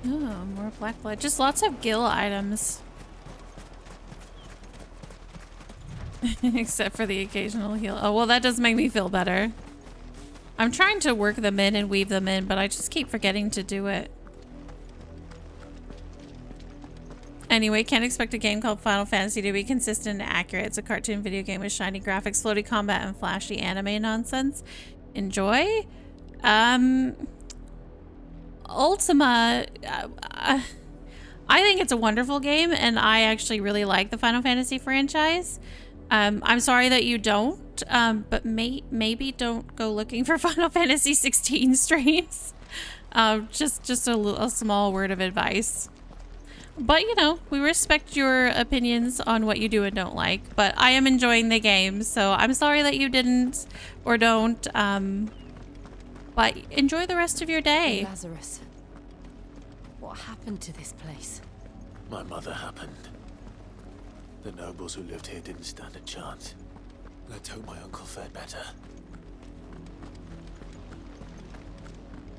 Oh, more black blood. Just lots of gill items. Except for the occasional heal. Oh, well, that does make me feel better. I'm trying to work them in and weave them in, but I just keep forgetting to do it. Anyway, can't expect a game called Final Fantasy to be consistent and accurate. It's a cartoon video game with shiny graphics, floaty combat, and flashy anime nonsense. Enjoy? Ultima, I think it's a wonderful game, and I actually really like the Final Fantasy franchise. I'm sorry that you don't, but maybe don't go looking for Final Fantasy 16 streams. Just a small word of advice. But, you know, we respect your opinions on what you do and don't like, but I am enjoying the game, so I'm sorry that you didn't or don't, but enjoy the rest of your day. Lazarus, what happened to this place? My mother happened. The nobles who lived here didn't stand a chance. Let's hope my uncle fared better.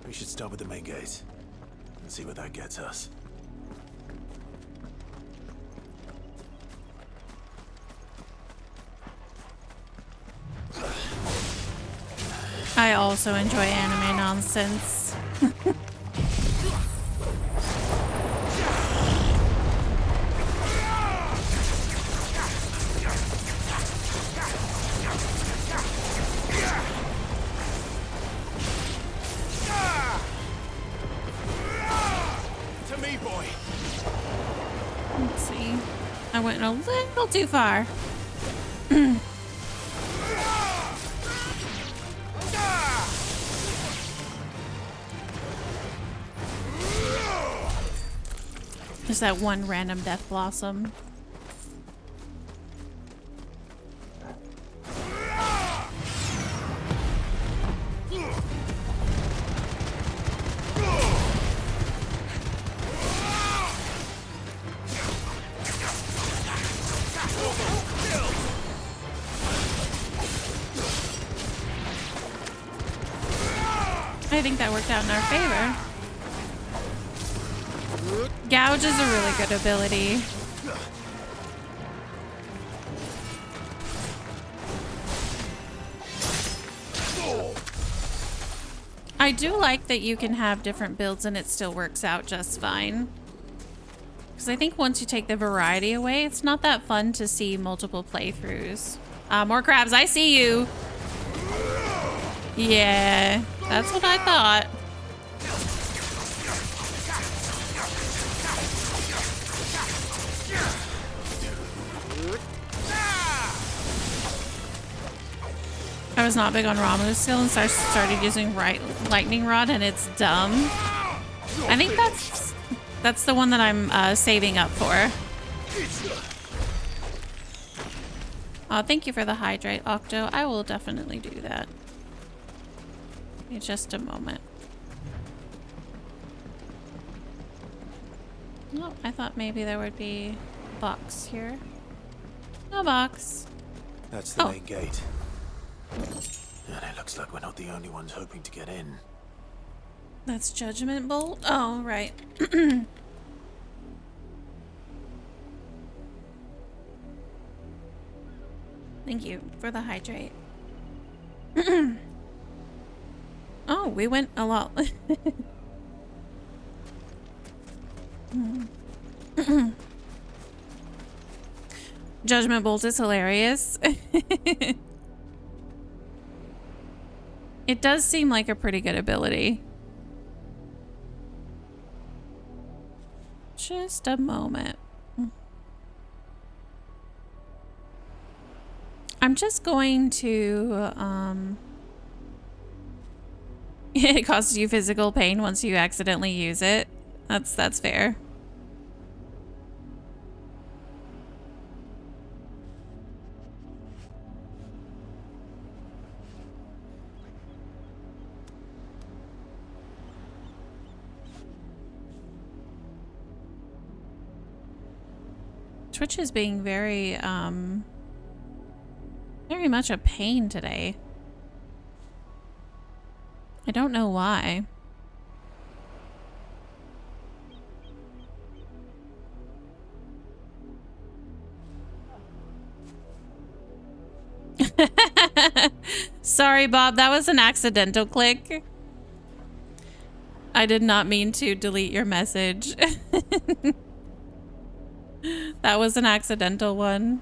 We should start with the main gate and see where that gets us. I also enjoy anime nonsense. To me, boy. Let's see. I went a little too far. Just that one random death blossom. I think that worked out in our favor. Gouge is a really good ability. I do like that you can have different builds and it still works out just fine. Because I think once you take the variety away, it's not that fun to see multiple playthroughs. More crabs, I see you. Yeah, that's what I thought. I was not big on Ramu's skill and started using lightning rod, and it's dumb. I think that's the one that I'm saving up for. Thank you for the hydrate, Octo. I will definitely do that. In just a moment. Oh, I thought maybe there would be a box here. No box. That's the main gate. And it looks like we're not the only ones hoping to get in. That's Judgment Bolt? Oh, right. Thank you for the hydrate. Oh, we went a lot. Judgment Bolt is hilarious. It does seem like a pretty good ability. Just a moment. I'm just going to It causes you physical pain once you accidentally use it. That's fair. Twitch is being very much a pain today. I don't know why. Sorry, Bob, that was an accidental click. I did not mean to delete your message. That was an accidental one.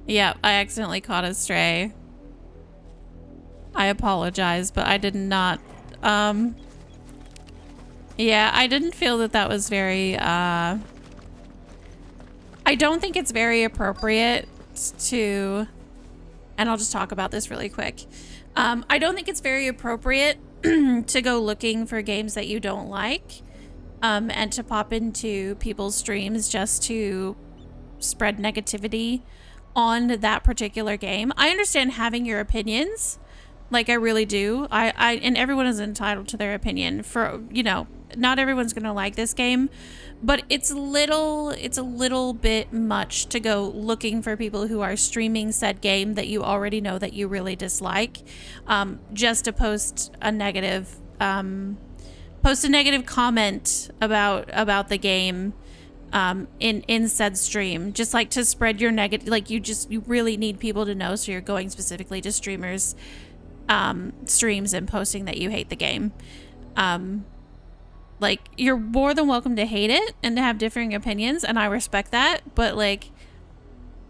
Yeah, I accidentally caught a stray. I apologize, but I did not, yeah, I didn't feel that that was very, I don't think it's very appropriate to, and I'll just talk about this really quick. I don't think it's very appropriate to go looking for games that you don't like, and to pop into people's streams just to spread negativity on that particular game. I understand having your opinions, like I really do. And everyone is entitled to their opinion. For, you know, not everyone's gonna like this game, but it's a little bit much to go looking for people who are streaming said game that you already know that you really dislike, just to post a negative comment about the game in said stream, just like to spread your negative, like you really need people to know, so you're going specifically to streamers streams and posting that you hate the game. Like, you're more than welcome to hate it and to have differing opinions, and I respect that, but like,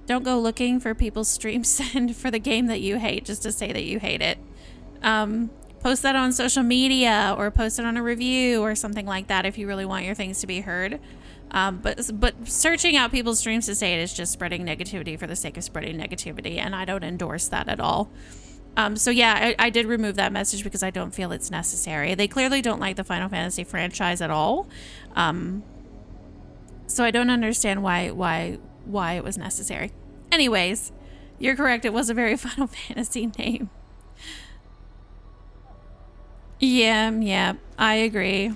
don't go looking for people's streams and for the game that you hate just to say that you hate it. Post that on social media or post it on a review or something like that if you really want your things to be heard. But searching out people's streams to say it is just spreading negativity for the sake of spreading negativity, and I don't endorse that at all. So yeah, I did remove that message because I don't feel it's necessary. They clearly don't like the Final Fantasy franchise at all. So I don't understand why it was necessary. Anyways, you're correct. It was a very Final Fantasy name. Yeah, I agree.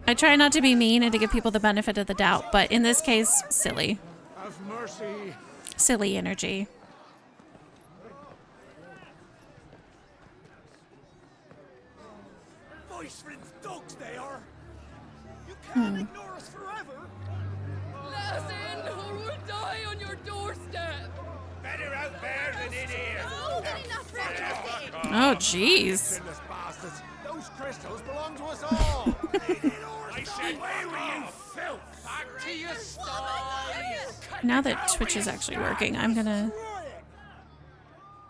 I try not to be mean and to give people the benefit of the doubt, but in this case, silly. Have mercy. Silly energy. Voice rinse dogs they are. You can't ignore us forever. Let us in or we'll die on your doorstep. Better out there than in here. Oh, jeez. Those crystals belong to us all. I said, away with you, filth! Back to your sties! Now that Twitch is actually working, I'm gonna...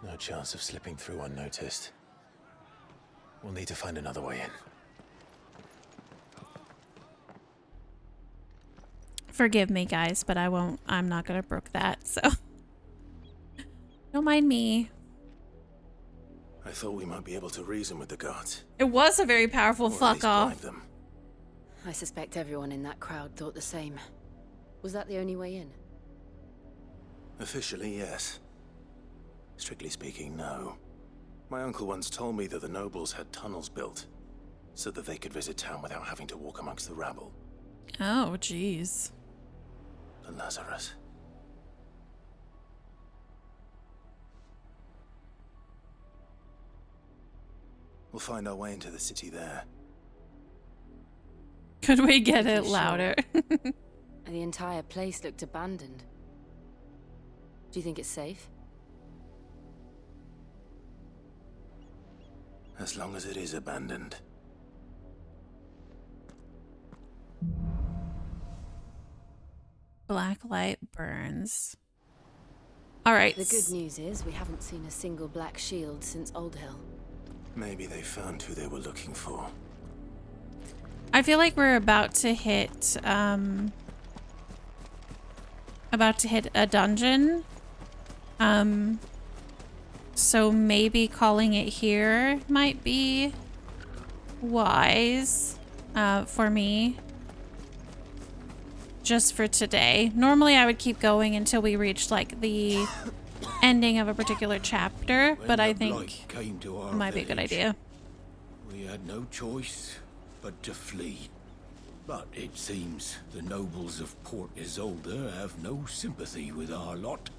No chance of slipping through unnoticed. We'll need to find another way in. Forgive me, guys, but I'm not gonna brook that, so... Don't mind me. I thought we might be able to reason with the guards. It was a very powerful fuck off. Them. I suspect everyone in that crowd thought the same. Was that the only way in? Officially, yes. Strictly speaking, no. My uncle once told me that the nobles had tunnels built so that they could visit town without having to walk amongst the rabble. Oh, jeez. The Lazarus. We'll find our way into the city there. Could we get it louder? The entire place looked abandoned. Do you think it's safe? As long as it is abandoned. Black light burns. All right. The good news is we haven't seen a single black shield since Old Hill. Maybe they found who they were looking for. I feel like we're about to hit a dungeon. So maybe calling it here might be wise for me. Just for today. Normally I would keep going until we reached like the ending of a particular chapter, but I think it might be a good idea. We had no choice but to flee. But it seems the nobles of Port Isolde have no sympathy with our lot,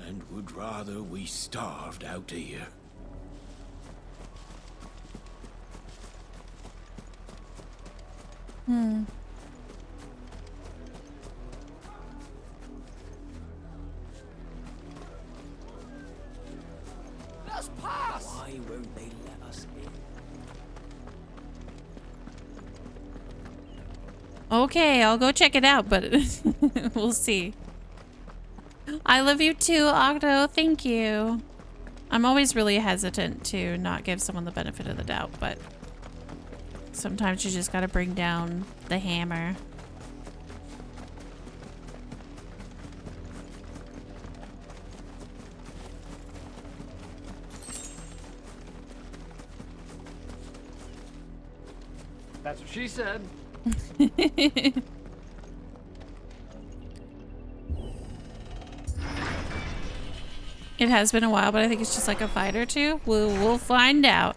and would rather we starved out here. Let's pass! Why won't they let us in? Okay, I'll go check it out, but we'll see. I love you too, Octo. Thank you. I'm always really hesitant to not give someone the benefit of the doubt, but sometimes you just gotta bring down the hammer. That's what she said. It has been a while, but I think it's just like a fight or two. We'll find out.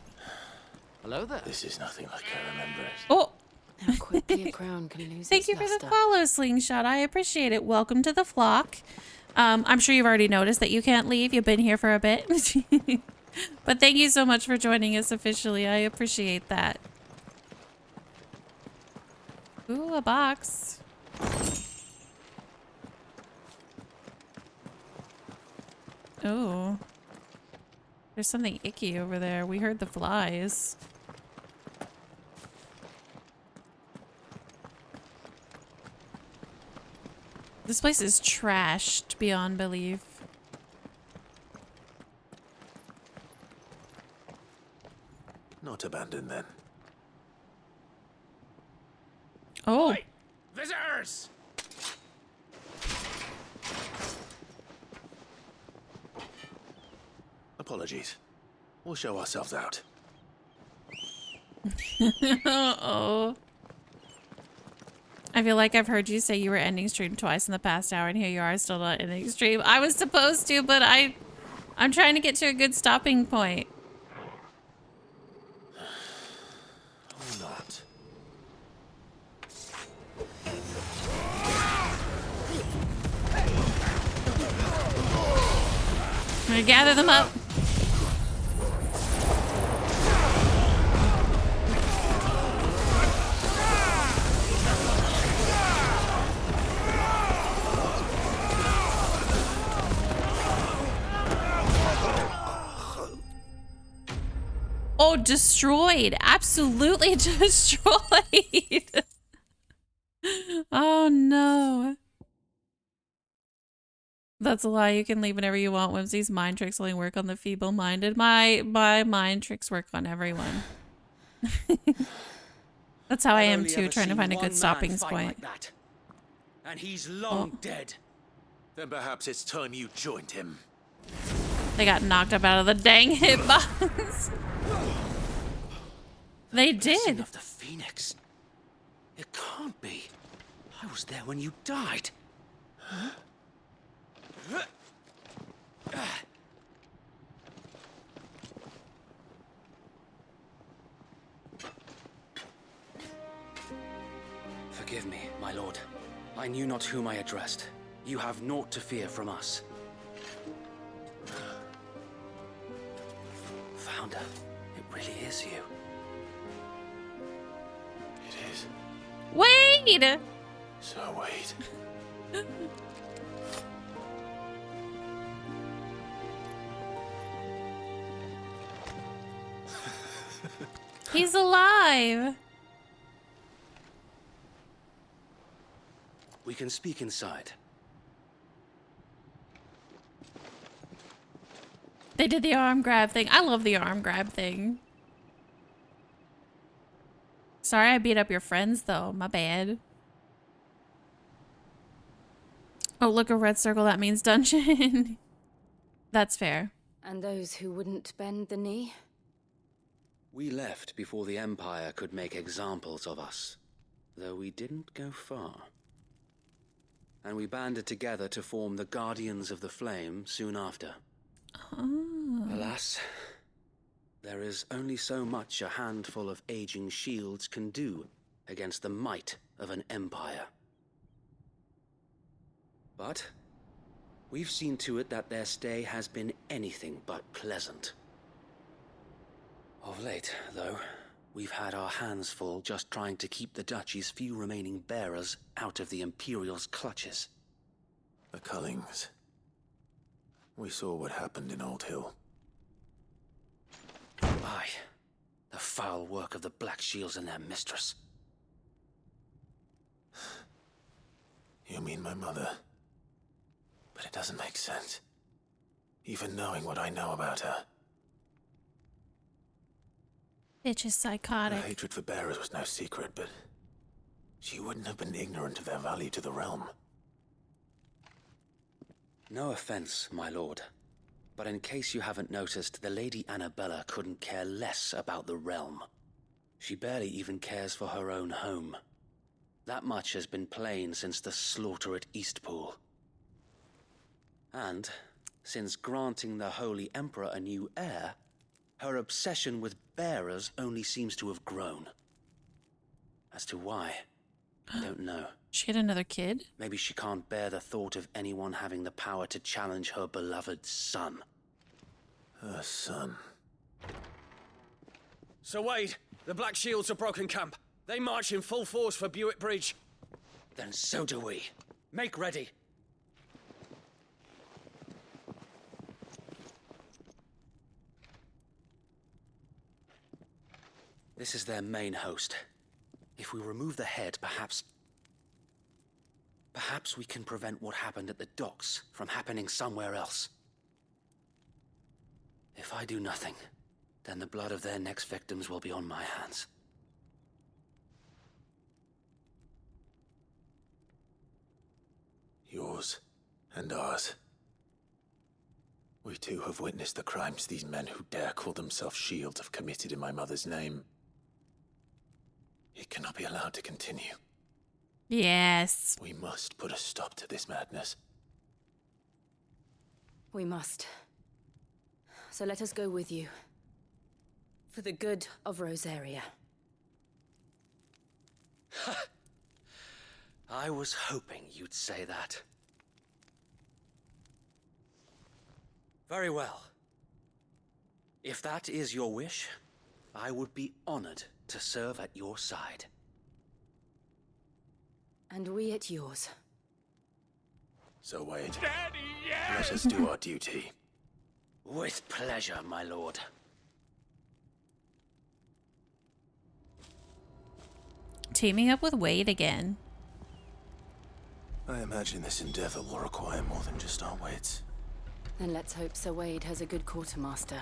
Hello there. This is nothing like I remember it. Oh! How quickly a crown can lose Thank its you for the luster. follow, Slingshot. I appreciate it. Welcome to the flock. I'm sure you've already noticed that you can't leave. You've been here for a bit. But thank you so much for joining us officially. I appreciate that. Ooh, a box. Oh. There's something icky over there. We heard the flies. This place is trashed beyond belief. Not abandoned then. Oh. Oi, visitors! Apologies. We'll show ourselves out. Uh-oh. I feel like I've heard you say you were ending stream twice in the past hour, and here you are still not ending stream. I was supposed to, but I'm trying to get to a good stopping point. Or not. I'm gonna gather them up. Oh, destroyed. Absolutely destroyed. Oh, no. That's a lie. You can leave whenever you want. Whimsy's mind tricks only work on the feeble-minded. My mind tricks work on everyone. That's how I am too, trying to find a good stopping point. Like that. And he's long dead. Then perhaps it's time you joined him. They got knocked up out of the dang hitbox. They did. Of the Phoenix. It can't be. I was there when you died. Huh? Forgive me, my lord. I knew not whom I addressed. You have naught to fear from us. Founder, it really is you. It is. Wait! So wait. He's alive. We can speak inside. They did the arm grab thing. I love the arm grab thing. Sorry I beat up your friends though. My bad. Oh, look, a red circle. That means dungeon. That's fair. And those who wouldn't bend the knee? We left before the Empire could make examples of us, though we didn't go far. And we banded together to form the Guardians of the Flame soon after. Oh. Alas, there is only so much a handful of aging shields can do against the might of an empire. But we've seen to it that their stay has been anything but pleasant. Of late, though, we've had our hands full just trying to keep the Duchy's few remaining bearers out of the Imperial's clutches. The Cullings. We saw what happened in Old Hill. Aye, the foul work of the Black Shields and their mistress. You mean my mother? But it doesn't make sense. Even knowing what I know about her. Bitch is psychotic. Her hatred for bearers was no secret, but she wouldn't have been ignorant of their value to the realm. No offense, my lord, but in case you haven't noticed, the Lady Annabella couldn't care less about the realm. She barely even cares for her own home. That much has been plain since the slaughter at Eastpool. And, since granting the Holy Emperor a new heir, her obsession with bearers only seems to have grown. As to why, I don't know. She had another kid? Maybe she can't bear the thought of anyone having the power to challenge her beloved son. Her son. Sir Wade, the Black Shields have broken camp. They march in full force for Buick Bridge. Then so do we. Make ready. This is their main host. If we remove the head, perhaps we can prevent what happened at the docks from happening somewhere else. If I do nothing, then the blood of their next victims will be on my hands. Yours and ours. We too have witnessed the crimes these men who dare call themselves shields have committed in my mother's name. It cannot be allowed to continue. Yes. We must put a stop to this madness. We must. So let us go with you. For the good of Rosaria. I was hoping you'd say that. Very well. If that is your wish, I would be honored to serve at your side. And we at yours. So Wade, Daddy, yes! let us do our duty. With pleasure, my lord. Teaming up with Wade again. I imagine this endeavor will require more than just our wits. Then let's hope Sir Wade has a good quartermaster.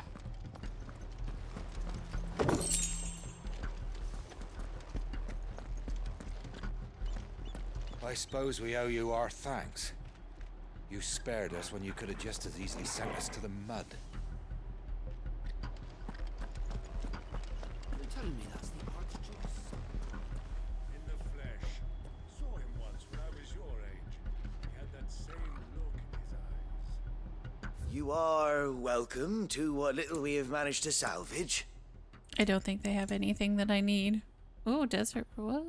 I suppose we owe you our thanks. You spared us when you could have just as easily sent us to the mud. Are you telling me that's the Archduke's son? In the flesh. Saw him once when I was your age. He had that same look in his eyes. You are welcome to what little we have managed to salvage. I don't think they have anything that I need. Oh, desert. What?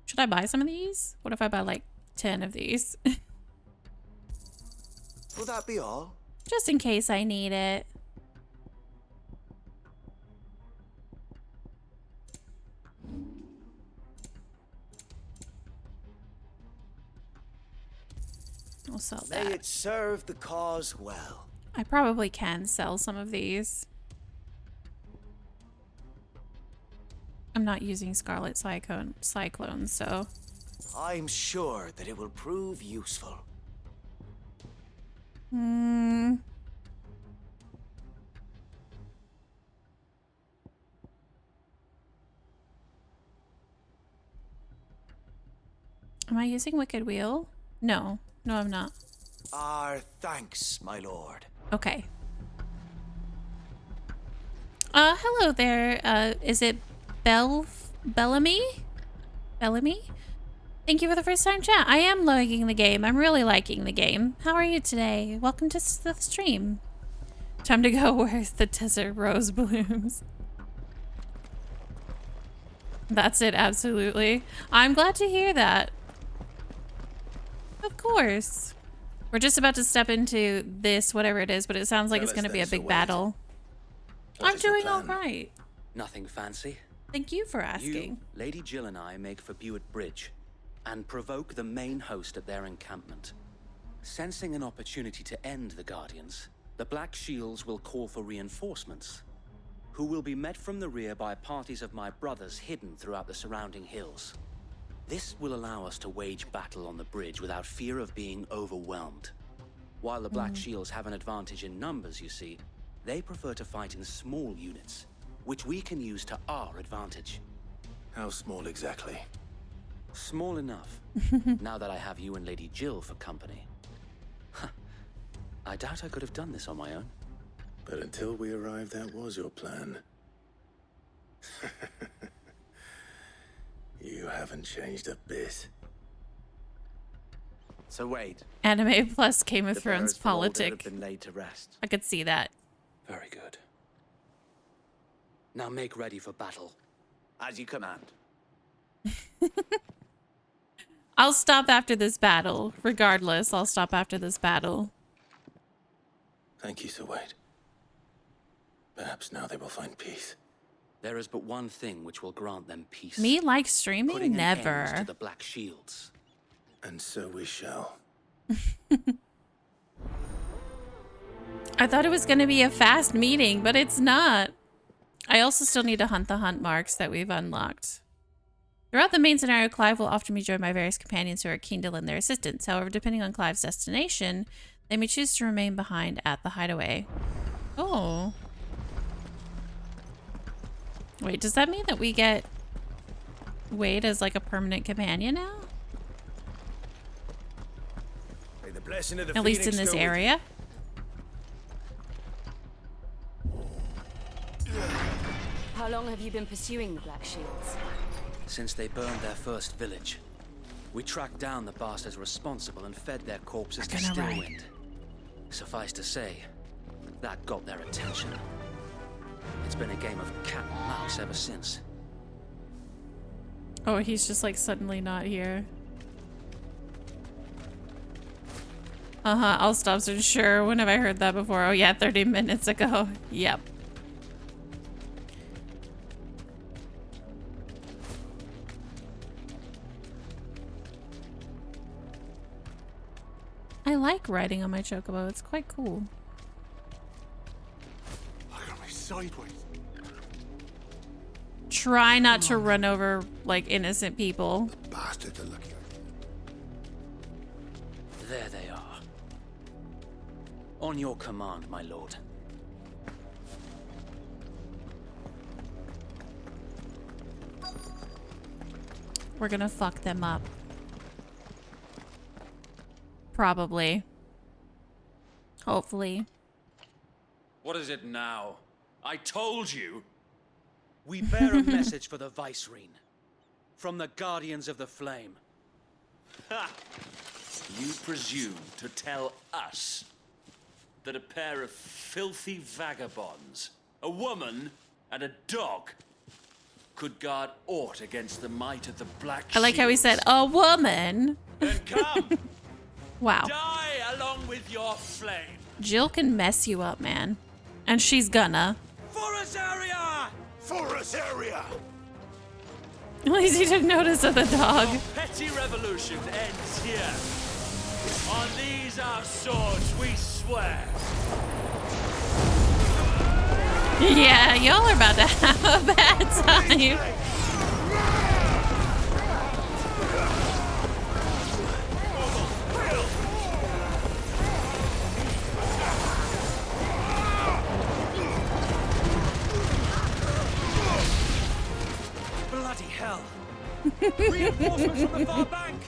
Should I buy some of these? What if I buy like 10 of these? Will that be all? Just in case I need it. I'll sell that. May it serve the cause well. I probably can sell some of these. I'm not using Scarlet Cyclone, so... I'm sure that it will prove useful. Am I using Wicked Wheel? No. No, I'm not. Our thanks, my lord. Okay. Hello there. Is it Bellamy? Bellamy? Thank you for the first time chat. I am liking the game. I'm really liking the game. How are you today? Welcome to the stream. Time to go where the desert rose blooms. That's it, absolutely. I'm glad to hear that. Of course. We're just about to step into this, whatever it is, but it sounds like it's going to be a big battle. I'm doing all right. Nothing fancy. Thank you for asking. You, Lady Jill and I make for Buett Bridge and provoke the main host at their encampment. Sensing an opportunity to end the Guardians, the Black Shields will call for reinforcements, who will be met from the rear by parties of my brothers hidden throughout the surrounding hills. This will allow us to wage battle on the bridge without fear of being overwhelmed. While the Black Shields have an advantage in numbers, you see, they prefer to fight in small units, which we can use to our advantage. How small exactly? Small enough, now that I have you and Lady Jill for company. I doubt I could have done this on my own. But until we arrived, that was your plan. You haven't changed a bit. So wait. Anime plus Game of The Thrones bearers from Alder politic. have been laid to rest. I could see that. Very good. Now make ready for battle. As you command. I'll stop after this battle. Regardless, I'll stop after this battle. Thank you, Sir Wade. Perhaps now they will find peace. There is but one thing which will grant them peace. Me like streaming? Putting an end Never. to the Black Shields. And so we shall. I thought it was going to be a fast meeting, but it's not. I also still need to hunt the hunt marks that we've unlocked. Throughout the main scenario, Clive will often be joined by various companions who are keen to lend their assistance. However, depending on Clive's destination, they may choose to remain behind at the hideaway. Oh. Wait, does that mean that we get Wade as like a permanent companion now? May the blessing of the At least in Phoenix this go with you. area? How long have you been pursuing the Black Shields? Since they burned their first village, we tracked down the bastards responsible and fed their corpses to Stillwind. Suffice to say, that got their attention. It's been a game of cat and mouse ever since. Oh, he's just like suddenly not here. I'll stop so sure. When have I heard that before? Oh yeah, 30 minutes ago. Yep. I like riding on my chocobo. It's quite cool. Look at me sideways. Try not to run over like innocent people. Bastards are lucky. There they are. On your command, my lord. We're gonna fuck them up. Probably. Hopefully. What is it now? I told you. We bear a message for the Vicereine. From the Guardians of the Flame. Ha! You presume to tell us that a pair of filthy vagabonds, a woman and a dog, could guard aught against the might of the Black I like how he said, a woman. Then come! Wow. Die along with your flame! Jill can mess you up, man. And she's gonna. For Azaria! For Azaria! At least he took notice of the dog. Your petty revolution ends here. On these our swords we swear. Yeah, y'all are about to have a bad time. Bloody hell. Reinforcements from the far bank.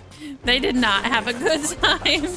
They did not have a good time.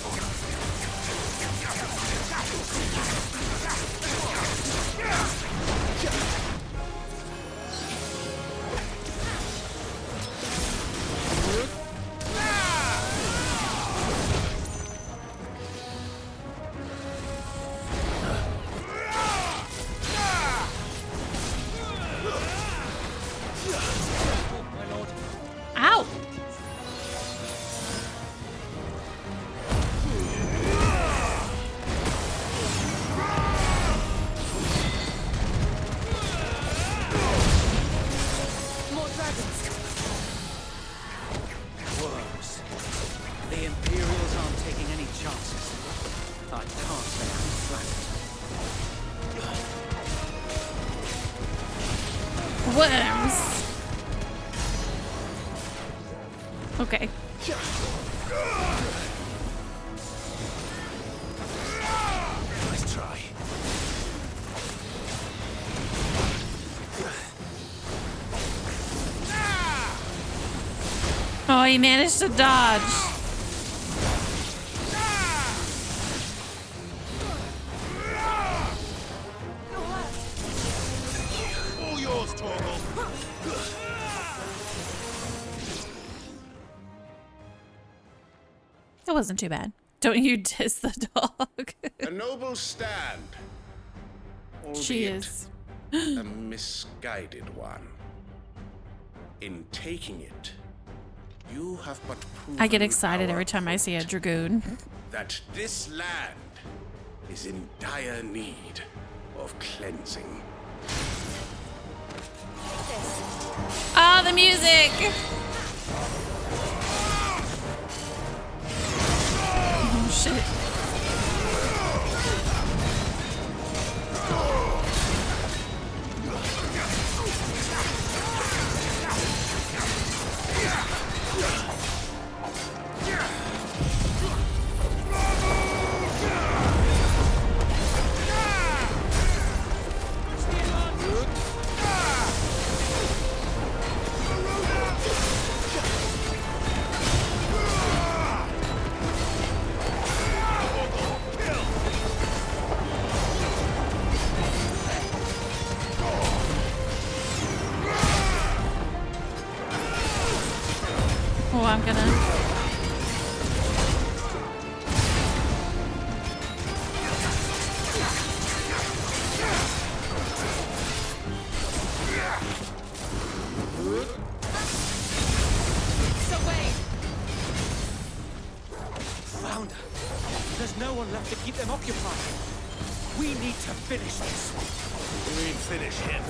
worms. Okay. Nice try. Oh, he managed to dodge. All yours, Torgal. That wasn't too bad. Don't you diss the dog. A noble stand. She Albeit is. a misguided one. In taking it, you have but proven I get excited every time I see a dragoon. that this land is in dire need of cleansing. Ah, the music! Oh, shit. Oh, I'm gonna... Found her. There's no one left to keep them occupied. We need to finish this. We mean finish him.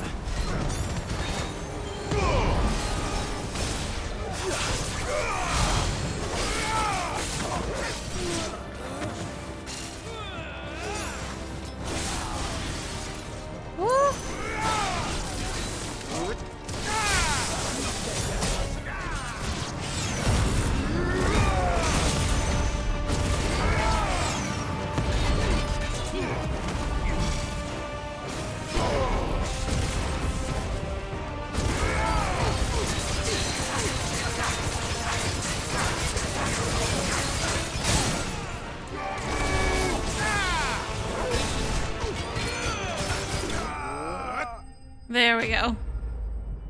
There we go.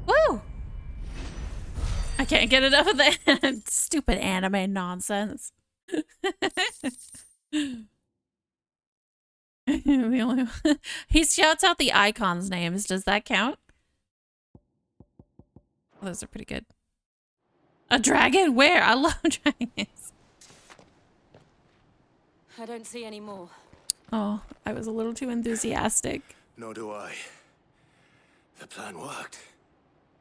Woo! I can't get enough of that stupid anime nonsense. The only he shouts out the icons' names. Does that count? Oh, those are pretty good. A dragon? Where? I love dragons. I don't see any more. Oh, I was a little too enthusiastic. Nor do I. The plan worked.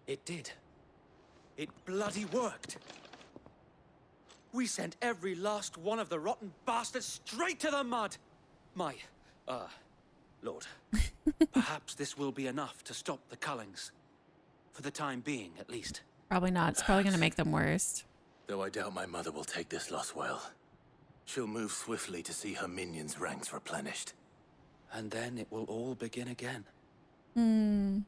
It did. It bloody worked. We sent every last one of the rotten bastards straight to the mud. My, Lord, perhaps this will be enough to stop the Cullings. For the time being, at least. Probably not. It's probably going to make them worse. Though I doubt my mother will take this loss well. She'll move swiftly to see her minions' ranks replenished. And then it will all begin again. Hmm.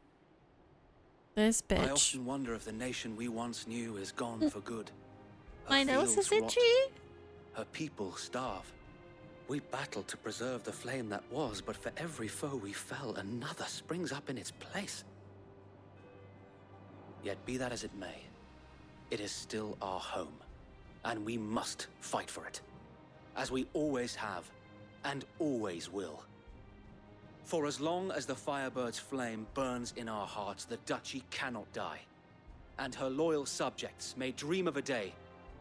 This I bitch. often wonder if the nation we once knew is gone for good. Her My nose fields is itchy. rot. Her people starve. We battled to preserve the flame that was, but for every foe we fell, another springs up in its place. Yet be that as it may, it is still our home, and we must fight for it, as we always have, and always will. For as long as the Firebird's flame burns in our hearts, the Duchy cannot die. And her loyal subjects may dream of a day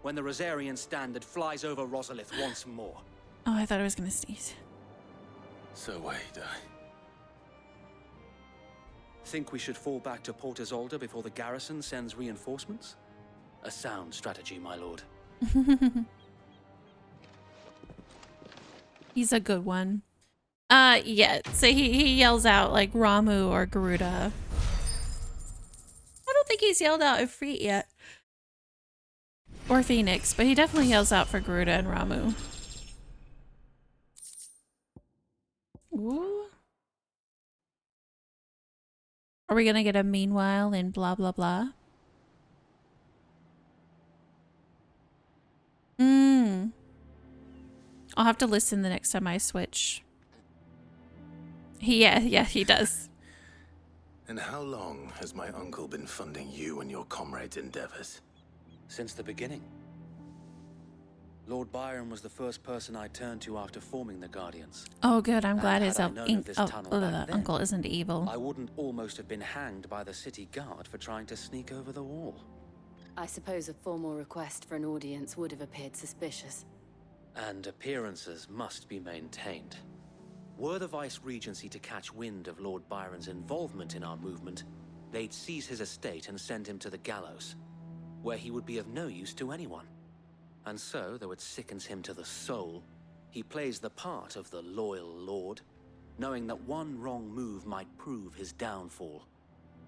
when the Rosarian standard flies over Rosalith once more. Oh, I thought I was going to sneeze. So wait, Think we should fall back to Port Isolde before the garrison sends reinforcements? A sound strategy, my lord. He's a good one. Yeah, so he yells out like Ramu or Garuda. think he's yelled out Ifrit yet. Or Phoenix, but he definitely yells out for Garuda and Ramu. Ooh. Are we gonna get a meanwhile in blah blah blah? I'll have to listen the next time I switch. Yeah, he does. And how long has my uncle been funding you and your comrades' endeavors? Since the beginning. Lord Byron was the first person I turned to after forming the Guardians. Oh good, I'm glad his uncle uncle isn't evil. I wouldn't almost have been hanged by the city guard for trying to sneak over the wall. I suppose a formal request for an audience would have appeared suspicious. And appearances must be maintained. Were the Vice-Regency to catch wind of Lord Byron's involvement in our movement, they'd seize his estate and send him to the gallows, where he would be of no use to anyone. And so, though it sickens him to the soul, he plays the part of the loyal lord, knowing that one wrong move might prove his downfall.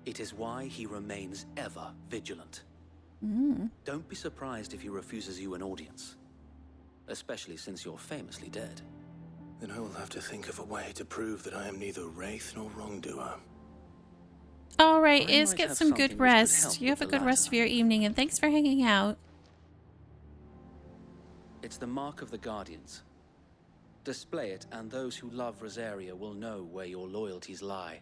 It is why he remains ever vigilant. Don't be surprised if he refuses you an audience. Especially since you're famously dead. Then I will have to think of a way to prove that I am neither wraith nor wrongdoer. Alright, Iz, get some good rest. You have a good rest of your evening, and thanks for hanging out. It's the mark of the Guardians. Display it, and those who love Rosaria will know where your loyalties lie.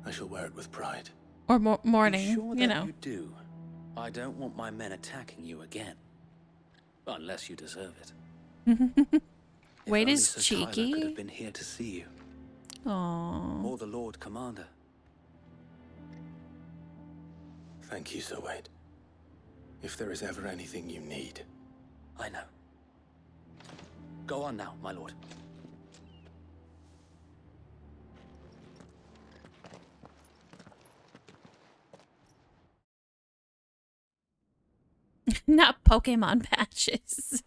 I shall wear it with pride. Or mourning, Sure you that know. You do. I don't want my men attacking you again. Unless you deserve it. Wade is Sir Tyler cheeky. could have been here to see you. Aww. Or the Lord Commander. Thank you, Sir Wade. If there is ever anything you need. I know. Go on now, my lord. Not Pokemon patches.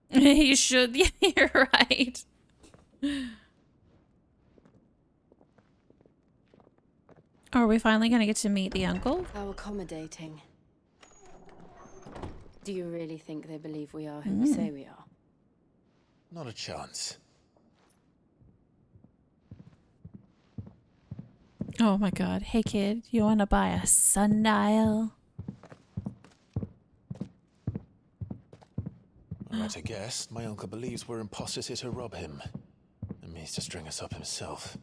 You should. Yeah, you're right. Are we finally gonna get to meet the uncle? How accommodating. Do you really think they believe we are who we say we are? Not a chance. Oh my god. Hey kid, you wanna buy a sundial? Right, I guess. My uncle believes we're imposters here to rob him. And means to string us up himself.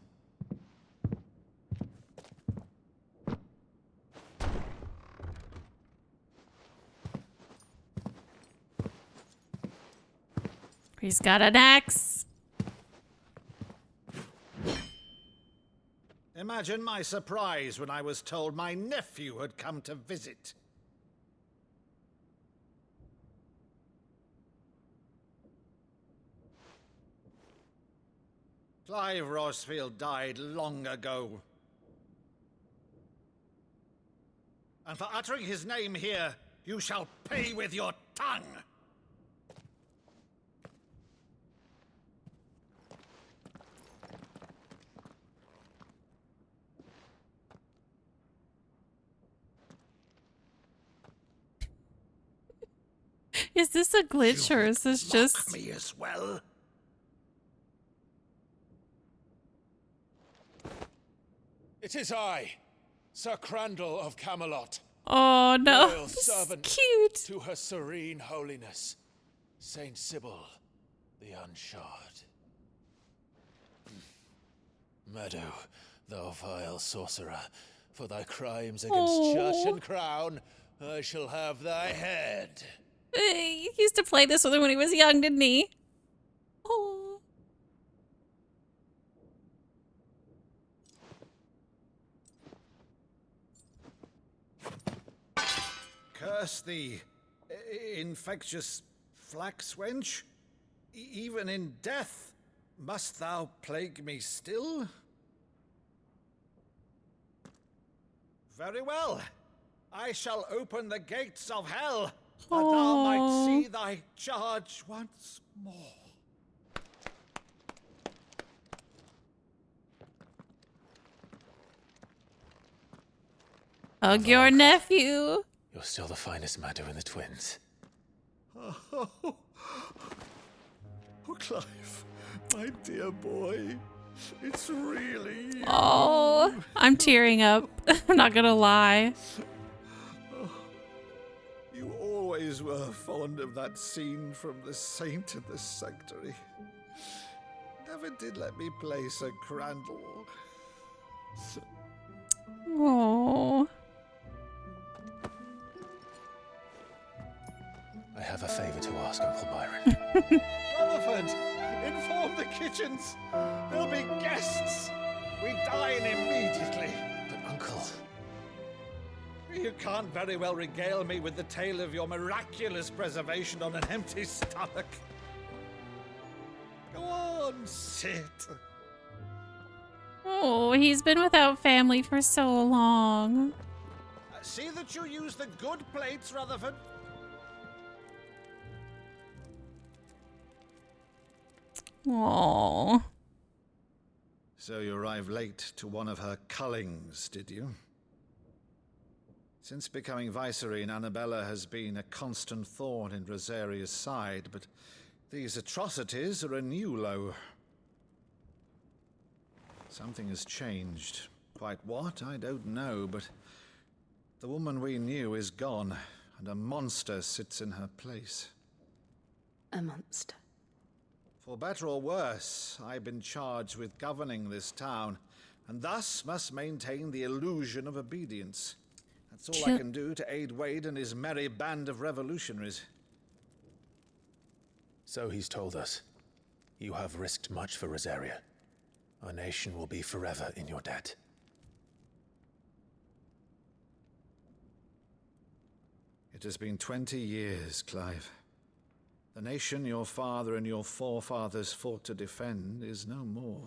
He's got an axe. Imagine my surprise when I was told my nephew had come to visit. Clive Rosfield died long ago. And for uttering his name here, you shall pay with your tongue! Is this a glitch or is this just me as well? It is I, Sir Crandall of Camelot. Oh no, Loyal this servant is cute. to her serene holiness, Saint Sybil, the Unshod. Meadow, thou vile sorcerer, for thy crimes against church and crown, I shall have thy head. He used to play this with him when he was young, didn't he? Oh. Curse thee, infectious flax wench. Even in death, must thou plague me still? Very well. I shall open the gates of hell that thou might see thy charge once more. Hug your nephew. You're still the finest Madu in the twins. Oh, Clive, my dear boy, it's really you. Oh, I'm tearing up. I'm not gonna lie. Oh, you always were fond of that scene from The Saint in the Sanctuary. Never did let me play Sir Crandall. Oh. I have a favor to ask, Uncle Byron. Rutherford, inform the kitchens. There'll be guests. We dine immediately. But, Uncle... You can't very well regale me with the tale of your miraculous preservation on an empty stomach. Go on, sit. Oh, he's been without family for so long. See that you use the good plates, Rutherford. Oh. So you arrived late to one of her cullings, did you? Since becoming Vicereine, Annabella has been a constant thorn in Rosaria's side, but these atrocities are a new low. Something has changed. Quite what, I don't know, but the woman we knew is gone, and a monster sits in her place. A monster. For better or worse, I've been charged with governing this town, and thus must maintain the illusion of obedience. That's all I can do to aid Wade and his merry band of revolutionaries. So he's told us. You have risked much for Rosaria. Our nation will be forever in your debt. It has been 20 years, Clive. The nation your father and your forefathers fought to defend is no more.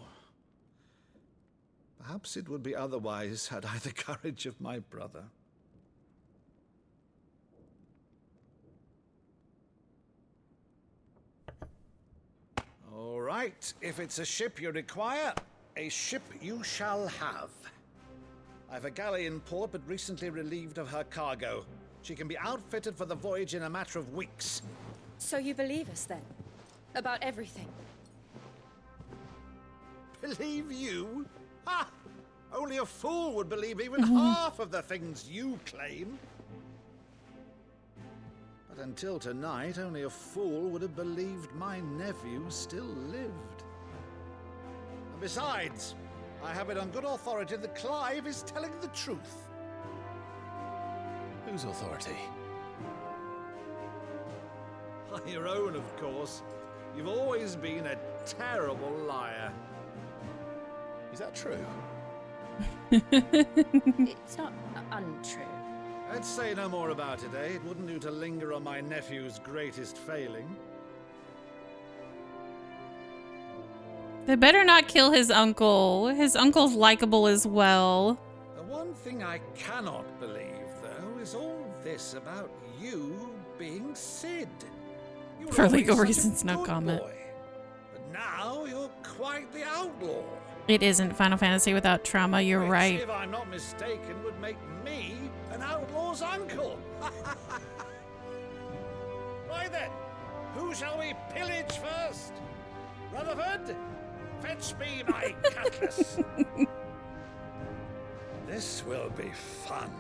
Perhaps it would be otherwise had I the courage of my brother. All right, if it's a ship you require, a ship you shall have. I've a galley in port, but recently relieved of her cargo. She can be outfitted for the voyage in a matter of weeks. So you believe us then? About everything? Believe you? Ha! Only a fool would believe even half of the things you claim. But until tonight, only a fool would have believed my nephew still lived. And besides, I have it on good authority that Clive is telling the truth. Whose authority? Your own, of course. You've always been a terrible liar. Is that true? It's not untrue. Let's say no more about it, eh? It wouldn't do to linger on my nephew's greatest failing. They better not kill his uncle. His uncle's likable as well. The one thing I cannot believe, though, is all this about you being Sid. You were For legal always such a reasons, no good comment. boy. But now you're quite the outlaw. It isn't Final Fantasy without trauma, you're Which, right. if I'm not mistaken, would make me an outlaw's uncle. Right then, who shall we pillage first? Rutherford, fetch me my cutlass. This will be fun.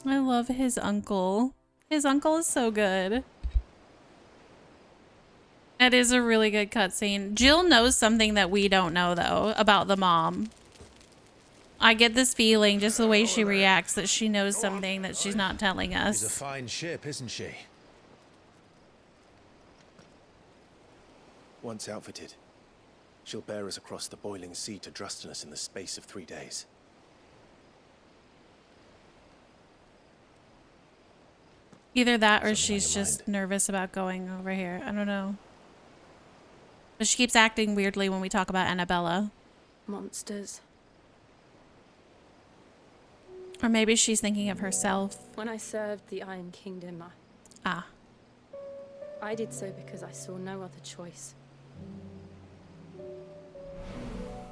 I love his uncle. His uncle is so good. That is a really good cutscene. Jill knows something that we don't know, though, about the mom. I get this feeling, just the way she reacts, that she knows something that she's not telling us. She's a fine ship, isn't she? Once outfitted, she'll bear us across the boiling sea to Drustinus in the space of 3 days. Either that or she's just nervous about going over here. I don't know. But she keeps acting weirdly when we talk about Annabella. monsters. Or maybe she's thinking of herself. When I served the Iron Kingdom, I did so because I saw no other choice.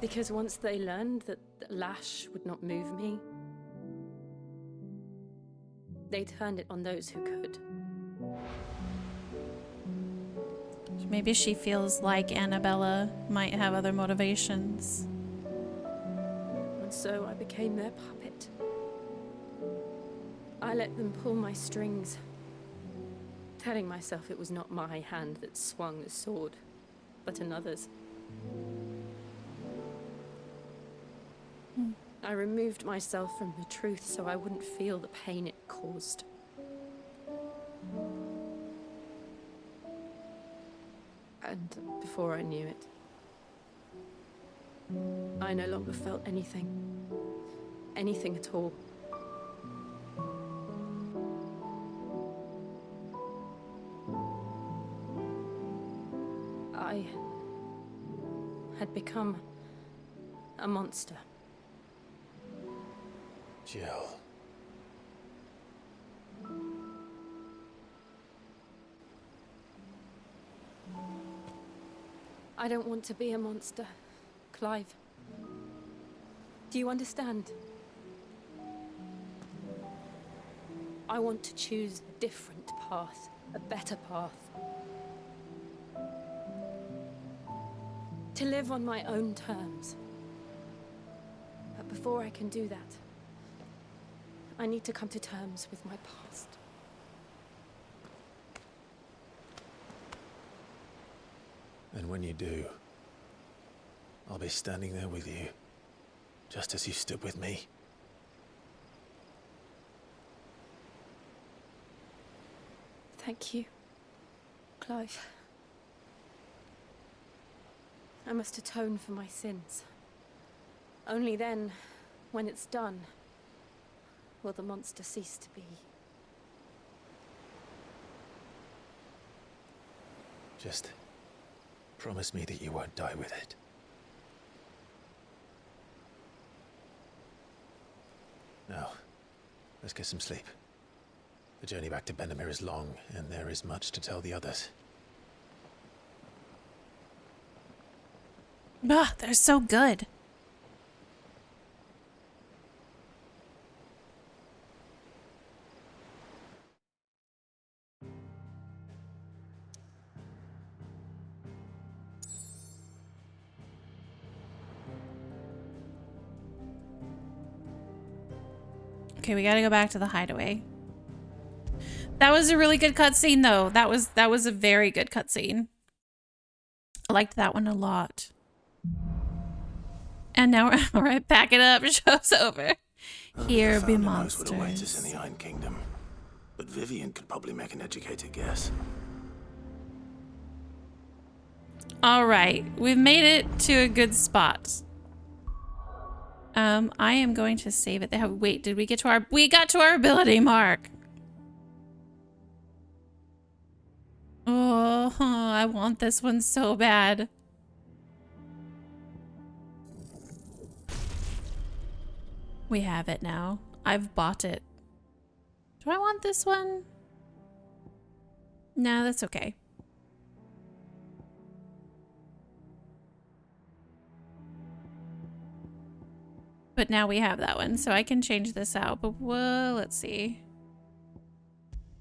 Because once they learned that the lash would not move me, they turned it on those who could. Maybe she feels like Annabella might have other motivations. And so I became their puppet. I let them pull my strings, telling myself it was not my hand that swung the sword, but another's. I removed myself from the truth so I wouldn't feel the pain it caused. And before I knew it, I no longer felt anything. Anything at all. I had become a monster. Jill. I don't want to be a monster, Clive. Do you understand? I want to choose a different path, a better path. To live on my own terms. But before I can do that, I need to come to terms with my past. And when you do, I'll be standing there with you, just as you stood with me. Thank you, Clive. I must atone for my sins. Only then, when it's done, will the monster cease to be. Just promise me that you won't die with it. Now, let's get some sleep. The journey back to Benamir is long, and there is much to tell the others. Ah, they're so good. Okay, we gotta go back to the hideaway. That was a really good cutscene, though. That was a very good cutscene. I liked that one a lot. And now we're all right. Pack it up. Show's over. Here be monsters. Knows what awaits us in the Iron Kingdom, but Vivian could probably make an educated guess. All right, we've made it to a good spot. I am going to save it. Wait, did we get to our... We got to our ability mark. Oh, I want this one so bad. We have it now. I've bought it. Do I want this one? No, that's okay. But now we have that one, so I can change this out. But well, let's see.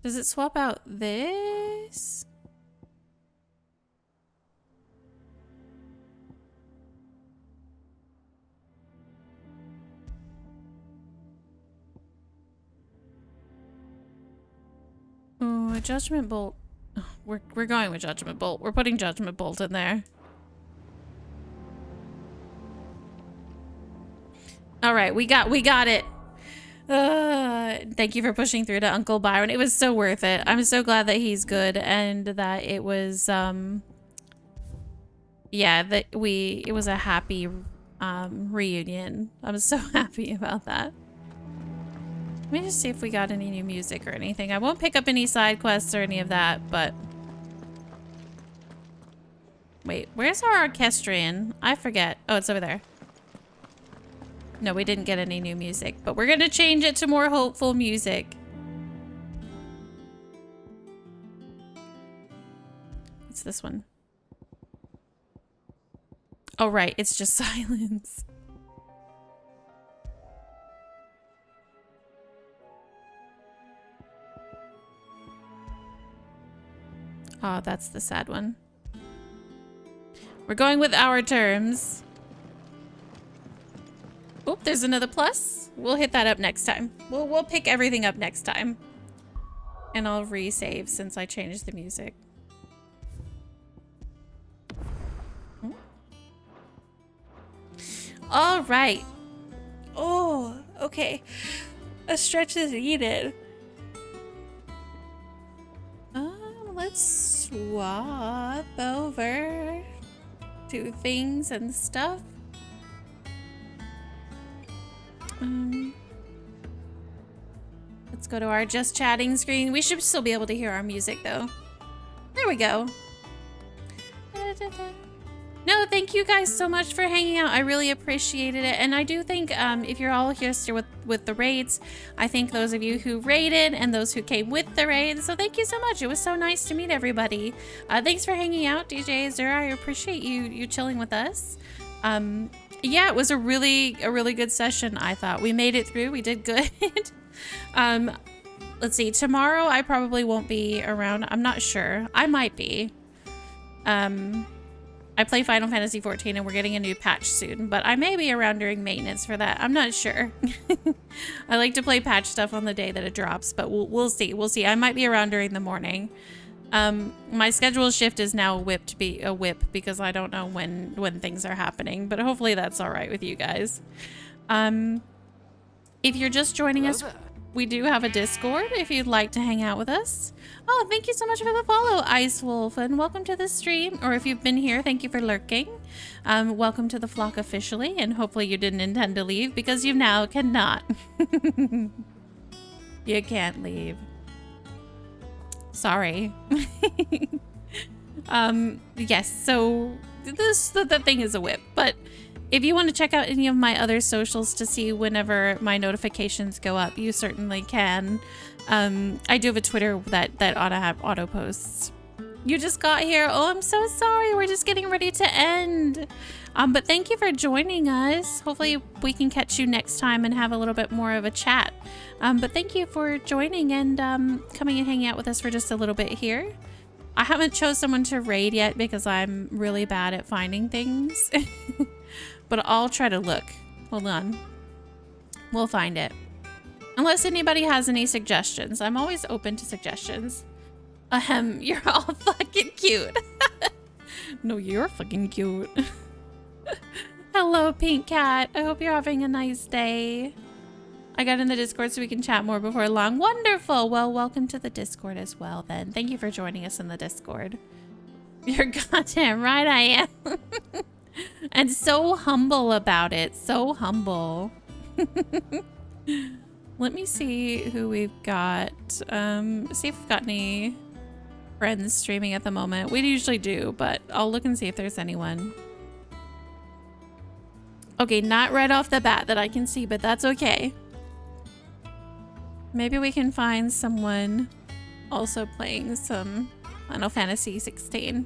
Does it swap out this? Oh, a Judgment Bolt. Oh, we're going with Judgment Bolt. We're putting Judgment Bolt in there. All right, we got it. Thank you for pushing through to Uncle Byron. It was so worth it. I'm so glad that he's good and that it was yeah, that it was a happy reunion. I'm so happy about that. Let me just see if we got any new music or anything. I won't pick up any side quests or any of that, but wait, where's our orchestrion? I forget. Oh, it's over there. No, we didn't get any new music, but we're gonna change it to more hopeful music. What's this one? Oh, right, it's just silence. Oh, that's the sad one. We're going with our terms. Oh, there's another plus. We'll hit that up next time. We'll pick everything up next time. And I'll resave since I changed the music. All right. Oh, okay. A stretch is needed. Let's swap over to things and stuff. Let's go to our just chatting screen. We should still be able to hear our music though. There we go. No, thank you guys so much for hanging out. I really appreciated it. And I do think if you're all here still with the raids, I thank those of you who raided and those who came with the raids. So thank you so much. It was so nice to meet everybody. Thanks for hanging out, DJ Azura. I appreciate you chilling with us. Yeah, it was a really good session, I thought. We made it through. We did good. Let's see. Tomorrow I probably won't be around. I'm not sure. I might be. I play Final Fantasy XIV and we're getting a new patch soon, but I may be around during maintenance for that. I'm not sure. I like to play patch stuff on the day that it drops, but we'll see. We'll see. I might be around during the morning. My schedule shift is now whipped a whip because I don't know when things are happening, but hopefully that's all right with you guys. If you're just joining us, we do have a Discord if you'd like to hang out with us. Oh, thank you so much for the follow, Ice Wolf, and welcome to the stream. Or if you've been here, thank you for lurking. Welcome to the flock officially, and hopefully you didn't intend to leave because you now cannot. You can't leave. Sorry. Yes, so the thing is a whip, but if you want to check out any of my other socials to see whenever my notifications go up, you certainly can. I do have a Twitter that ought to have auto posts. You just got here. Oh, I'm so sorry. We're just getting ready to end. But thank you for joining us. Hopefully we can catch you next time and have a little bit more of a chat. But thank you for joining and coming and hanging out with us for just a little bit here. I haven't chose someone to raid yet because I'm really bad at finding things. But I'll try to look. Hold on. We'll find it. Unless anybody has any suggestions. I'm always open to suggestions. You're all fucking cute. No, you're fucking cute. Hello, Pink Cat. I hope you're having a nice day. I got in the Discord so we can chat more before long. Wonderful. Well, welcome to the Discord as well then. Thank you for joining us in the Discord. You're goddamn right I am. And so humble about it. So humble. Let me see who we've got. See if we've got any friends streaming at the moment. We usually do, but I'll look and see if there's anyone. Okay, not right off the bat that I can see, but that's okay. Maybe we can find someone also playing some Final Fantasy 16.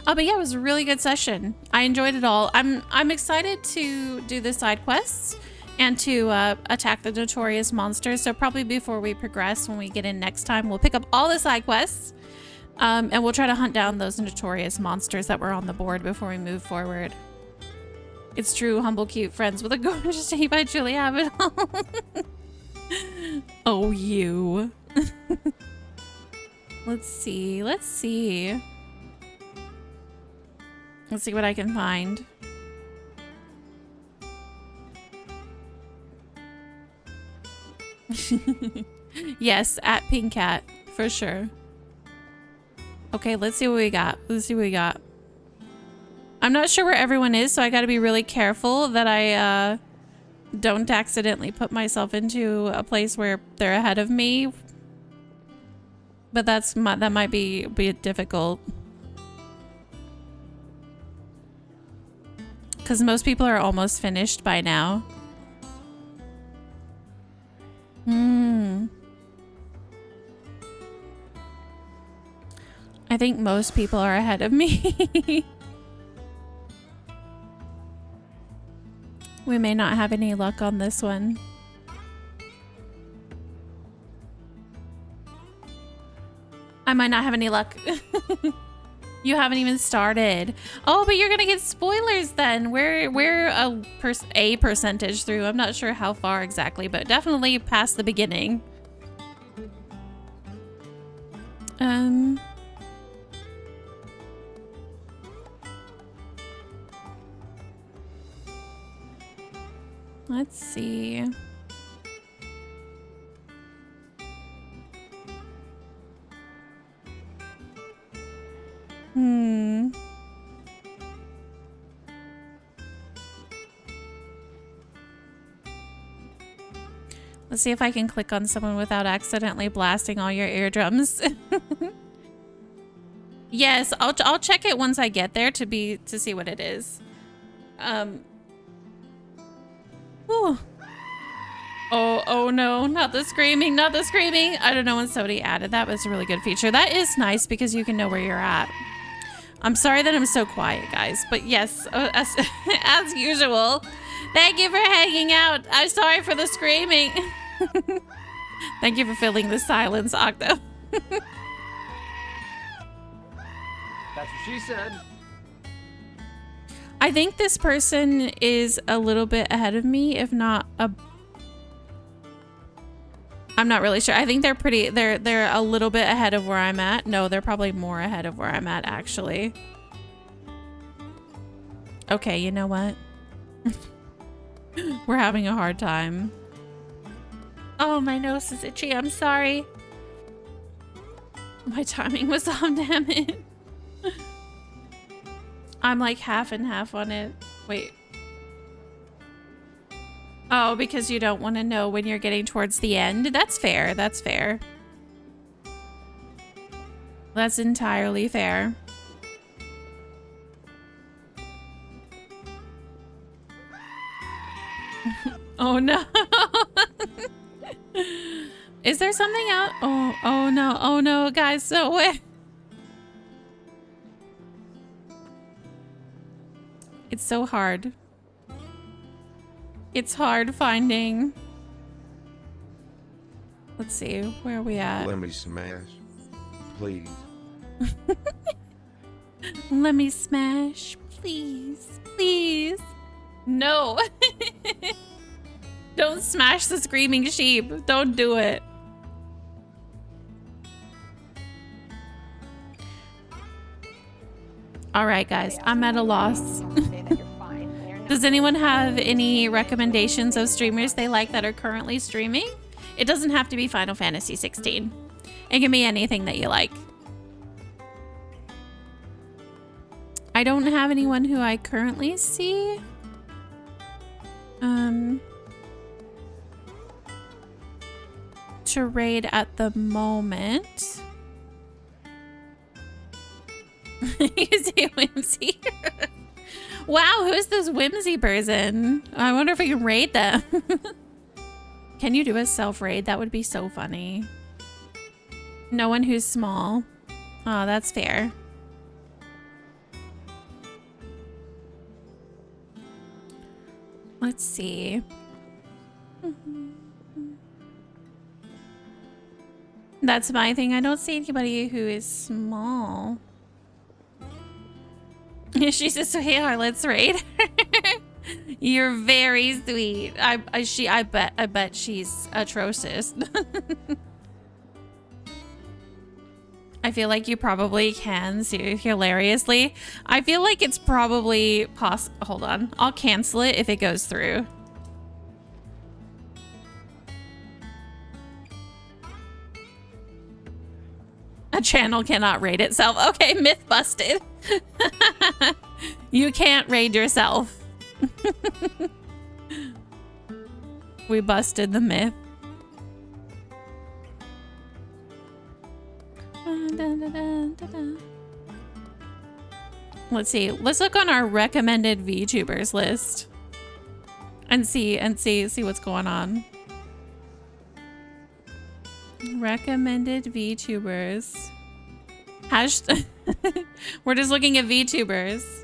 Oh, but yeah, it was a really good session. I enjoyed it all. I'm excited to do the side quests and to attack the notorious monsters. So probably before we progress, when we get in next time, we'll pick up all the side quests and we'll try to hunt down those notorious monsters that were on the board before we move forward. It's true, humble, cute friends with a gorgeous day by Julie Avedon. Oh, you. Let's see. Let's see. Let's see what I can find. Yes, at Pink Cat, for sure. Okay, let's see what we got. Let's see what we got. I'm not sure where everyone is, so I gotta be really careful that I don't accidentally put myself into a place where they're ahead of me. But that might be difficult. because most people are almost finished by now. I think most people are ahead of me. We may not have any luck on this one. I might not have any luck. You haven't even started. Oh, but you're gonna get spoilers then. We're a percentage through. I'm not sure how far exactly, but definitely past the beginning. Let's see. Let's see if I can click on someone without accidentally blasting all your eardrums. Yes, I'll check it once I get there to see what it is. Whew. Oh no, not the screaming, not the screaming. I don't know when somebody added that, but it's a really good feature. That is nice because you can know where you're at. I'm sorry that I'm so quiet, guys, but yes, as usual, thank you for hanging out. I'm sorry for the screaming. Thank you for filling the silence, Octo. That's what she said. I think this person is a little bit ahead of me, if not a... I'm not really sure. I think they're a little bit ahead of where I'm at. No, they're probably more ahead of where I'm at, actually. Okay, you know what? We're having a hard time. Oh, my nose is itchy. I'm sorry. My timing was off, damn it. I'm like half and half on it. Wait. Oh, because you don't want to know when you're getting towards the end. That's fair. That's fair. That's entirely fair. Oh no. Is there something out? Oh no. Oh no, guys. So wait. It's so hard. It's hard finding. Let's see, where are we at? Let me smash, please. Let me smash, please, please. No. Don't smash the screaming sheep. Don't do it. All right, guys, I'm at a loss. Does anyone have any recommendations of streamers they like that are currently streaming? It doesn't have to be Final Fantasy 16. It can be anything that you like. I don't have anyone who I currently see. To raid at the moment. You say Whimsy. Wow, who's this Whimsy person? I wonder if we can raid them. Can you do a self-raid? That would be so funny. No one who's small. Oh, that's fair. Let's see. That's my thing. I don't see anybody who is small. She says, so hey, let's raid. You're very sweet. I bet she's atrocious. I feel like you probably can see hilariously. I feel like it's probably hold on. I'll cancel it if it goes through. A channel cannot raid itself. Okay, myth busted. You can't raid yourself. We busted the myth. Let's see. Let's look on our recommended VTubers list and see what's going on. Recommended VTubers. We're just looking at VTubers.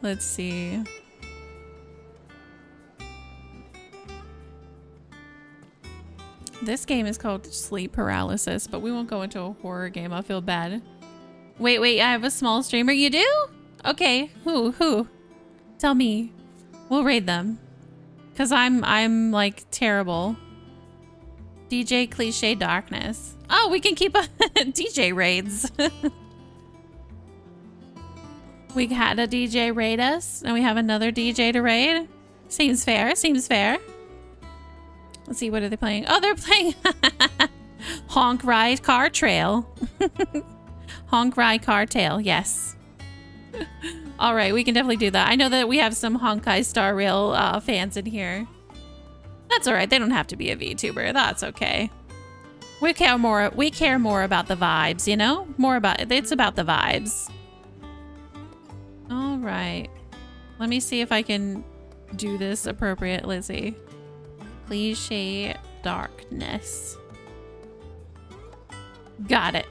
Let's see. This game is called Sleep Paralysis, but we won't go into a horror game. I feel bad. Wait, I have a small streamer. You do? Okay. Who? Tell me. We'll raid them. Cause I'm like terrible. DJ Cliche Darkness. Oh, we can keep DJ raids. We had a DJ raid us, and we have another DJ to raid. Seems fair. Seems fair. Let's see, what are they playing? Oh, they're playing Honk Ride Car Trail. Honk Ride Car Trail, yes. All right, we can definitely do that. I know that we have some Honkai Star Rail fans in here. That's all right. They don't have to be a VTuber. That's okay. We care more about the vibes, you know? It's about the vibes. All right. Let me see if I can do this appropriate, Lizzie. Cliche Darkness. Got it.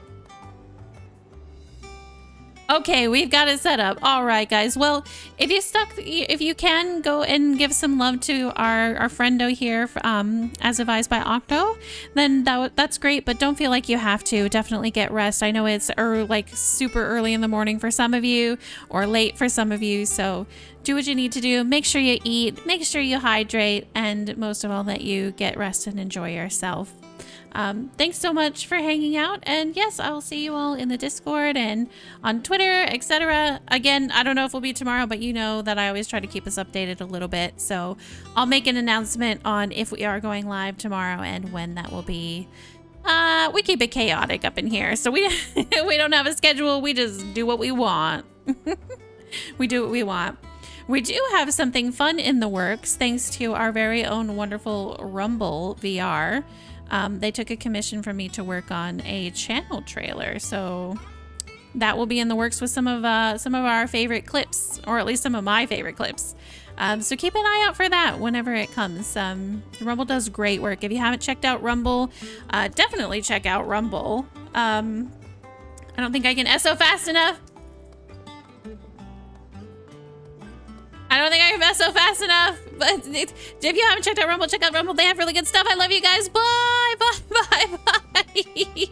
Okay, we've got it set up. All right, guys. Well, if you can go and give some love to our friendo here, as advised by Octo, then that's great. But don't feel like you have to. Definitely get rest. I know it's like super early in the morning for some of you, or late for some of you. So do what you need to do. Make sure you eat. Make sure you hydrate, and most of all, that you get rest and enjoy yourself. Thanks so much for hanging out, and yes, I will see you all in the Discord and on Twitter, etc. Again, I don't know if we'll be tomorrow, but you know that I always try to keep us updated a little bit, so I'll make an announcement on if we are going live tomorrow and when that will be. We keep it chaotic up in here, so we don't have a schedule. We just do what we want. We do what we want. We do have something fun in the works thanks to our very own wonderful Rumble VR. They took a commission from me to work on a channel trailer, so that will be in the works with some of our favorite clips, or at least some of my favorite clips. So keep an eye out for that whenever it comes. Rumble does great work. If you haven't checked out Rumble, definitely check out Rumble. I don't think I can SO fast enough. I don't think I can SO fast enough, but if you haven't checked out Rumble, check out Rumble. They have really good stuff. I love you guys. Bye, bye, bye, bye.